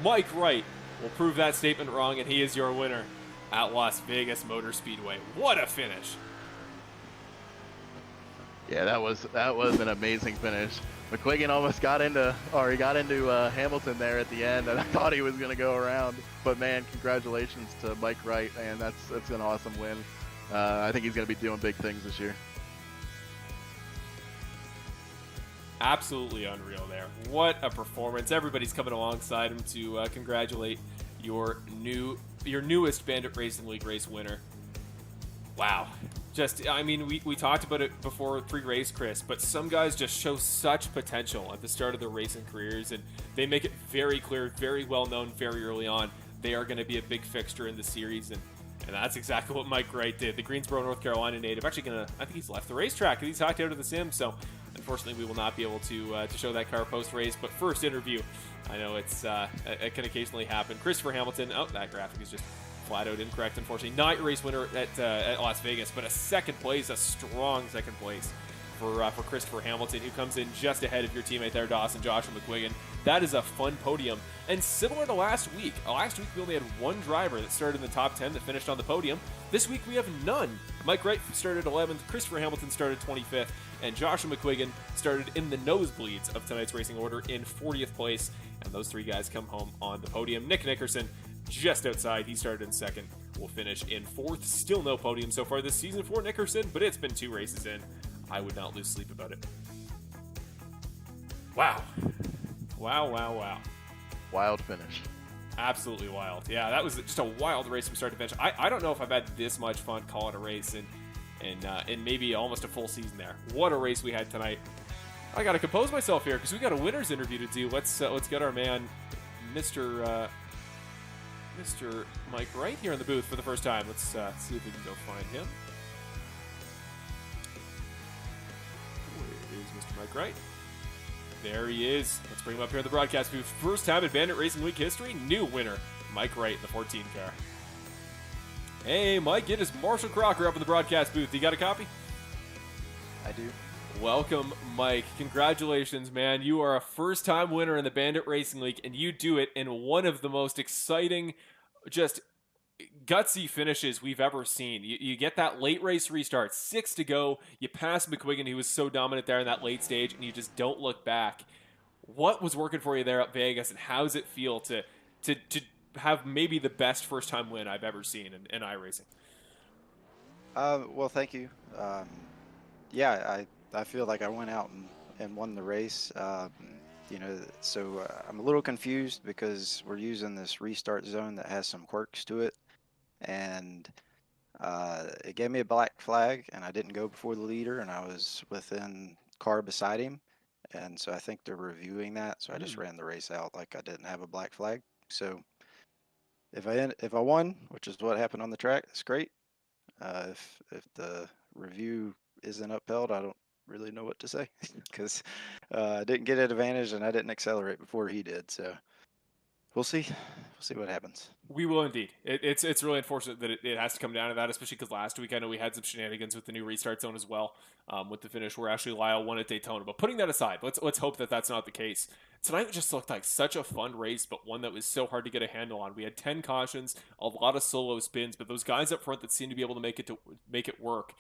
S1: Mike Wright, will prove that statement wrong, and he is your winner at Las Vegas Motor Speedway. What a finish.
S3: Yeah, that was an amazing finish. McQuiggan almost got into Hamilton there at the end, and I thought he was going to go around. But man, congratulations to Mike Wright, and that's an awesome win. I think he's going to be doing big things this year.
S1: Absolutely unreal there. What a performance. Everybody's coming alongside him to congratulate your newest Bandit Racing League race winner. Wow. I mean, we talked about it before pre-race, Chris, but some guys just show such potential at the start of their racing careers, and they make it very clear, very well known, very early on, they are going to be a big fixture in the series, and that's exactly what Mike Wright did. The Greensboro, North Carolina native, I think he's left the racetrack, he's hacked out of the sim, so Unfortunately, we will not be able to show that car post-race, but first interview, I know it can occasionally happen. Christopher Hamilton, that graphic is just flat out incorrect, unfortunately. Not your race winner at Las Vegas, but a second place, a strong second place for Christopher Hamilton, who comes in just ahead of your teammate there, Dawson, Joshua McQuiggan. That is a fun podium. And similar to last week we only had one driver that started in the top 10 that finished on the podium. This week we have none. Mike Wright started 11th, Christopher Hamilton started 25th, and Joshua McQuiggan started in the nosebleeds of tonight's racing order in 40th place. And those three guys come home on the podium. Nick Nickerson, just outside, he started in second, will finish in fourth. Still no podium so far this season for Nickerson, but it's been 2 races in. I would not lose sleep about it. Wow.
S3: Wild finish.
S1: Absolutely wild. Yeah, that was just a wild race from start to finish. I don't know if I've had this much fun calling a race in maybe almost a full season there. What a race we had tonight. I got to compose myself here because we got a winner's interview to do. Let's get our man, Mr. Mike Wright here in the booth for the first time. Let's see if we can go find him. Where is Mr. Mike Wright? There he is. Let's bring him up here in the broadcast booth. First time in Bandit Racing League history, new winner, Mike Wright in the 14 car. Hey, Mike, it is Marshall Crocker up in the broadcast booth. You got a copy?
S4: I do.
S1: Welcome, Mike. Congratulations, man. You are a first-time winner in the Bandit Racing League, and you do it in one of the most exciting, just gutsy finishes we've ever seen. You get that late race restart, 6 to go. You pass McQuiggan, who was so dominant there in that late stage, and you just don't look back. What was working for you there at Vegas, and how does it feel to have maybe the best first-time win I've ever seen in iRacing?
S4: Well, thank you. Yeah, I feel like I went out and won the race. So I'm a little confused because we're using this restart zone that has some quirks to it. And it gave me a black flag, and I didn't go before the leader, and I was within car beside him. And so I think they're reviewing that. So I just ran the race out like I didn't have a black flag. So if I won, which is what happened on the track, it's great. If the review isn't upheld, I don't really know what to say because I didn't get an advantage and I didn't accelerate before he did. So we'll see. We'll see what happens.
S1: We will indeed. It's really unfortunate that it has to come down to that, especially because last week I know we had some shenanigans with the new restart zone as well, with the finish where actually Lyle won at Daytona. But putting that aside, let's hope that that's not the case. Tonight just looked like such a fun race, but one that was so hard to get a handle on. We had 10 cautions, a lot of solo spins, but those guys up front that seemed to be able to make it work.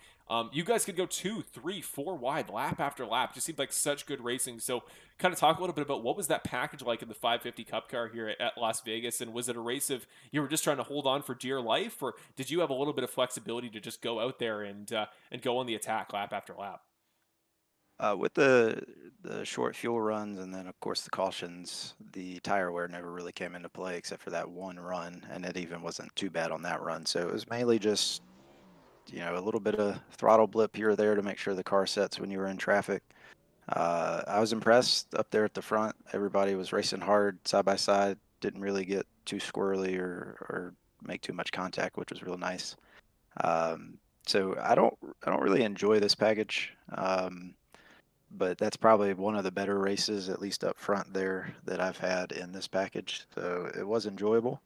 S1: You guys could go 2, 3, 4 wide lap after lap. Just seemed like such good racing. So kind of talk a little bit about what was that package like in the 550 Cup car here at Las Vegas, and was it a race of you were just trying to hold on for dear life, or did you have a little bit of flexibility to just go out there and go on the attack lap after lap?
S4: With the short fuel runs and then of course the cautions, the tire wear never really came into play except for that one run, and it even wasn't too bad on that run. So it was mainly just a little bit of throttle blip here or there to make sure the car sets when you were in traffic. I was impressed up there at the front. Everybody was racing hard side by side, didn't really get too squirrely or make too much contact, which was real nice. So I don't really enjoy this package. But that's probably one of the better races, at least up front there, that I've had in this package. So it was enjoyable.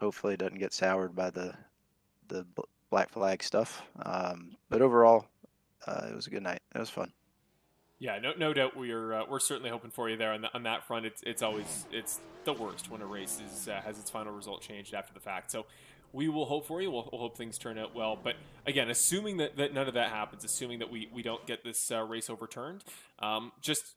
S4: Hopefully it doesn't get soured by the black flag stuff. But overall, it was a good night. It was fun.
S1: Yeah, no doubt we're certainly hoping for you there on that front. It's the worst when a race has its final result changed after the fact. So we will hope for you. We'll hope things turn out well. But again, assuming that none of that happens, assuming that we don't get this race overturned, just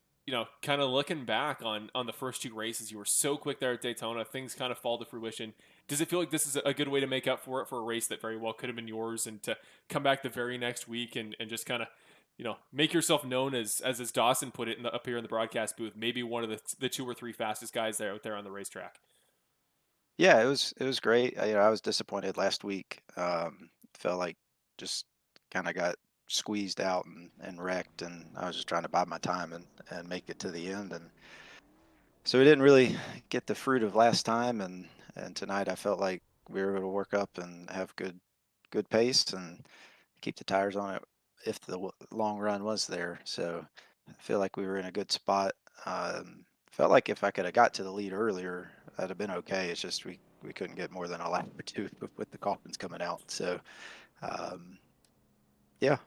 S1: kind of looking back on the first 2 races, you were so quick there at Daytona. Things kind of fall to fruition. Does it feel like this is a good way to make up for it for a race that very well could have been yours, and to come back the very next week and just kind of make yourself known as Dawson put it up here in the broadcast booth, maybe one of the 2 or 3 fastest guys out there on the racetrack?
S4: Yeah, it was great. I was disappointed last week. Felt like just kind of got squeezed out and wrecked, and I was just trying to buy my time and make it to the end. And so we didn't really get the fruit of last time, and tonight I felt like we were able to work up and have good pace and keep the tires on it if the long run was there. So I feel like we were in a good spot. Felt like if I could have got to the lead earlier, that'd have been okay. It's just we couldn't get more than a lap or two with the coffins coming out. So um, yeah.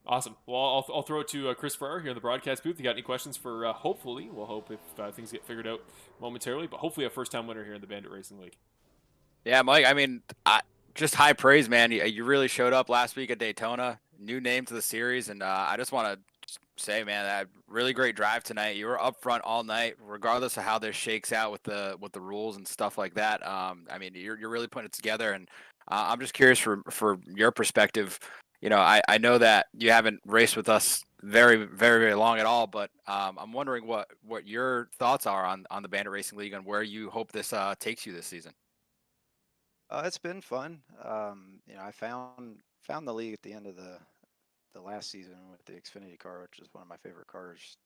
S1: Awesome. Well, I'll throw it to Chris Ferreira here in the broadcast booth. You got any questions for, hopefully, we'll hope if things get figured out momentarily, but hopefully a first-time winner here in the Bandit Racing League.
S2: Yeah, Mike. I mean, just high praise, man. You really showed up last week at Daytona. New name to the series, and I just want to say, man, that really great drive tonight. You were up front all night, regardless of how this shakes out with the rules and stuff like that. I mean, you're really putting it together, and I'm just curious for your perspective. You know, I know that you haven't raced with us very long at all, but I'm wondering what your thoughts are on the Bandit Racing League and where you hope this takes you this season.
S4: It's been fun. I found the league at the end of the last season with the Xfinity car, which is one of my favorite cars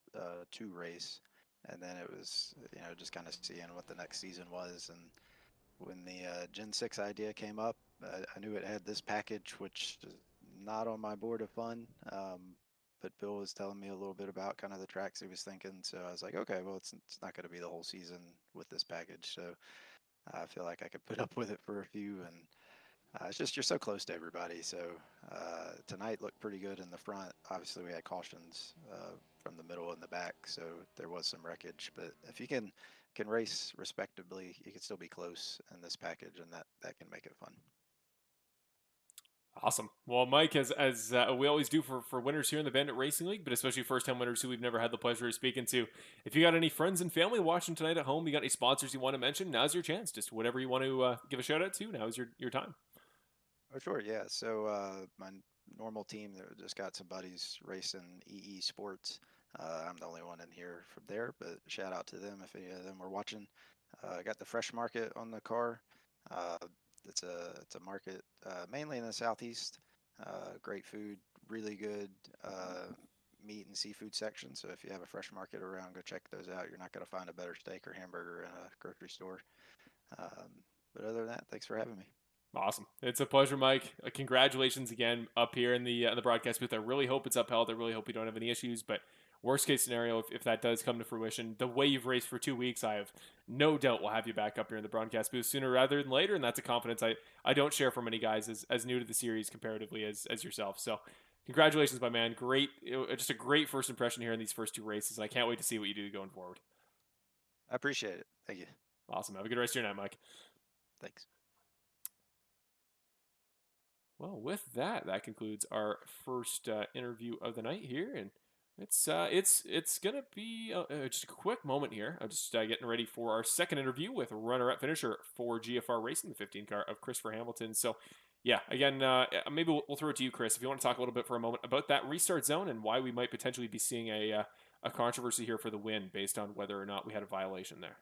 S4: to race. And then it was, just kind of seeing what the next season was. And when the Gen 6 idea came up, I knew it had this package, which is not on my board of fun. But Bill was telling me a little bit about kind of the tracks he was thinking. So I was like, okay, well, it's not going to be the whole season with this package. So I feel like I could put up with it for a few, and it's just you're so close to everybody. So tonight looked pretty good in the front. Obviously, we had cautions from the middle and the back, so there was some wreckage. But if you can race respectably, you can still be close in this package, and that can make it fun.
S1: Awesome. Well, Mike, as we always do for winners here in the Bandit Racing League, but especially first-time winners who we've never had the pleasure of speaking to, if you got any friends and family watching tonight at home, you got any sponsors you want to mention, now's your chance. Just whatever you want to give a shout-out to, now's your time.
S4: Oh, sure, yeah. So my normal team, just got some buddies racing EE Sports. I'm the only one in here from there, but shout out to them if any of them were watching. I got the Fresh Market on the car. Uh, it's a market mainly in the southeast. Great food, really good meat and seafood section. So if you have a Fresh Market around, go check those out. You're not going to find a better steak or hamburger in a grocery store. But other than that, thanks for having me.
S1: Awesome. It's a pleasure, Mike. Congratulations again up here in the broadcast booth. I really hope it's upheld. I really hope we don't have any issues. But worst case scenario, if that does come to fruition, the way you've raced for 2 weeks, I have no doubt we'll have you back up here in the broadcast booth sooner rather than later. And that's a confidence I don't share from many guys as new to the series comparatively as yourself. So congratulations, my man. Great. Just a great first impression here in these first 2 races. I can't wait to see what you do going forward.
S4: I appreciate it. Thank you.
S1: Awesome. Have a good rest of your night, Mike.
S4: Thanks.
S1: Well, with that concludes our first interview of the night here, and it's gonna be just a quick moment here. I'm just getting ready for our second interview with runner-up finisher for GFR Racing, the 15 car of Christopher Hamilton. So, yeah, again, maybe we'll throw it to you, Chris, if you want to talk a little bit for a moment about that restart zone and why we might potentially be seeing a controversy here for the win based on whether or not we had a violation there.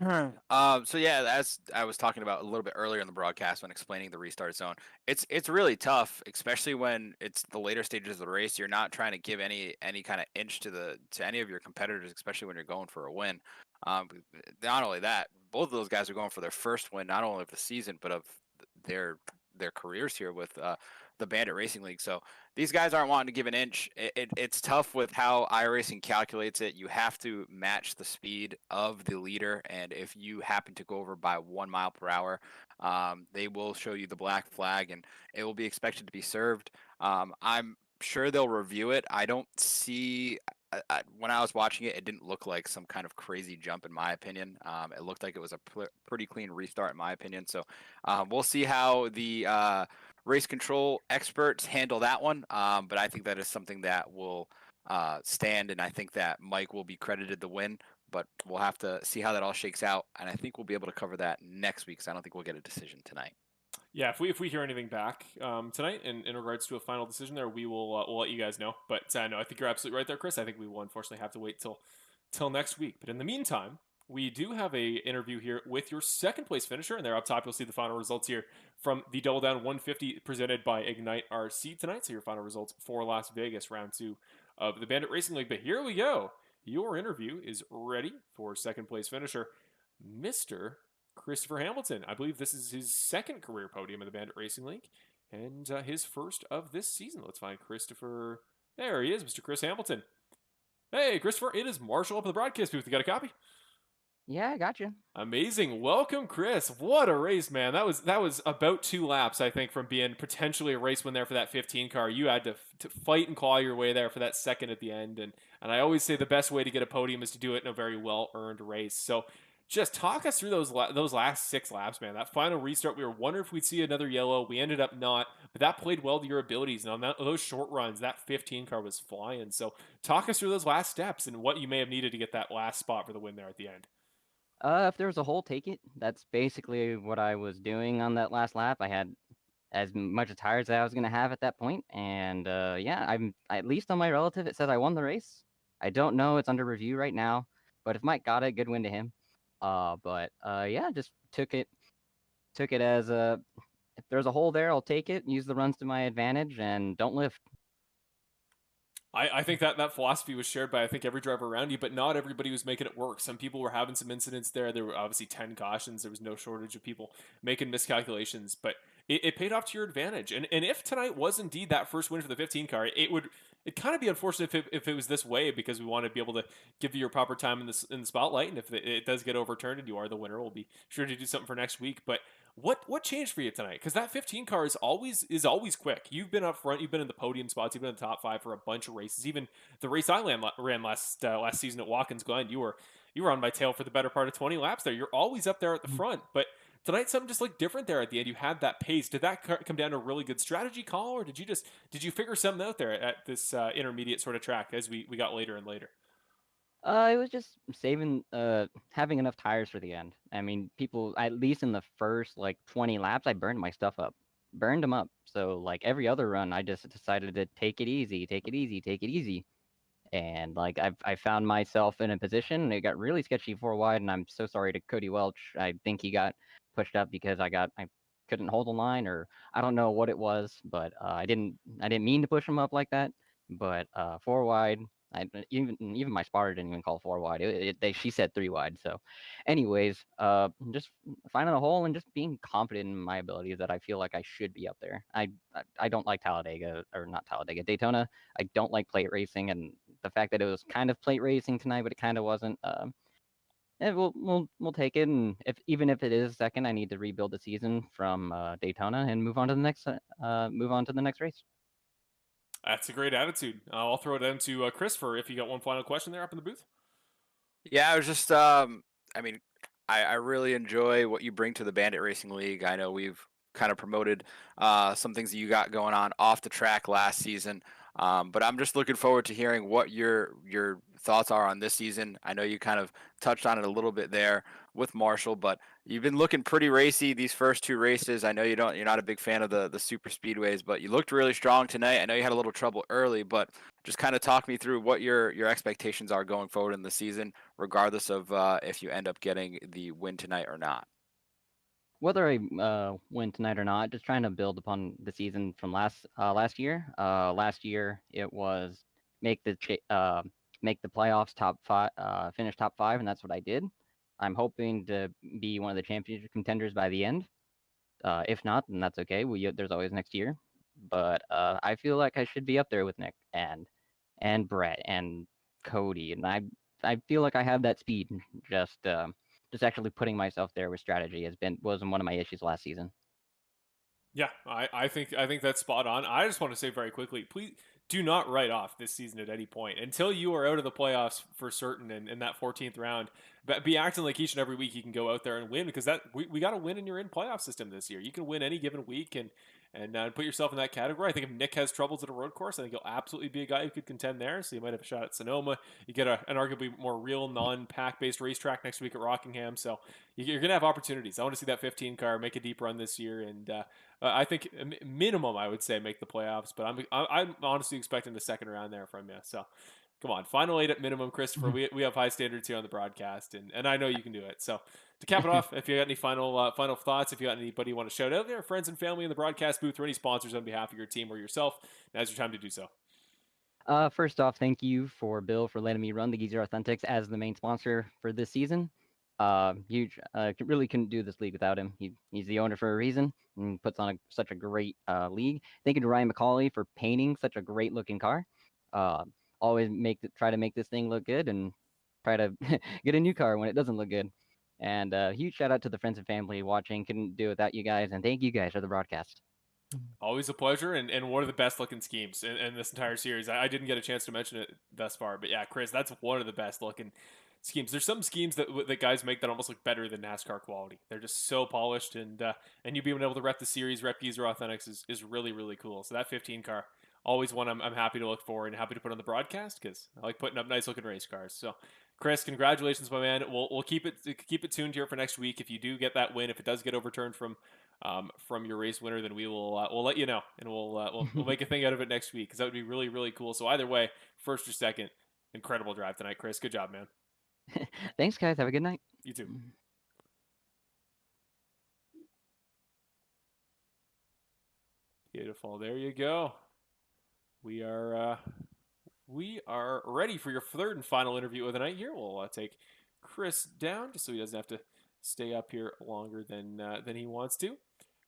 S2: So yeah, as I was talking about a little bit earlier in the broadcast when explaining the restart zone, it's really tough, especially when it's the later stages of the race. You're not trying to give any kind of inch to any of your competitors, especially when you're going for a win. Not only that, both of those guys are going for their first win, not only of the season but of their careers here with the Bandit Racing League. So these guys aren't wanting to give an inch. It's tough with how iRacing calculates it. You have to match the speed of the leader, and if you happen to go over by 1 mile per hour, they will show you the black flag, and it will be expected to be served. I'm sure they'll review it. I don't see. When I was watching it, it didn't look like some kind of crazy jump, in my opinion. It looked like it was a pretty clean restart, in my opinion. So we'll see how the race control experts handle that one. But I think that is something that will stand, and I think that Mike will be credited the win. But we'll have to see how that all shakes out, and I think we'll be able to cover that next week, because I don't think we'll get a decision tonight.
S1: Yeah, if we hear anything back tonight in regards to a final decision there, we'll let you guys know. But no, I think you're absolutely right there, Chris. I think we will unfortunately have to wait till next week. But in the meantime, we do have a interview here with your second place finisher, and there up top you'll see the final results here from the Double Down 150 presented by Ignite RC tonight. So your final results for Las Vegas round 2 of the Bandit Racing League. But here we go. Your interview is ready for second place finisher, Mr. Christopher Hamilton. I believe this is his second career podium in the Bandit Racing League. and his first of this season. Let's find Christopher. There he is, Mr. Chris Hamilton. Hey, Christopher, it is Marshall up in the broadcast booth. You got a copy?
S5: Yeah, I got you.
S1: Amazing. Welcome, Chris. What a race, man. That was about 2 laps, I think, from being potentially a race win there for that 15 car. You had to fight and claw your way there for that second at the end. And I always say the best way to get a podium is to do it in a very well-earned race. So just talk us through those last 6 laps, man. That final restart, we were wondering if we'd see another yellow. We ended up not, but that played well to your abilities. And on those short runs, that 15 car was flying. So talk us through those last steps and what you may have needed to get that last spot for the win there at the end.
S5: If there was a hole, take it. That's basically what I was doing on that last lap. I had as much tires as I was going to have at that point, and yeah, I'm at least on my relative. It says I won the race. I don't know. It's under review right now, but if Mike got it, good win to him. But yeah, just took it as if there's a hole there, I'll take it. Use the runs to my advantage, and don't lift.
S1: I think that philosophy was shared by, I think, every driver around you, but not everybody was making it work. Some people were having some incidents there. There were obviously 10 cautions. There was no shortage of people making miscalculations, but it paid off to your advantage. And if tonight was indeed that first win for the 15 car, it'd kind of be unfortunate if it was this way, because we want to be able to give you your proper time in the spotlight. And if it does get overturned and you are the winner, we'll be sure to do something for next week. But what changed for you tonight? Because that 15 car is always quick. You've been up front. You've been in the podium spots. You've been in the top 5 for a bunch of races. Even the race I ran last season at Watkins Glen, you were on my tail for the better part of 20 laps there. You're always up there at the front. But tonight, something just like different there at the end. You had that pace. Did that come down to a really good strategy call, or did you figure something out there at this intermediate sort of track as we got later and later?
S5: It was just saving, having enough tires for the end. I mean, people, at least in the first like 20 laps, I burned my stuff up, burned them up. So like every other run, I just decided to take it easy, take it easy, take it easy. And like I found myself in a position, and it got really sketchy 4 wide. And I'm so sorry to Cody Welch. I think he got pushed up because I couldn't hold the line, or I don't know what it was, but I didn't mean to push him up like that. But 4 wide. Even my spotter didn't even call 4 wide. She said 3 wide. So, anyways, just finding a hole and just being confident in my abilities that I feel like I should be up there. I don't like Talladega, or not Talladega, Daytona. I don't like plate racing, and the fact that it was kind of plate racing tonight, but it kind of wasn't. We'll take it, and even if it is second, I need to rebuild the season from Daytona and move on to the next race.
S1: That's a great attitude. I'll throw it into Christopher if you got one final question there up in the booth.
S2: Yeah, I was just, I really enjoy what you bring to the Bandit Racing League. I know we've kind of promoted some things that you got going on off the track last season, but I'm just looking forward to hearing what your thoughts are on this season. I know you kind of touched on it a little bit there with Marshall, but you've been looking pretty racy these first 2 races. I know you're not a big fan of the super speedways, but you looked really strong tonight. I know you had a little trouble early, but just kind of talk me through what your expectations are going forward in the season, regardless of if you end up getting the win tonight or not.
S5: Whether I win tonight or not, just trying to build upon the season from last year. Last year it was make the playoffs top 5, finish top 5, and that's what I did. I'm hoping to be one of the championship contenders by the end. If not, then that's okay. There's always next year. But I feel like I should be up there with Nick and Brett and Cody, and I feel like I have that speed. Just actually putting myself there with strategy was one of my issues last season.
S1: Yeah, I think that's spot on. I just want to say very quickly, please do not write off this season at any point until you are out of the playoffs for certain in that 14th round. But be acting like each and every week you can go out there and win, because we got to win in your in playoff system this year. You can win any given week and put yourself in that category. I think if Nick has troubles at a road course, I think he'll absolutely be a guy who could contend there. So you might have a shot at Sonoma. You get an arguably more real non-pack based racetrack next week at Rockingham. So you're going to have opportunities. I want to see that 15 car make a deep run this year, and I think minimum I would say make the playoffs. But I'm honestly expecting the second round there from you. So come on, final 8 at minimum, Christopher. We have high standards here on the broadcast, and I know you can do it. So to cap it off, if you got any final thoughts, if you got anybody you want to shout out there, friends and family in the broadcast booth, or any sponsors on behalf of your team or yourself, now's your time to do so.
S5: First off, thank you for Bill for letting me run the Geezer Authentics as the main sponsor for this season. Huge. Really couldn't do this league without him. He's the owner for a reason, and puts on such a great league. Thank you to Ryan McCauley for painting such a great looking car. Uh, Always try to make this thing look good, and try to get a new car when it doesn't look good. And huge shout out to the friends and family watching. Couldn't do it without you guys, and thank you guys for the broadcast.
S1: Always a pleasure, and one of the best looking schemes in this entire series. I didn't get a chance to mention it thus far, but yeah, Chris, that's one of the best looking schemes. There's some schemes that guys make that almost look better than NASCAR quality. They're just so polished, and you being able to rep the series, rep Geezer Authentics is really, really cool. So that 15 car, always one I'm happy to look for and happy to put on the broadcast because I like putting up nice looking race cars. So Chris, congratulations, my man. We'll keep it tuned here for next week. If you do get that win, if it does get overturned from your race winner, then we'll let you know, and we'll make a thing out of it next week because that would be really, really cool. So either way, first or second, incredible drive tonight, Chris. Good job, man.
S5: Thanks, guys. Have a good night.
S1: You too. Beautiful. There you go. We are ready for your third and final interview of the night. Here, we'll take Chris down just so he doesn't have to stay up here longer than he wants to.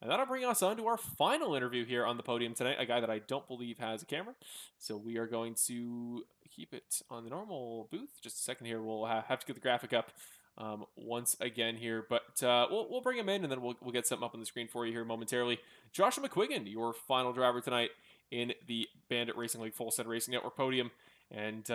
S1: And that'll bring us on to our final interview here on the podium tonight, a guy that I don't believe has a camera. So we are going to keep it on the normal booth. Just a second here. We'll have to get the graphic up once again here. But we'll bring him in, and then we'll get something up on the screen for you here momentarily. Joshua McQuiggan, your final driver tonight in the Bandit Racing League Full Set Racing Network podium. And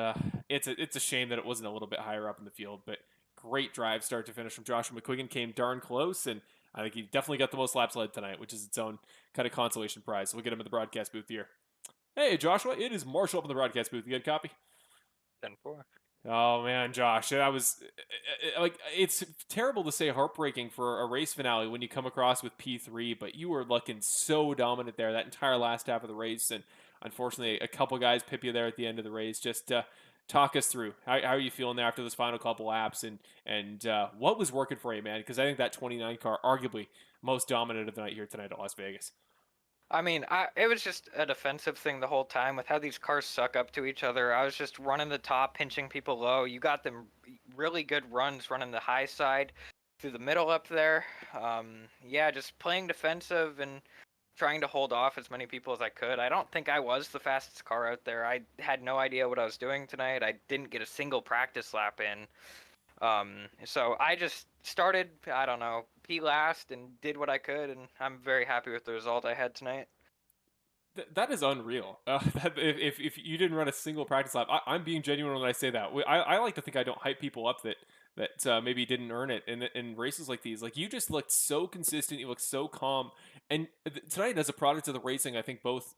S1: it's a shame that it wasn't a little bit higher up in the field, but great drive start to finish from Joshua McQuiggan. Came darn close, and I think he definitely got the most laps led tonight, which is its own kind of consolation prize. So we'll get him in the broadcast booth here. Hey, Joshua, it is Marshall up in the broadcast booth. You got a copy?
S6: 10-4.
S1: Oh, man, Josh. It's terrible to say heartbreaking for a race finale when you come across with P3, but you were looking so dominant there that entire last half of the race. And unfortunately, a couple guys pip you there at the end of the race. Just talk us through. How are you feeling there after those final couple laps? And what was working for you, man? Because I think that 29 car, arguably most dominant of the night here tonight at Las Vegas.
S6: I mean, it was just a defensive thing the whole time with how these cars suck up to each other. I was just running the top, pinching people low. You got them really good runs running the high side through the middle up there. Yeah, just playing defensive and trying to hold off as many people as I could. I don't think I was the fastest car out there. I had no idea what I was doing tonight. I didn't get a single practice lap in. So I just started, I don't know, P last and did what I could, and I'm very happy with the result I had tonight.
S1: That is unreal. If you didn't run a single practice lap, I'm being genuine when I say that. I like to think I don't hype people up that maybe didn't earn it in races like these. Like, you just looked so consistent, you looked so calm, and tonight, as a product of the racing, I think both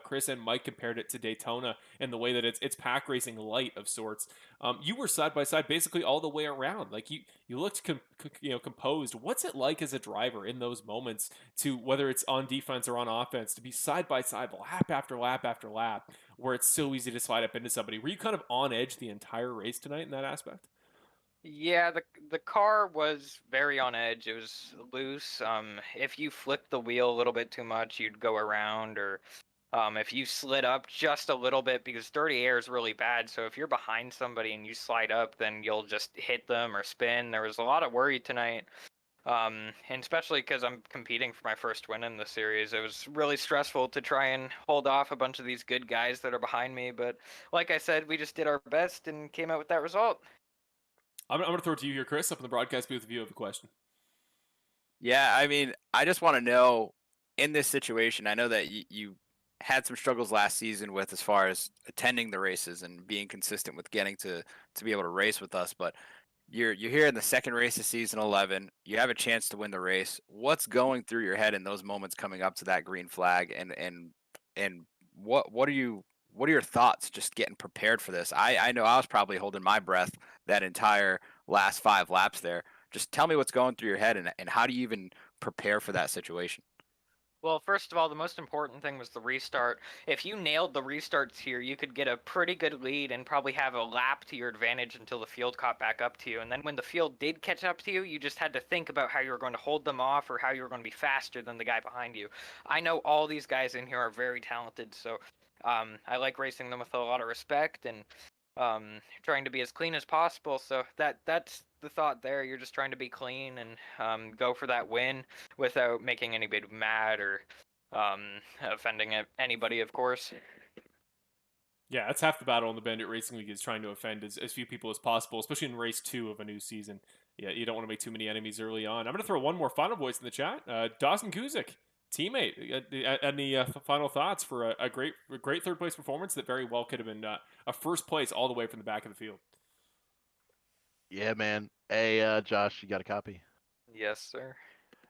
S1: Chris and Mike compared it to Daytona in the way that it's pack racing light of sorts. You were side by side basically all the way around. Like, you looked composed. What's it like as a driver in those moments, to whether it's on defense or on offense, to be side by side lap after lap after lap, where it's so easy to slide up into somebody? Were you kind of on edge the entire race tonight in that aspect?
S6: Yeah, the car was very on edge. It was loose. If you flipped the wheel a little bit too much, you'd go around, or if you slid up just a little bit, because dirty air is really bad. So if you're behind somebody and you slide up, then you'll just hit them or spin. There was a lot of worry tonight. And especially because I'm competing for my first win in the series. It was really stressful to try and hold off a bunch of these good guys that are behind me. But like I said, we just did our best and came out with that result.
S1: I'm going to throw it to you here, Chris, up in the broadcast booth if you have a question.
S2: Yeah, I mean, I just want to know, in this situation, I know that you had some struggles last season with as far as attending the races and being consistent with getting to be able to race with us, but you're here in the second race of season 11. You have a chance to win the race. What's going through your head in those moments coming up to that green flag, and what are your thoughts just getting prepared for this? I know I was probably holding my breath that entire last 5 laps there. Just tell me what's going through your head, and how do you even prepare for that situation?
S6: Well, first of all, the most important thing was the restart. If you nailed the restarts here, you could get a pretty good lead and probably have a lap to your advantage until the field caught back up to you. And then when the field did catch up to you, you just had to think about how you were going to hold them off, or how you were going to be faster than the guy behind you. I know all these guys in here are very talented, so I like racing them with a lot of respect and trying to be as clean as possible. So that's the thought there. You're just trying to be clean and go for that win without making anybody mad or offending anybody, of course.
S1: Yeah, that's half the battle in the Bandit Racing League, is trying to offend as few people as possible, especially in race 2 of a new season. Yeah, you don't want to make too many enemies early on. I'm going to throw one more final voice in the chat. Dawson Kuzik, teammate. Any final thoughts for a great third place performance that very well could have been a first place all the way from the back of the field?
S3: Yeah, man. Hey, Josh, you got a copy?
S6: Yes, sir.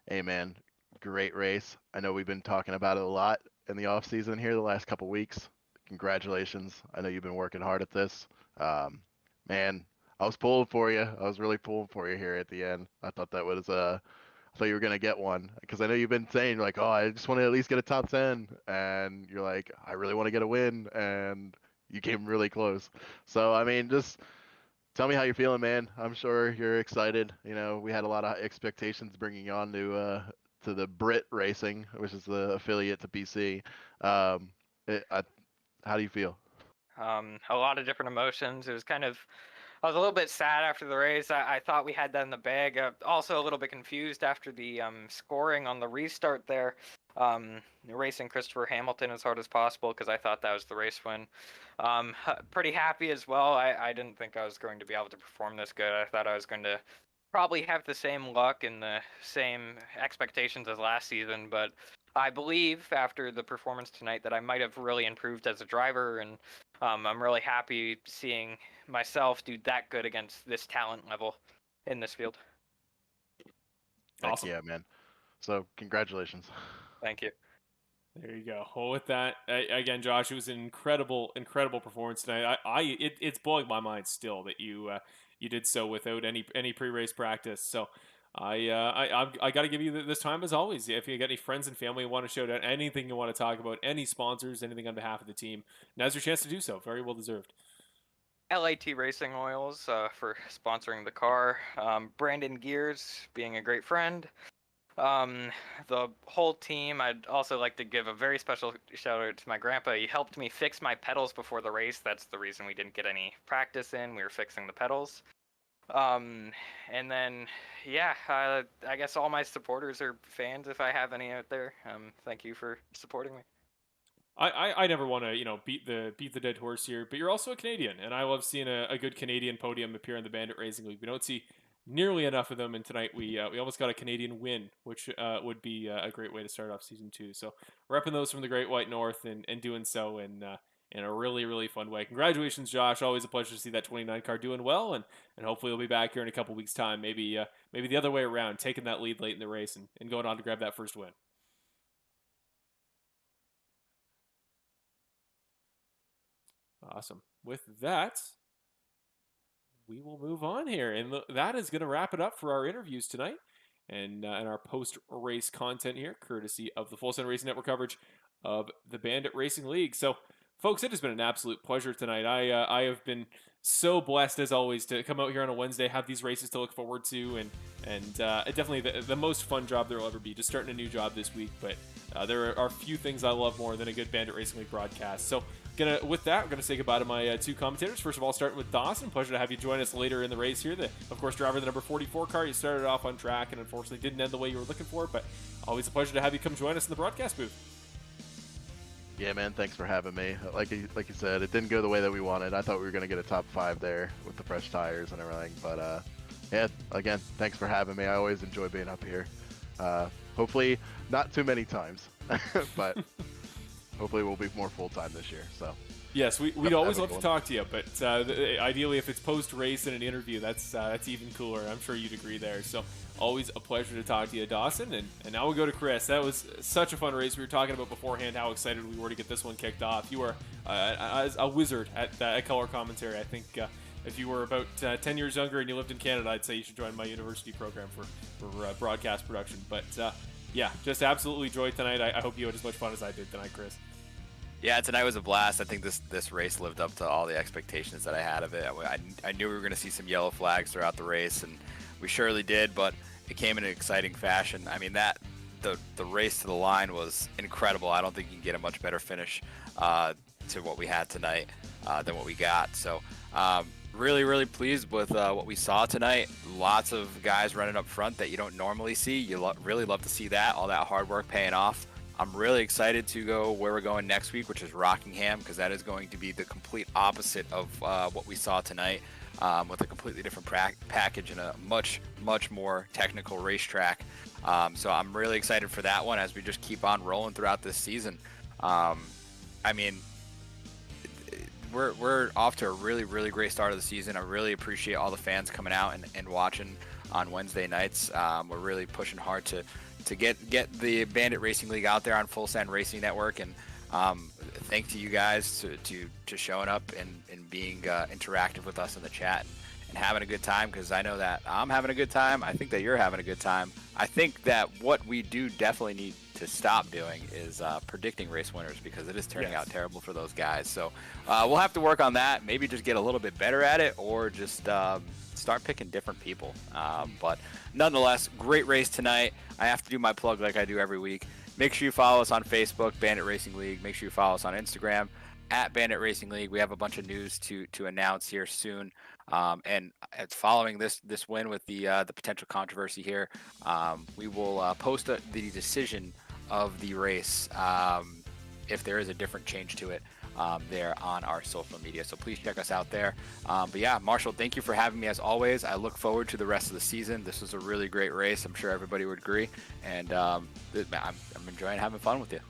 S3: Hey, man. Great race. I know we've been talking about it a lot in the off season here the last couple weeks. Congratulations. I know you've been working hard at this. Man, I was pulling for you. I was really pulling for you here at the end. I thought that was I thought you were gonna get one, because I know you've been saying like, oh, I just want to at least get a top 10, and you're like, I really want to get a win, and you came really close. So I mean, just tell me how you're feeling, man. I'm sure you're excited. You know, we had a lot of expectations bringing you on to the Brit Racing, which is the affiliate to BC. How do you feel?
S6: A lot of different emotions. It was I was a little bit sad after the race. I thought we had that in the bag. Also a little bit confused after the scoring on the restart there. Racing Christopher Hamilton as hard as possible because I thought that was the race win. Pretty happy as well. I didn't think I was going to be able to perform this good. I thought I was going to probably have the same luck and the same expectations as last season, but I believe after the performance tonight that I might have really improved as a driver, and I'm really happy seeing myself do that good against this talent level in this field.
S1: Awesome.
S3: Yeah, man. So congratulations.
S6: Thank you.
S1: There you go. Well, with that, again, Josh, it was an incredible performance tonight. It's blowing my mind still that you did so without any pre-race practice. So I got to give you this time as always. If you got any friends and family you want to shout out, anything you want to talk about, any sponsors, anything on behalf of the team, now's your chance to do so. Very well deserved.
S6: LAT Racing Oils for sponsoring the car. Brandon Gears being a great friend. The whole team. I'd also like to give a very special shout out to my grandpa. He helped me fix my pedals before the race. That's the reason we didn't get any practice in. We were fixing the pedals. And then, yeah, I guess all my supporters are fans if I have any out there. Thank you for supporting me.
S1: I never want to beat the dead horse here, but you're also a Canadian, and I love seeing a good Canadian podium appear in the Bandit Racing League. We don't see nearly enough of them, and tonight we almost got a Canadian win, which would be a great way to start off season 2. So repping those from the Great White North and doing so in a really, really fun way. Congratulations, Josh. Always a pleasure to see that 29 car doing well, and hopefully we'll be back here in a couple weeks' time. Maybe the other way around, taking that lead late in the race and going on to grab that first win. Awesome. With that, we will move on here, and that is going to wrap it up for our interviews tonight and our post-race content here, courtesy of the Full Send Racing Network coverage of the Bandit Racing League. So, folks, it has been an absolute pleasure tonight. I have been so blessed, as always, to come out here on a Wednesday, have these races to look forward to, and definitely the most fun job there will ever be, just starting a new job this week. But there are few things I love more than a good Bandit Racing League broadcast. So, with that, we're going to say goodbye to my two commentators. First of all, starting with Dawson. Pleasure to have you join us later in the race here. Of course, driver of the number 44 car. You started off on track and unfortunately didn't end the way you were looking for, but always a pleasure to have you come join us in the broadcast booth.
S3: Yeah, man, thanks for having me. Like you said, it didn't go the way that we wanted. I thought we were going to get a top 5 there with the fresh tires and everything. But, yeah, again, thanks for having me. I always enjoy being up here. Hopefully not too many times, but hopefully we'll be more full-time this year. So
S1: yes, we'd always love to talk to you, but ideally if it's post-race and an interview, that's even cooler. I'm sure you'd agree there. So always a pleasure to talk to you, Dawson. And now we'll go to Chris. That was such a fun race. We were talking about beforehand how excited we were to get this one kicked off. You were a wizard at color commentary. I think if you were about 10 years younger and you lived in Canada, I'd say you should join my university program for broadcast production. But yeah, just absolutely enjoyed tonight. I hope you had as much fun as I did tonight, Chris.
S2: Yeah, tonight was a blast. I think this race lived up to all the expectations that I had of it. I knew we were going to see some yellow flags throughout the race, and we surely did, but it came in an exciting fashion. I mean, the race to the line was incredible. I don't think you can get a much better finish to what we had tonight than what we got. So really pleased with what we saw tonight. Lots of guys running up front that you don't normally see. You really love to see that, all that hard work paying off. I'm really excited to go where we're going next week, which is Rockingham, because that is going to be the complete opposite of what we saw tonight, with a completely different package and a much more technical racetrack. So I'm really excited for that one as we just keep on rolling throughout this season. I mean, we're off to a really great start of the season. I really appreciate all the fans coming out and watching on Wednesday nights. We're really pushing hard to get the Bandit Racing League out there on Full Send Racing Network, and thanks to you guys to showing up and being interactive with us in the chat and having a good time, because I know that I'm having a good time. I think that you're having a good time. I think that what we do definitely need to stop doing is predicting race winners, because it is turning out terrible for those guys. So we'll have to work on that, maybe just get a little bit better at it, or just start picking different people. But nonetheless, great race tonight. I have to do my plug like I do every week. Make sure you follow us on Facebook, Bandit Racing League. Make sure you follow us on Instagram, @Bandit Racing League. We have a bunch of news to announce here soon. And following this win with the potential controversy here, we will post the decision of the race, if there is a different change to it, there on our social media. So please check us out there. But yeah, Marshall, thank you for having me as always. I look forward to the rest of the season. This was a really great race. I'm sure everybody would agree. And I'm enjoying having fun with you.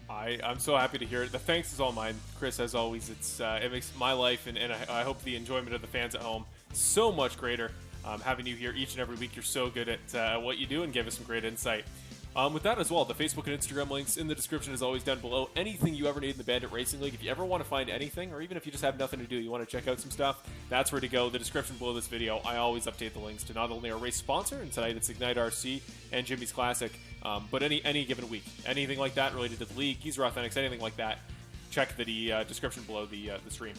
S1: I'm so happy to hear it. The thanks is all mine, Chris. As always, it makes my life and I hope the enjoyment of the fans at home so much greater. Having you here each and every week, you're so good at what you do and give us some great insight. With that as well, the Facebook and Instagram links in the description is always down below. Anything you ever need in the Bandit Racing League, if you ever want to find anything, or even if you just have nothing to do, you want to check out some stuff, that's where to go. The description below this video, I always update the links to not only our race sponsor, and tonight it's Ignite RC and Jimmy's Classic, but any given week. Anything like that related to the league, Geezer Authentics, anything like that, check the description below the stream.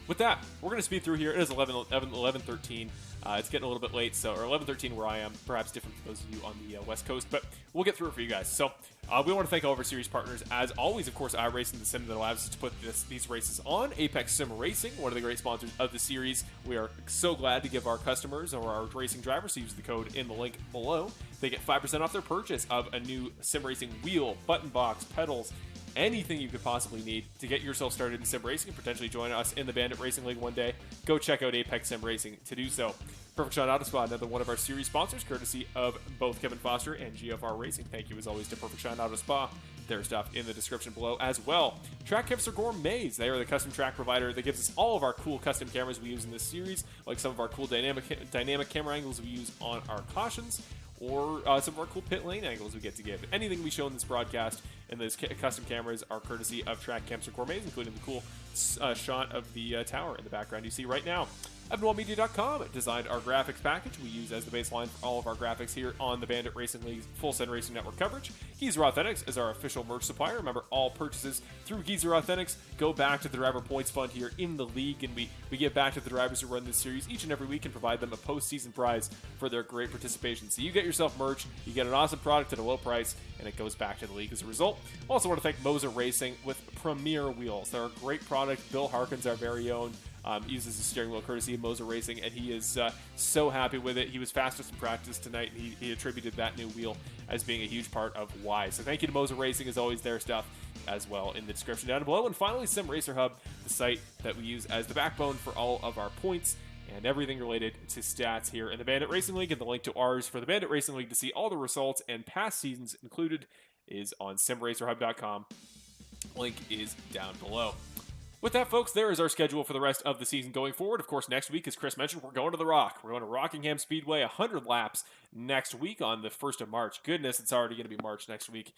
S1: With that, we're going to speed through here. It is 11:13. It's getting a little bit late, or 11:13 where I am. Perhaps different for those of you on the West Coast, but we'll get through it for you guys. So we want to thank all of our series partners. As always, of course, iRacing, the sim that allows us to put these races on. Apex Sim Racing, one of the great sponsors of the series. We are so glad to give our customers or our racing drivers who use the code in the link below. They get 5% off their purchase of a new sim racing wheel, button box, pedals, anything you could possibly need to get yourself started in sim racing and potentially join us in the Bandit Racing League one day. Go check out Apex Sim Racing to do so. Perfect Shot Auto Spa, another one of our series sponsors, courtesy of both Kevin Foster and GFR Racing. Thank you as always to Perfect Shot Auto Spa. Their stuff in the description below as well. Track Hipster Gourmets. They are the custom track provider that gives us all of our cool custom cameras we use in this series, like some of our cool dynamic camera angles we use on our cautions, or some of our cool pit lane angles we get to give. Anything we show in this broadcast and those custom cameras are courtesy of Track Hipster Gourmets, including the cool shot of the tower in the background you see right now. EvanWallMedia.com designed our graphics package we use as the baseline for all of our graphics here on the Bandit Racing League's Full Send Racing Network coverage. Geezer Authentics is our official merch supplier. Remember, all purchases through Geezer Authentics go back to the Driver Points Fund here in the league, and we give back to the drivers who run this series each and every week and provide them a postseason prize for their great participation. So you get yourself merch, you get an awesome product at a low price, and it goes back to the league as a result. Also want to thank Moser Racing with Premier Wheels. They're a great product. Bill Harkins, our very own, uses his steering wheel courtesy of Moser Racing, and he is so happy with it. He was fastest in practice tonight, and he attributed that new wheel as being a huge part of why. So thank you to Moser Racing, as always, their stuff as well in the description down below. And finally, Sim Racer Hub, the site that we use as the backbone for all of our points and everything related to stats here in the Bandit Racing League. And the link to ours for the Bandit Racing League to see all the results and past seasons included is on simracerhub.com. Link is down below. With that, folks, there is our schedule for the rest of the season going forward. Of course, next week, as Chris mentioned, we're going to the Rock. We're going to Rockingham Speedway, 100 laps next week on the 1st of March. Goodness, it's already going to be March next week.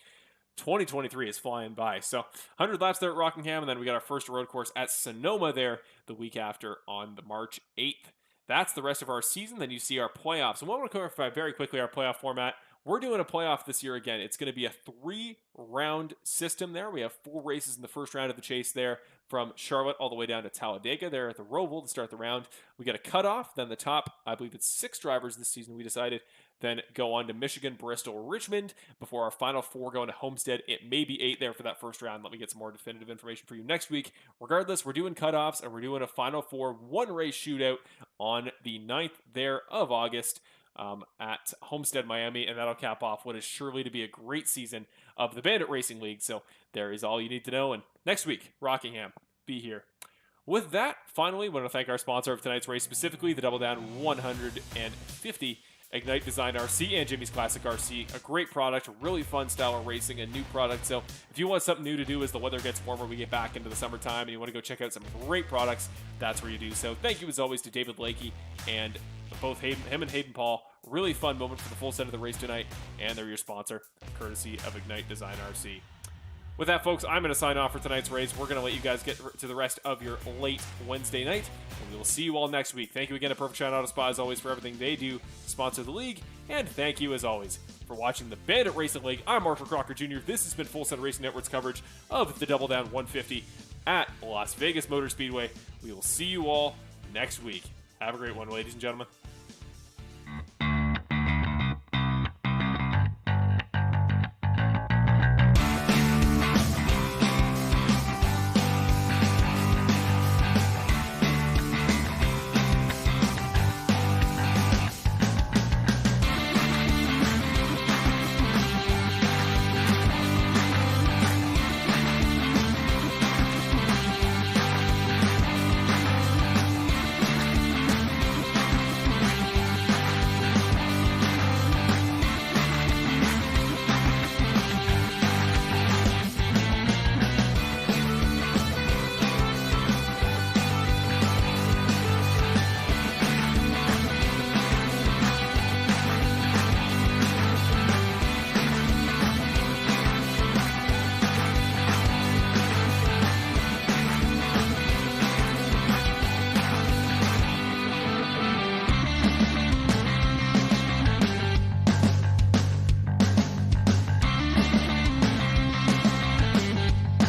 S1: 2023 is flying by. So 100 laps there at Rockingham, and then we got our first road course at Sonoma there the week after on the March 8th. That's the rest of our season. Then you see our playoffs. And what I want to cover very quickly, our playoff format. we're doing a playoff this year again. It's going to be a 3-round system there. We have 4 races in the first round of the chase there, from Charlotte all the way down to Talladega there at the Roval to start the round. We got a cutoff, then the top, I believe it's 6 drivers this season, we decided, then go on to Michigan, Bristol, Richmond, before our final 4 going to Homestead. It may be 8 there for that first round. Let me get some more definitive information for you next week. Regardless, we're doing cutoffs, and we're doing a final 4 one-race shootout on the 9th there of August at Homestead, Miami, and that'll cap off what is surely to be a great season of the Bandit Racing League. So there is all you need to know, and next week, Rockingham, be here. With that, finally, I want to thank our sponsor of tonight's race, specifically the Double Down 150 Ignite Design RC and Jimmy's Classic RC. A great product, really fun style of racing, a new product. So if you want something new to do as the weather gets warmer, we get back into the summertime, and you want to go check out some great products, that's where you do. So thank you as always to David Lakey and both him and Hayden Paul. Really fun moment for the full set of the race tonight, and they're your sponsor, courtesy of Ignite Design RC. With that, folks, I'm going to sign off for tonight's race. We're going to let you guys get to the rest of your late Wednesday night, and we will see you all next week. Thank you again to Perfect Shine Auto Spa, as always, for everything they do to sponsor the league, and thank you, as always, for watching the Bandit Racing League. I'm Marshall Crocker Jr. This has been Full Set Racing Network's coverage of the Double Down 150 at Las Vegas Motor Speedway. We will see you all next week. Have a great one, ladies and gentlemen.